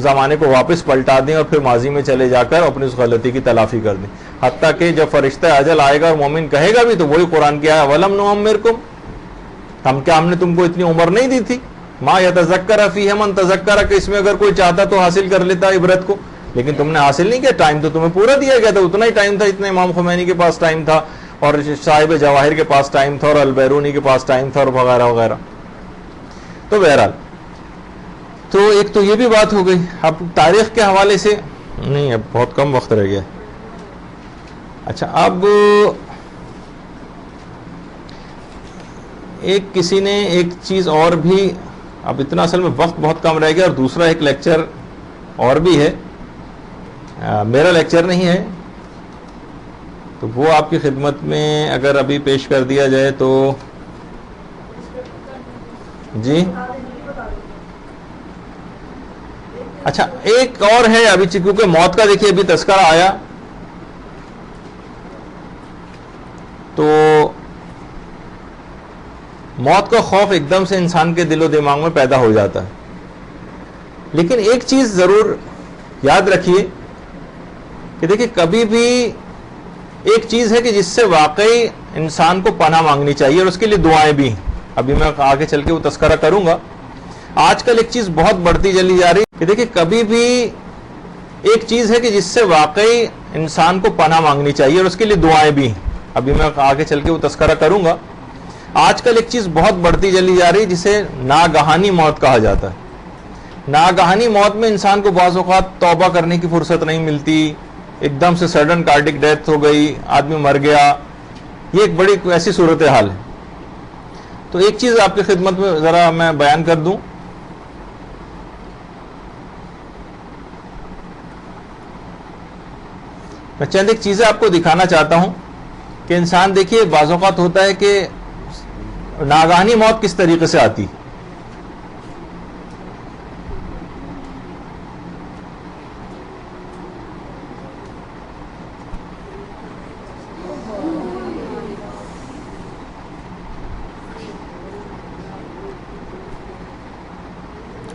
زمانے کو واپس پلٹا دیں اور پھر ماضی میں چلے جا کر اپنی اس غلطی کی تلافی کر دیں. حتیٰ کہ جب فرشتہ اجل آئے گا اور مومن کہے گا بھی تو وہی قرآن کی آیا, وَلَمْ نُعَمِّرْكُمْ, ہم نے تم کو اتنی عمر نہیں دی تھی. مَا يَتَذَكَّرَ فِيهِ مَنْ تَذَكَّرَ, کہ اس میں اگر کوئی چاہتا تو حاصل کر لیتا عبرت کو, لیکن تم نے حاصل نہیں کیا. ٹائم تو تمہیں پورا دیا گیا تھا, اتنا ہی ٹائم تھا اتنا امام خمینی کے پاس ٹائم تھا, اور صاحب جواہر کے پاس ٹائم تھا, اور البیرونی کے پاس ٹائم تھا, اور وغیرہ وغیرہ. تو بہرحال تو ایک تو یہ بھی بات ہو گئی. اب تاریخ کے حوالے سے نہیں, اب بہت کم وقت رہ گیا. اچھا, اب کسی نے ایک چیز اور بھی, اب اتنا اصل میں وقت بہت کم رہ گیا, اور دوسرا ایک لیکچر اور بھی ہے, میرا لیکچر نہیں ہے, تو وہ آپ کی خدمت میں اگر ابھی پیش کر دیا جائے تو. جی اچھا, ایک اور ہے ابھی, کیونکہ موت کا دیکھیے ابھی تذکرہ آیا, تو موت کا خوف ایک دم سے انسان کے دل و دماغ میں پیدا ہو جاتا ہے. لیکن ایک چیز ضرور یاد رکھیے کہ دیکھیے کبھی بھی ایک چیز ہے کہ جس سے واقعی انسان کو پناہ مانگنی چاہیے, اور اس کے لیے دعائیں بھی ہیں. ابھی میں آگے چل کے وہ تذکرہ کروں گا. آج کل ایک چیز بہت بڑھتی چلی جا رہی کہ دیکھیے کبھی بھی ایک چیز ہے کہ جس سے واقعی انسان کو پناہ مانگنی چاہیے, اور اس کے لیے دعائیں بھی ہیں. ابھی میں آگے چل کے وہ تذکرہ کروں گا. آج کل ایک چیز بہت بڑھتی چلی جا رہی جسے ناگہانی موت کہا جاتا ہے. ناگہانی موت میں انسان کو بعض اوقات توبہ کرنے کی فرصت نہیں ملتی, ایک دم سے سڈن کارڈک ڈیتھ ہو گئی, آدمی مر گیا. یہ ایک بڑی ایسی صورتحال ہے. تو ایک چیز آپ کی خدمت میں ذرا میں بیان کر دوں. میں چند ایک چیزیں آپ کو دکھانا چاہتا ہوں کہ انسان دیکھیے بعض اوقات ہوتا ہے کہ ناگہانی موت کس طریقے سے آتی.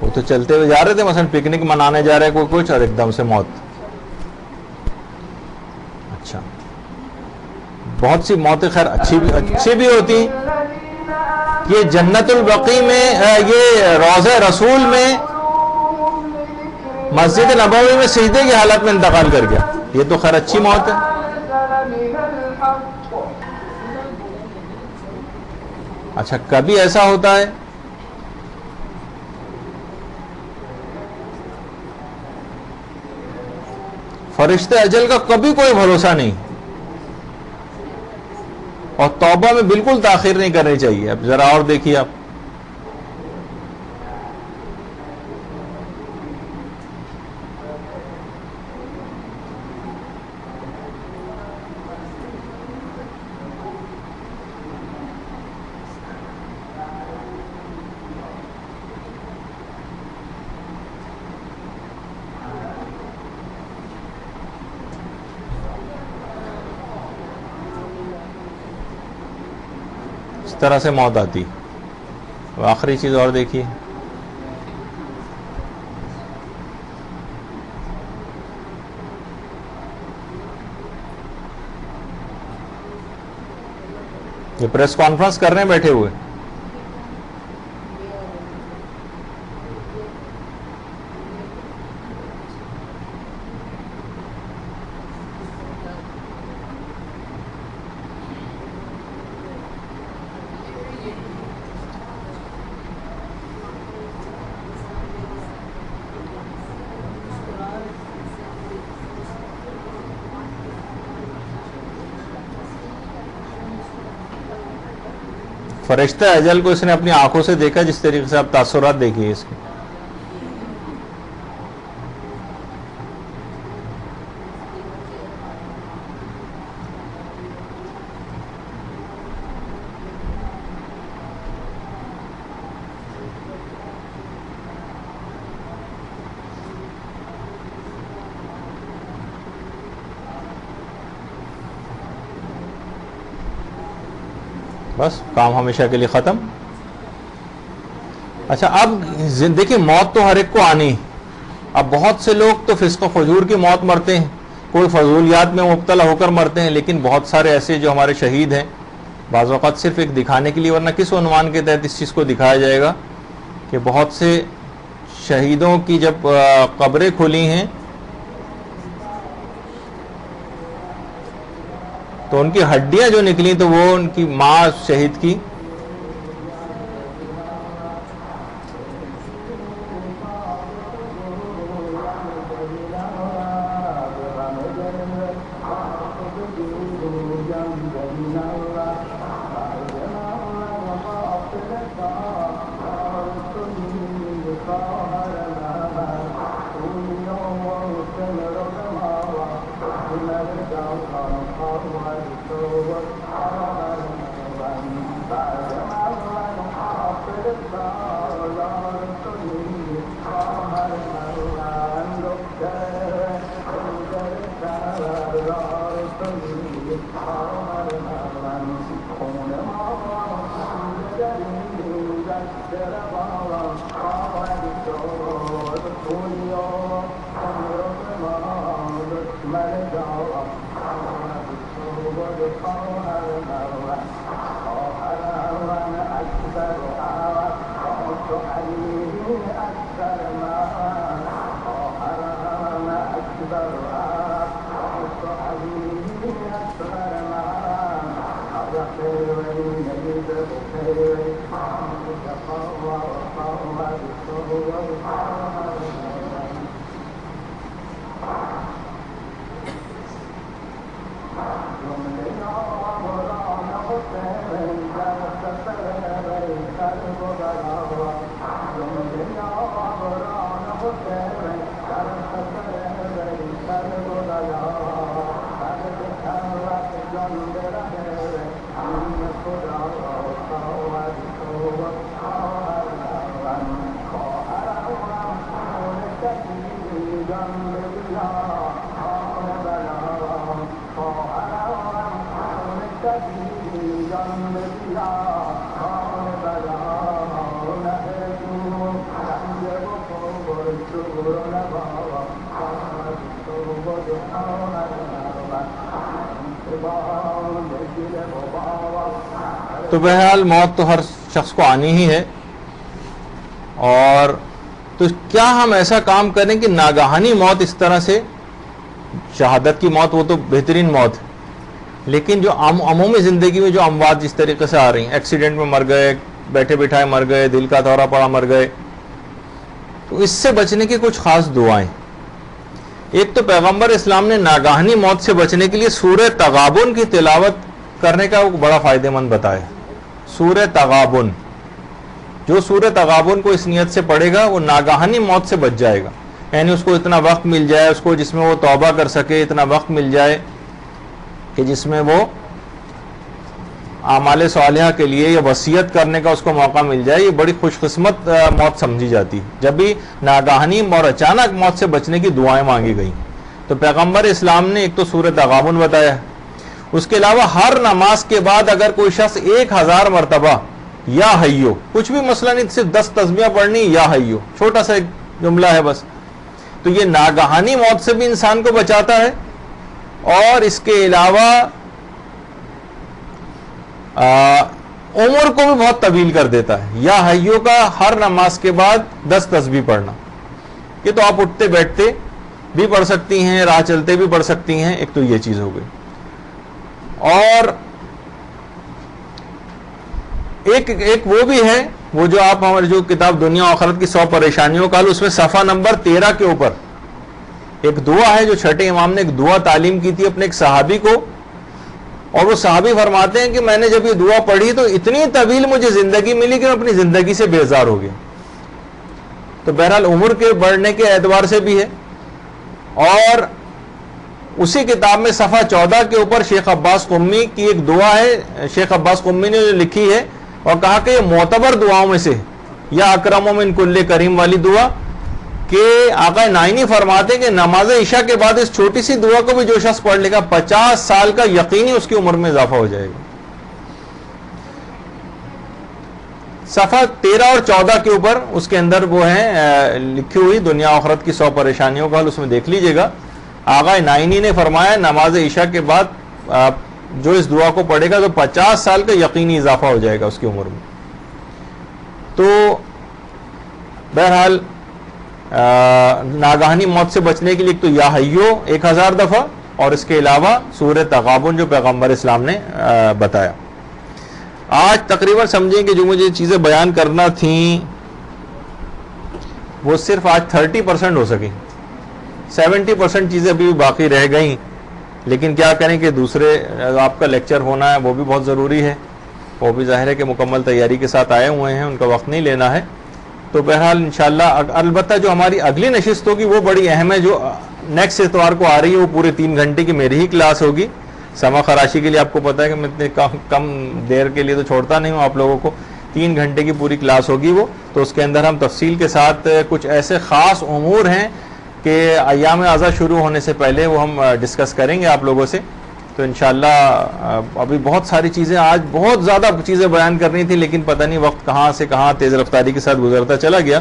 وہ تو چلتے ہوئے جا رہے تھے, مثلا پکنک منانے جا رہے کوئی کچھ, اور ایک دم سے موت. اچھا, بہت سی موتیں خیر اچھی بھی ہوتی. یہ جنت البقیع میں, یہ روضہ رسول میں, مسجد نبوی میں سجدے کی حالت میں انتقال کر گیا, یہ تو خیر اچھی موت ہے. اچھا, کبھی ایسا ہوتا ہے فرشتے اجل کا کبھی کوئی بھروسہ نہیں, اور توبہ میں بالکل تاخیر نہیں کرنی چاہیے. اب ذرا اور دیکھیے آپ, اس طرح سے موت آتی. آخری چیز اور دیکھیے, یہ پریس کانفرنس کر رہے ہیں بیٹھے ہوئے. فرشتہ اجل کو اس نے اپنی آنکھوں سے دیکھا جس طریقے سے آپ تاثرات دیکھیے اس کے. بس کام ہمیشہ کے لیے ختم. اچھا اب دیکھیں موت تو ہر ایک کو آنی. اب بہت سے لوگ تو فسق و فجور کی موت مرتے ہیں, کوئی فضولیات میں مبتلا ہو کر مرتے ہیں, لیکن بہت سارے ایسے جو ہمارے شہید ہیں بعض اوقات صرف ایک دکھانے کے لیے, ورنہ کس عنوان کے تحت اس چیز کو دکھایا جائے گا کہ بہت سے شہیدوں کی جب قبریں کھلی ہیں تو ان کی ہڈیاں جو نکلی تو وہ ان کی ماں شہید کی تو بہرحال موت تو ہر شخص کو آنی ہی ہے. اور تو کیا ہم ایسا کام کریں کہ ناگہانی موت اس طرح سے, شہادت کی موت وہ تو بہترین موت ہے, لیکن جو عمومی زندگی میں جو اموات جس طریقے سے آ رہی ہیں, ایکسیڈنٹ میں مر گئے, بیٹھے بٹھائے مر گئے, دل کا دورہ پڑا مر گئے, تو اس سے بچنے کی کچھ خاص دعائیں. ایک تو پیغمبر اسلام نے ناگہانی موت سے بچنے کے لیے سورہ تغابن کی تلاوت کرنے کا بڑا فائدہ مند بتایا. سورہ تغابن, جو سورہ تغابن کو اس نیت سے پڑھے گا وہ ناگہانی موت سے بچ جائے گا. یعنی اس کو اتنا وقت مل جائے, اس کو جس میں وہ توبہ کر سکے, اتنا وقت مل جائے کہ جس میں وہ اعمال صالحہ کے لیے یا وصیت کرنے کا اس کو موقع مل جائے. یہ بڑی خوش قسمت موت سمجھی جاتی ہے جب بھی ناگہانی اور اچانک موت سے بچنے کی دعائیں مانگی گئی. تو پیغمبر اسلام نے ایک تو سورہ تغابن بتایا, اس کے علاوہ ہر نماز کے بعد اگر کوئی شخص 1000 مرتبہ یا حیو, کچھ بھی مسئلہ نہیں, صرف 10 تسبیحیں پڑھنی, یا حیو چھوٹا سا ایک جملہ ہے بس, تو یہ ناگہانی موت سے بھی انسان کو بچاتا ہے. اور اس کے علاوہ عمر کو بھی بہت طویل کر دیتا ہے. یا حیوں کا ہر نماز کے بعد 10 تسبیح پڑھنا، یہ تو آپ اٹھتے بیٹھتے بھی پڑھ سکتی ہیں، راہ چلتے بھی پڑھ سکتی ہیں. ایک تو یہ چیز ہو گئی. اور ایک وہ بھی ہے، وہ جو آپ ہماری جو کتاب دنیا و آخرت کی 100 پریشانیوں کا حل، اس میں صفحہ نمبر 13 کے اوپر ایک دعا ہے جو چھٹے امام نے ایک دعا تعلیم کی تھی اپنے ایک صحابی کو، اور وہ صحابی فرماتے ہیں کہ میں نے جب یہ دعا پڑھی تو اتنی طویل مجھے زندگی ملی کہ میں اپنی زندگی سے بیزار ہو گیا. تو بہرحال عمر کے بڑھنے کے اعتبار سے بھی ہے. اور اسی کتاب میں صفحہ 14 کے اوپر شیخ عباس قمی کی ایک دعا ہے، شیخ عباس قمی نے جو لکھی ہے اور کہا کہ یہ معتبر دعاؤں میں سے یا اکرم من کل کریم والی دعا، کہ آقا نائنی فرماتے ہیں کہ نماز عشاء کے بعد اس چھوٹی سی دعا کو بھی جو شخص پڑھ لے گا 50 سال کا یقینی اس کی عمر میں اضافہ ہو جائے گا. صفحہ 13 اور 14 کے اوپر اس کے اندر وہ ہیں لکھی ہوئی دنیا آخرت کی 100 پریشانیوں کا حل، اس میں دیکھ لیجئے گا. آقا نائنی نے فرمایا نماز عشاء کے بعد جو اس دعا کو پڑھے گا تو 50 سال کا یقینی اضافہ ہو جائے گا اس کی عمر میں. تو بہرحال ناگہانی موت سے بچنے کے لیے ایک تو یا حیو 1000 دفعہ، اور اس کے علاوہ سورہ تغابن جو پیغمبر اسلام نے بتایا. آج تقریباً سمجھیں کہ جو مجھے چیزیں بیان کرنا تھیں وہ صرف آج 30% ہو سکیں، 70% چیزیں ابھی بھی باقی رہ گئیں. لیکن کیا کریں کہ دوسرے آپ کا لیکچر ہونا ہے وہ بھی بہت ضروری ہے، وہ بھی ظاہر ہے کہ مکمل تیاری کے ساتھ آئے ہوئے ہیں، ان کا وقت نہیں لینا ہے. تو بہرحال انشاءاللہ البتہ جو ہماری اگلی نشست ہوگی وہ بڑی اہم ہے، جو نیکسٹ اتوار کو آ رہی ہے، وہ پورے 3 گھنٹے کی میری ہی کلاس ہوگی. سما خراشی کے لیے آپ کو پتہ ہے کہ میں اتنے کم دیر کے لیے تو چھوڑتا نہیں ہوں آپ لوگوں کو. 3 گھنٹے کی پوری کلاس ہوگی وہ. تو اس کے اندر ہم تفصیل کے ساتھ کچھ ایسے خاص امور ہیں کہ ایام اعضاء شروع ہونے سے پہلے وہ ہم ڈسکس کریں گے آپ لوگوں سے. تو انشاءاللہ ابھی بہت ساری چیزیں، آج بہت زیادہ چیزیں بیان کرنی تھی، لیکن پتہ نہیں وقت کہاں سے کہاں تیز رفتاری کے ساتھ گزرتا چلا گیا.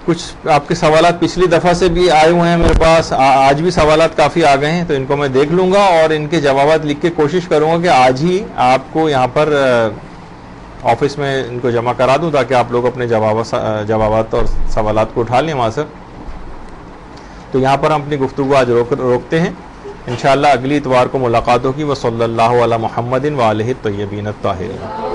کچھ آپ کے سوالات پچھلی دفعہ سے بھی آئے ہوئے ہیں میرے پاس، آج بھی سوالات کافی آ گئے ہیں، تو ان کو میں دیکھ لوں گا اور ان کے جوابات لکھ کے کوشش کروں گا کہ آج ہی آپ کو یہاں پر آفس میں ان کو جمع کرا دوں، تاکہ آپ لوگ اپنے جوابات اور سوالات کو اٹھا لیں وہاں سے. تو یہاں پر ہم اپنی گفتگو آج روکتے ہیں. انشاءاللہ اگلی اتوار کو ملاقات ہوگی. وصلی اللہ علی محمد وآلہ الطیبین الطاہرین.